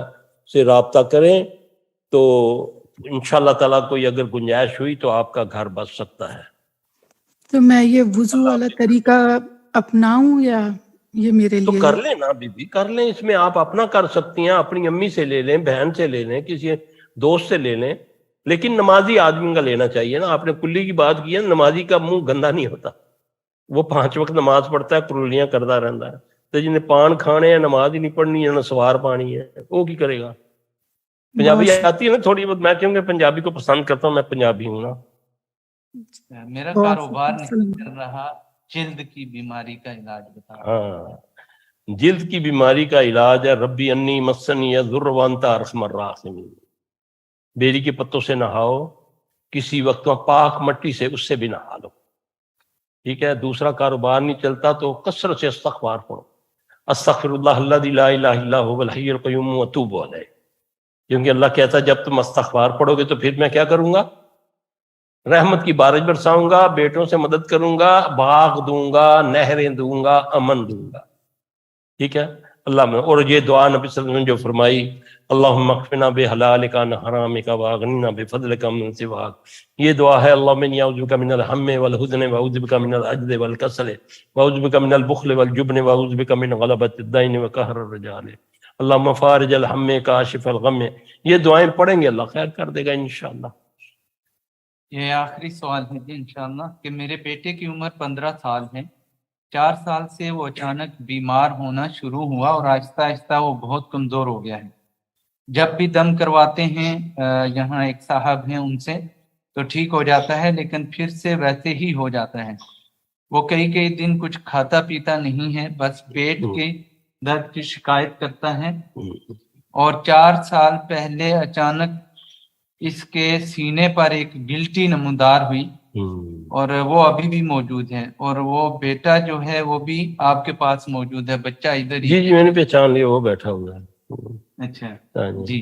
سے رابطہ کریں تو انشاءاللہ تعالیٰ کوئی اگر گنجائش ہوئی تو آپ کا گھر بچ سکتا ہے۔ تو میں یہ وضو والا طریقہ اپناؤں یا یہ میرے تو لیے؟ کر لیں نا بی بی، کر لیں، اس میں آپ اپنا کر سکتی ہیں، اپنی امی سے لے لیں، بہن سے لے لیں، کسی دوست سے لے لیں، لیکن نمازی آدمی کا لینا چاہیے نا۔ آپ نے کلی کی بات کی ہے، نمازی کا منہ گندا نہیں ہوتا، وہ 5 وقت نماز پڑھتا ہے، کرلیاں کرتا رہتا ہے۔ تو جنہیں پان کھانے ہیں، نماز ہی نہیں پڑھنی ہے، نہ سوار پانی ہے، وہ کی کرے گا؟ پنجابی آتی ہے نا تھوڑی بہت، میں کیونکہ پنجابی کو پسند کرتا ہوں، میں پنجابی ہوں نا۔ میرا کاروبار نہیں چل رہا، جلد کی بیماری کا علاج بتا۔ ہاں، جلد کی بیماری کا علاج ہے ربی انی مسنی الضر وانت ارحم الراحمین، بیری کے پتوں سے نہاؤ، کسی وقت میں پاک مٹی سے اس سے بھی نہا لو، ٹھیک ہے۔ دوسرا کاروبار نہیں چلتا تو کثرت سے استغفار پڑھو، استغفر اللہ الذی لا الہ الا هو الحی القیوم واتوب الیہ، کیونکہ اللہ کہتا ہے جب تم استغفار پڑھو گے تو پھر میں کیا کروں گا؟ رحمت کی بارش برساؤں گا، بیٹوں سے مدد کروں گا، باغ دوں گا، نہریں دوں گا، امن دوں گا، ٹھیک ہے۔ اللہ میں، اور یہ دعا نبی صلی اللہ علیہ وسلم جو فرمائی، اللہم اکفنا بحلالک عن حرامک واغننا بفضلک من سواک، یہ دعا ہے اللہم انی اعوذ بک من الہم والحزن واعوذ بک من العجز والکسل واعوذ بک من البخل والجبن واعوذ بک من غلبۃ الدین وقہر الرجال، اللہم فارج الہم کاشف الغم۔ یہ دعائیں پڑھیں گے اللہ خیر کر دے گا انشاءاللہ۔ یہ آخری سوال ہے جی انشاءاللہ، کہ میرے بیٹے کی عمر 15 سال ہے، 4 سال سے وہ اچانک بیمار ہونا شروع ہوا اور آہستہ آہستہ وہ بہت کمزور ہو گیا ہے۔ جب بھی دم کرواتے ہیں، یہاں ایک صاحب ہیں ان سے، تو ٹھیک ہو جاتا ہے، لیکن پھر سے ویسے ہی ہو جاتا ہے۔ وہ کئی دن کچھ کھاتا پیتا نہیں ہے، بس پیٹ کے درد کی شکایت کرتا ہے، اور 4 سال پہلے اچانک اس کے سینے پر ایک گلٹی نمودار ہوئی، اور وہ ابھی بھی موجود ہے، اور وہ بیٹا جو ہے وہ بھی آپ کے پاس موجود ہے، بچہ ادھر ہی۔ جی میں نے پہچان لیا، وہ بیٹھا ہوا ہے۔ اچھا جی،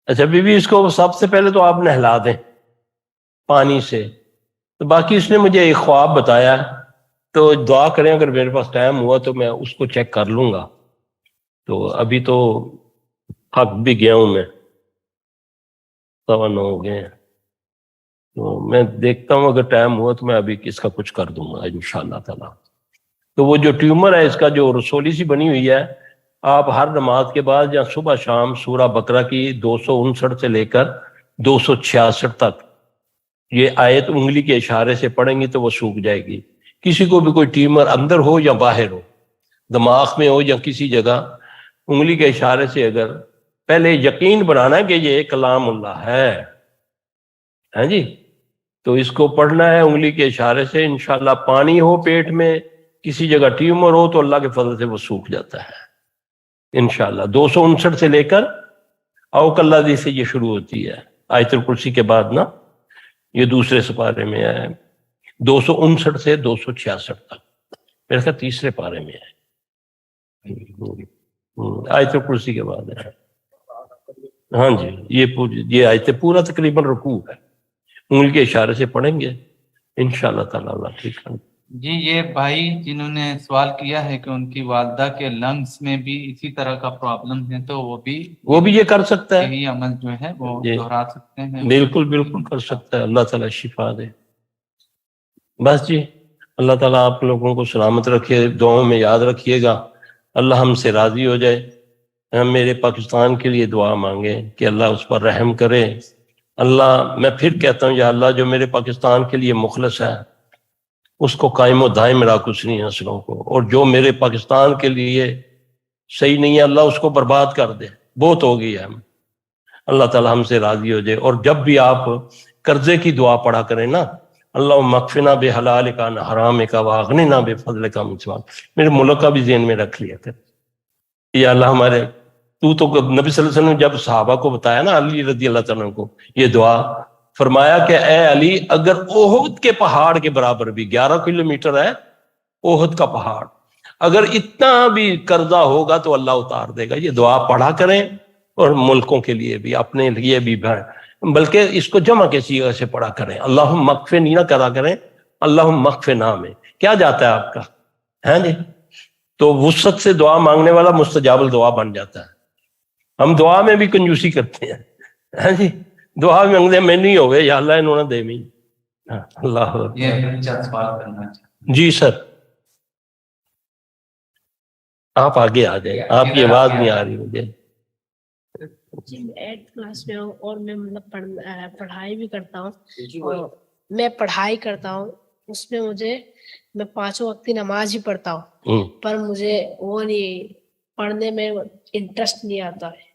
اچھا بی بی، اس کو سب سے پہلے تو آپ نہلا دیں پانی سے، تو باقی اس نے مجھے ایک خواب بتایا، تو دعا کریں، اگر میرے پاس ٹائم ہوا تو میں اس کو چیک کر لوں گا۔ تو ابھی تو تھک بھی گیا ہوں، میں 9:15 ہو گئے ہیں، تو میں دیکھتا ہوں اگر ٹائم ہوا تو میں ابھی اس کا کچھ کر دوں گا انشاءاللہ تعالیٰ۔ تو وہ جو ٹیومر ہے اس کا، جو رسولی سی بنی ہوئی ہے، آپ ہر نماز کے بعد یا صبح شام سورہ بقرہ کی 259 سے لے کر 266 تک یہ آیت انگلی کے اشارے سے پڑھیں گی تو وہ سوکھ جائے گی۔ کسی کو بھی کوئی ٹیومر اندر ہو یا باہر ہو، دماغ میں ہو یا کسی جگہ، انگلی کے اشارے سے اگر پہلے یقین بنانا ہے کہ یہ کلام اللہ ہے، ہاں جی، تو اس کو پڑھنا ہے انگلی کے اشارے سے، انشاءاللہ پانی ہو پیٹ میں، کسی جگہ ٹیومر ہو تو اللہ کے فضل سے وہ سوکھ جاتا ہے انشاءاللہ۔ 259 سے لے کر اوک اللہ سے یہ شروع ہوتی ہے آیت الکرسی کے بعد نا، یہ دوسرے سپارے میں ہے، 259 سے 266 تک، میرے خیال تیسرے پارے میں ہے، آیت کرسی کے بعد ہے۔ ہاں جی، یہ آیت پورا تقریباً رکوع ہے، انگلی کے اشارے سے پڑھیں گے انشاءاللہ تعالی اللہ ٹھیک ہے۔ جی یہ بھائی جنہوں نے سوال کیا ہے کہ ان کی والدہ کے لنگس میں بھی اسی طرح کا پرابلم ہے، تو وہ بھی یہ کر سکتا ہے، یہی عمل جو ہے وہ جی دہرا سکتے ہیں۔ بالکل بالکل کر سکتا ہے، اللہ تعالیٰ شفا دے۔ بس جی، اللہ تعالیٰ آپ لوگوں کو سلامت رکھے، دعاؤں میں یاد رکھیے گا، اللہ ہم سے راضی ہو جائے۔ ہم میرے پاکستان کے لیے دعا مانگیں کہ اللہ اس پر رحم کرے۔ اللہ، میں پھر کہتا ہوں یا اللہ جو میرے پاکستان کے لیے مخلص ہے اس کو قائم و دائم رکھ اپنی نسلوں کو، اور جو میرے پاکستان کے لیے صحیح نہیں ہے اللہ اس کو برباد کر دے، بہت ہو گئی ہے۔ اللہ تعالیٰ ہم سے راضی ہو جائے۔ اور جب بھی آپ قرضے کی دعا پڑھا کریں نا، اللہم اکفنا بحلالک عن حرامک واغننا بفضلک عمن سواک، میرے ملک کا بھی ذہن میں رکھ لیا کر۔ یا اللہ ہمارے تو نبی صلی اللہ علیہ وسلم نے جب صحابہ کو بتایا نا، علی رضی اللہ تعالیٰ عنہ کو یہ دعا، فرمایا کہ اے علی اگر احد کے پہاڑ کے برابر بھی 11 کلومیٹر ہے احد کا پہاڑ، اگر اتنا بھی قرضہ ہوگا تو اللہ اتار دے گا۔ یہ دعا پڑھا کریں، اور ملکوں کے لیے بھی، اپنے لیے بھی، بلکہ اس کو جمع کے صیغے سے پڑھا کریں۔ اللہم مغفرنی نہ کرا کریں، اللہم مغفرنا میں کیا جاتا ہے آپ کا، ہے جی؟ تو وسعت سے دعا مانگنے والا مستجاب الدعا بن جاتا ہے۔ ہم دعا میں بھی کنجوسی کرتے ہیں جی، دعا میں مانگتے ہیں میں نہیں ہوئے یا اللہ انہوں نے دے میں اللہ۔ یہ سوال کرنا چاہیے جی سر، آپ آگے آ جائیں، آپ کی آواز نہیں آ رہی مجھے۔ جی میں 8th کلاس میں ہوں اور میں مطلب پڑھائی بھی کرتا ہوں، اور میں پڑھائی کرتا ہوں اس میں میں 5 وقت کی نماز ہی پڑھتا ہوں، پر مجھے وہ نہیں پڑھنے میں انٹرسٹ نہیں آتا ہے۔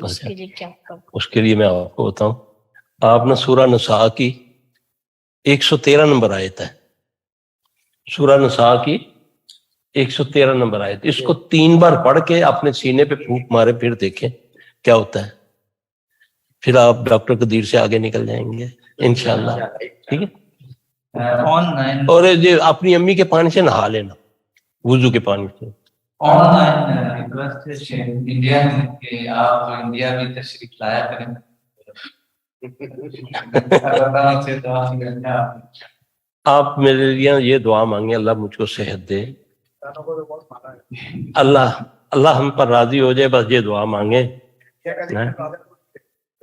اس کے لیے کیا کروں؟ اس کے لیے میں آپ کو بتاؤں، آپ نے سورہ نساء کی 113 نمبر آیت ہے، سورہ نساء کی 113 نمبر آیت، اس کو 3 بار پڑھ کے اپنے سینے پہ پھونک مارے، پھر دیکھیں کیا ہوتا ہے، پھر آپ ڈاکٹر قدیر سے آگے نکل جائیں گے انشاءاللہ، ٹھیک ہے؟ اور یہ اپنی امی کے پانی سے نہا لینا، وضو کے پانی سے۔ آن لائن ریکویسٹ ہے انڈیا میں کہ آپ انڈیا بھی تشریف لایا کریں۔ آپ میرے لیے یہ دعا مانگیں، اللہ مجھ کو صحت دے، اللہ ہم پر راضی ہو جائے، بس یہ دعا مانگیں۔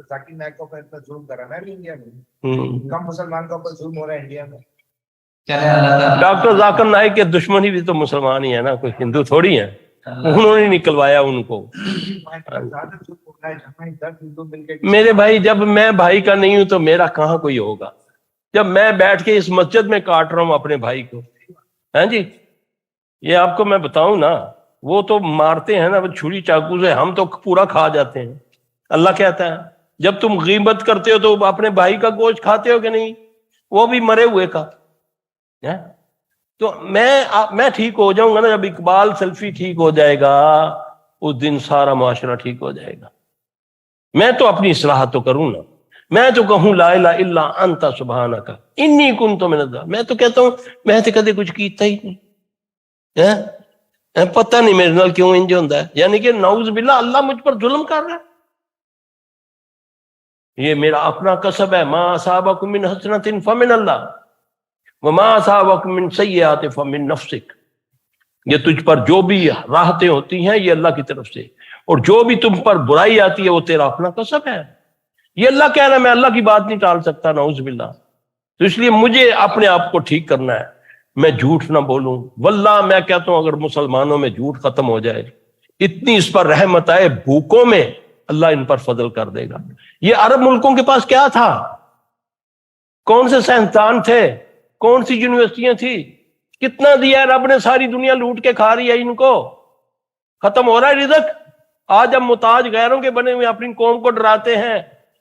ذاکر نائک کو اتنا ظلم کرا نا انڈیا میں، کم مسلمان کا اوپر ظلم ہو رہا ہے انڈیا میں۔ ڈاکٹر ذاکر نائک کے دشمنی بھی تو مسلمان ہی ہے نا، کوئی ہندو تھوڑی ہیں، انہوں نے نکلوایا ان کو۔ میرے بھائی جب میں بھائی کا نہیں ہوں تو میرا کہاں کوئی ہوگا؟ جب میں بیٹھ کے اس مسجد میں کاٹ رہا ہوں اپنے بھائی کو، ہاں جی، یہ آپ کو میں بتاؤں نا، وہ تو مارتے ہیں نا چھری چاقو سے، ہم تو پورا کھا جاتے ہیں۔ اللہ کہتا ہے جب تم غیبت کرتے ہو تو اپنے بھائی کا گوشت کھاتے ہو کہ نہیں، وہ بھی مرے ہوئے کا۔ تو میں ٹھیک ہو جاؤں گا نا، جب اقبال سلفی ٹھیک ہو جائے گا اس دن سارا معاشرہ ٹھیک ہو جائے گا۔ میں تو اپنی اصلاح تو کروں نا، میں تو کہوں لا الہ الا انت سبحانک انی کنت من الظالمین، میں تو کہتا ہوں میں تو کدے کچھ کیتا ہی نہیں، پتہ نہیں میرے نال کیوں انج ہوندا ہے، یعنی کہ نعوذ باللہ اللہ مجھ پر ظلم کر رہا ہے۔ یہ میرا اپنا کسب ہے، ما اصابکم من حسنۃ فمن اللہ وما اصابکم من سیئات فمن نفسک، یہ تجھ پر جو بھی راحتیں ہوتی ہیں یہ اللہ کی طرف سے، اور جو بھی تم پر برائی آتی ہے وہ تیرا اپنا کسب ہے۔ یہ اللہ کہہ رہا ہے، میں اللہ کی بات نہیں ٹال سکتا، نعوذ باللہ۔ تو اس لیے مجھے اپنے آپ کو ٹھیک کرنا ہے، میں جھوٹ نہ بولوں۔ واللہ میں کہتا ہوں اگر مسلمانوں میں جھوٹ ختم ہو جائے، اتنی اس پر رحمت آئے، بھوکوں میں اللہ ان پر فضل کر دے گا۔ یہ عرب ملکوں کے پاس کیا تھا؟ کون سے سائنسدان تھے؟ کون سی یونیورسٹیاں تھی؟ کتنا دیا رب نے، ساری دنیا لوٹ کے کھا رہی ہے ان کو، ختم ہو رہا ہے رزق۔ آج ہم محتاج غیروں کے بنے ہوئے اپنی قوم کو ڈراتے ہیں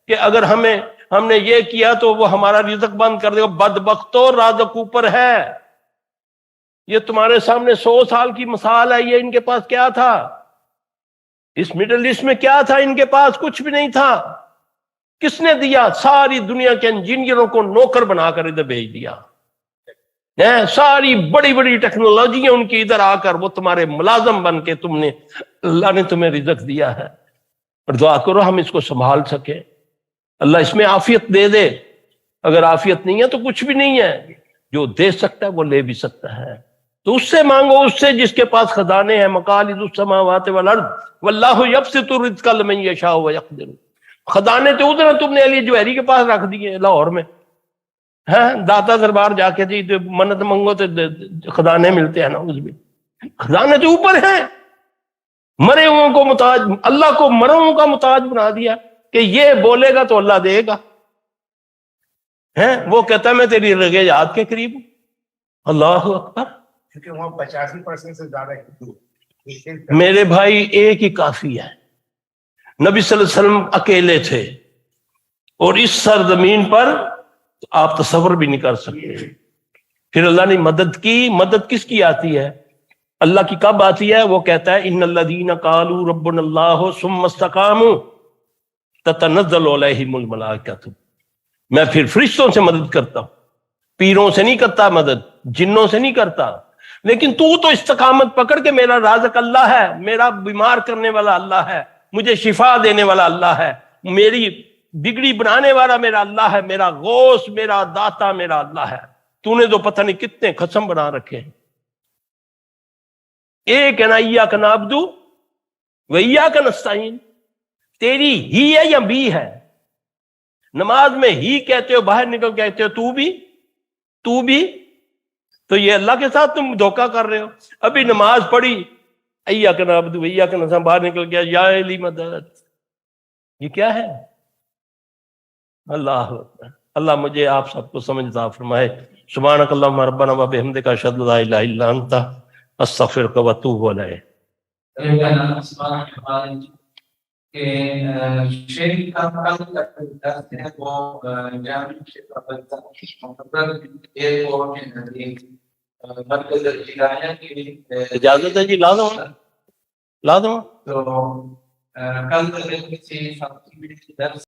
کہ اگر ہم نے یہ کیا تو وہ ہمارا رزق بند کر دے گا۔ بدبختو، رازق اوپر ہے۔ یہ تمہارے سامنے 100 سال کی مثال ہے، یہ ان کے پاس کیا تھا؟ اس مڈل ایسٹ میں کیا تھا؟ ان کے پاس کچھ بھی نہیں تھا۔ کس نے دیا؟ ساری دنیا کے انجینئروں کو نوکر بنا کر ادھر بھیج دیا. ساری بڑی بڑی ٹیکنالوجیاں ان کی ادھر آ کر وہ تمہارے ملازم بن کے اللہ نے تمہیں رزق دیا ہے. اور دعا کرو ہم اس کو سنبھال سکے. اللہ اس میں عافیت دے دے. اگر عافیت نہیں ہے تو کچھ بھی نہیں ہے. جو دے سکتا ہے وہ لے بھی سکتا ہے. تو اس سے مانگو، اس سے جس کے پاس خزانے ہیں. مقالید السماوات والارض واللہ یبسط الرزق لمن یشاء ویقدر. خزانے تو ادھر تم نے علی جوہری کے پاس رکھ دیے لاہور میں. داتا دربار جا کے جی منت منگو تو خزانے ملتے ہیں نا. اس بھی خزانے تو اوپر ہیں. مرے ہوئوں کو محتاج، اللہ کو مرے ہوئوں کا محتاج بنا دیا کہ یہ بولے گا تو اللہ دے گا. وہ کہتا ہے میں تیری رگے یاد کے قریب ہوں. اللہ اکبر. کیونکہ وہاں 85% سے زیادہ ہندو. میرے بھائی ایک ہی کافی ہے. نبی صلی اللہ علیہ وسلم اکیلے تھے اور اس سرزمین پر آپ تصور بھی نہیں کر سکتے. پھر اللہ نے مدد کی. مدد کس کی آتی ہے؟ اللہ کی کب آتی ہے؟ وہ کہتا ہے ان الذین قالوا ربنا اللہ ثم استقاموا تتنزل علیہم الملائکۃ. میں پھر فرشتوں سے مدد کرتا ہوں، پیروں سے نہیں کرتا مدد، جنوں سے نہیں کرتا. لیکن تو استقامت پکڑ کے میرا رازق اللہ ہے، میرا بیمار کرنے والا اللہ ہے، مجھے شفا دینے والا اللہ ہے، میری بگڑی بنانے والا میرا اللہ ہے، میرا غوث، میرا داتا میرا اللہ ہے. تو نے تو پتہ نہیں کتنے قسم بنا رکھے ہیں. ایک ہے نا ایاک نعبد و ایاک نستعین. تیری ہی ہے یا بھی ہے؟ نماز میں ہی کہتے ہو، باہر نکل کہتے ہو تو بھی تو یہ اللہ کے ساتھ تم دھوکہ کر رہے ہو. ابھی نماز پڑھی ایاک نعبد و ایاک نستعین، باہر نکل گیا یا علی مدد. یہ کیا ہے؟ اللہ اکبر. اللہ مجھے آپ سب کو سمجھ عطا فرمائے. سبحانک اللہم ربنا و بحمدک اشہد ان لا الہ الا انت استغفرک و اتوب الیک. شیخ کا کل درس ہے وہ جامع شیخ ایئرپورٹ کے نزدیک مرکز الہدایہ کی اجازت ہے جی؟ لا دوں تو کل کسی درس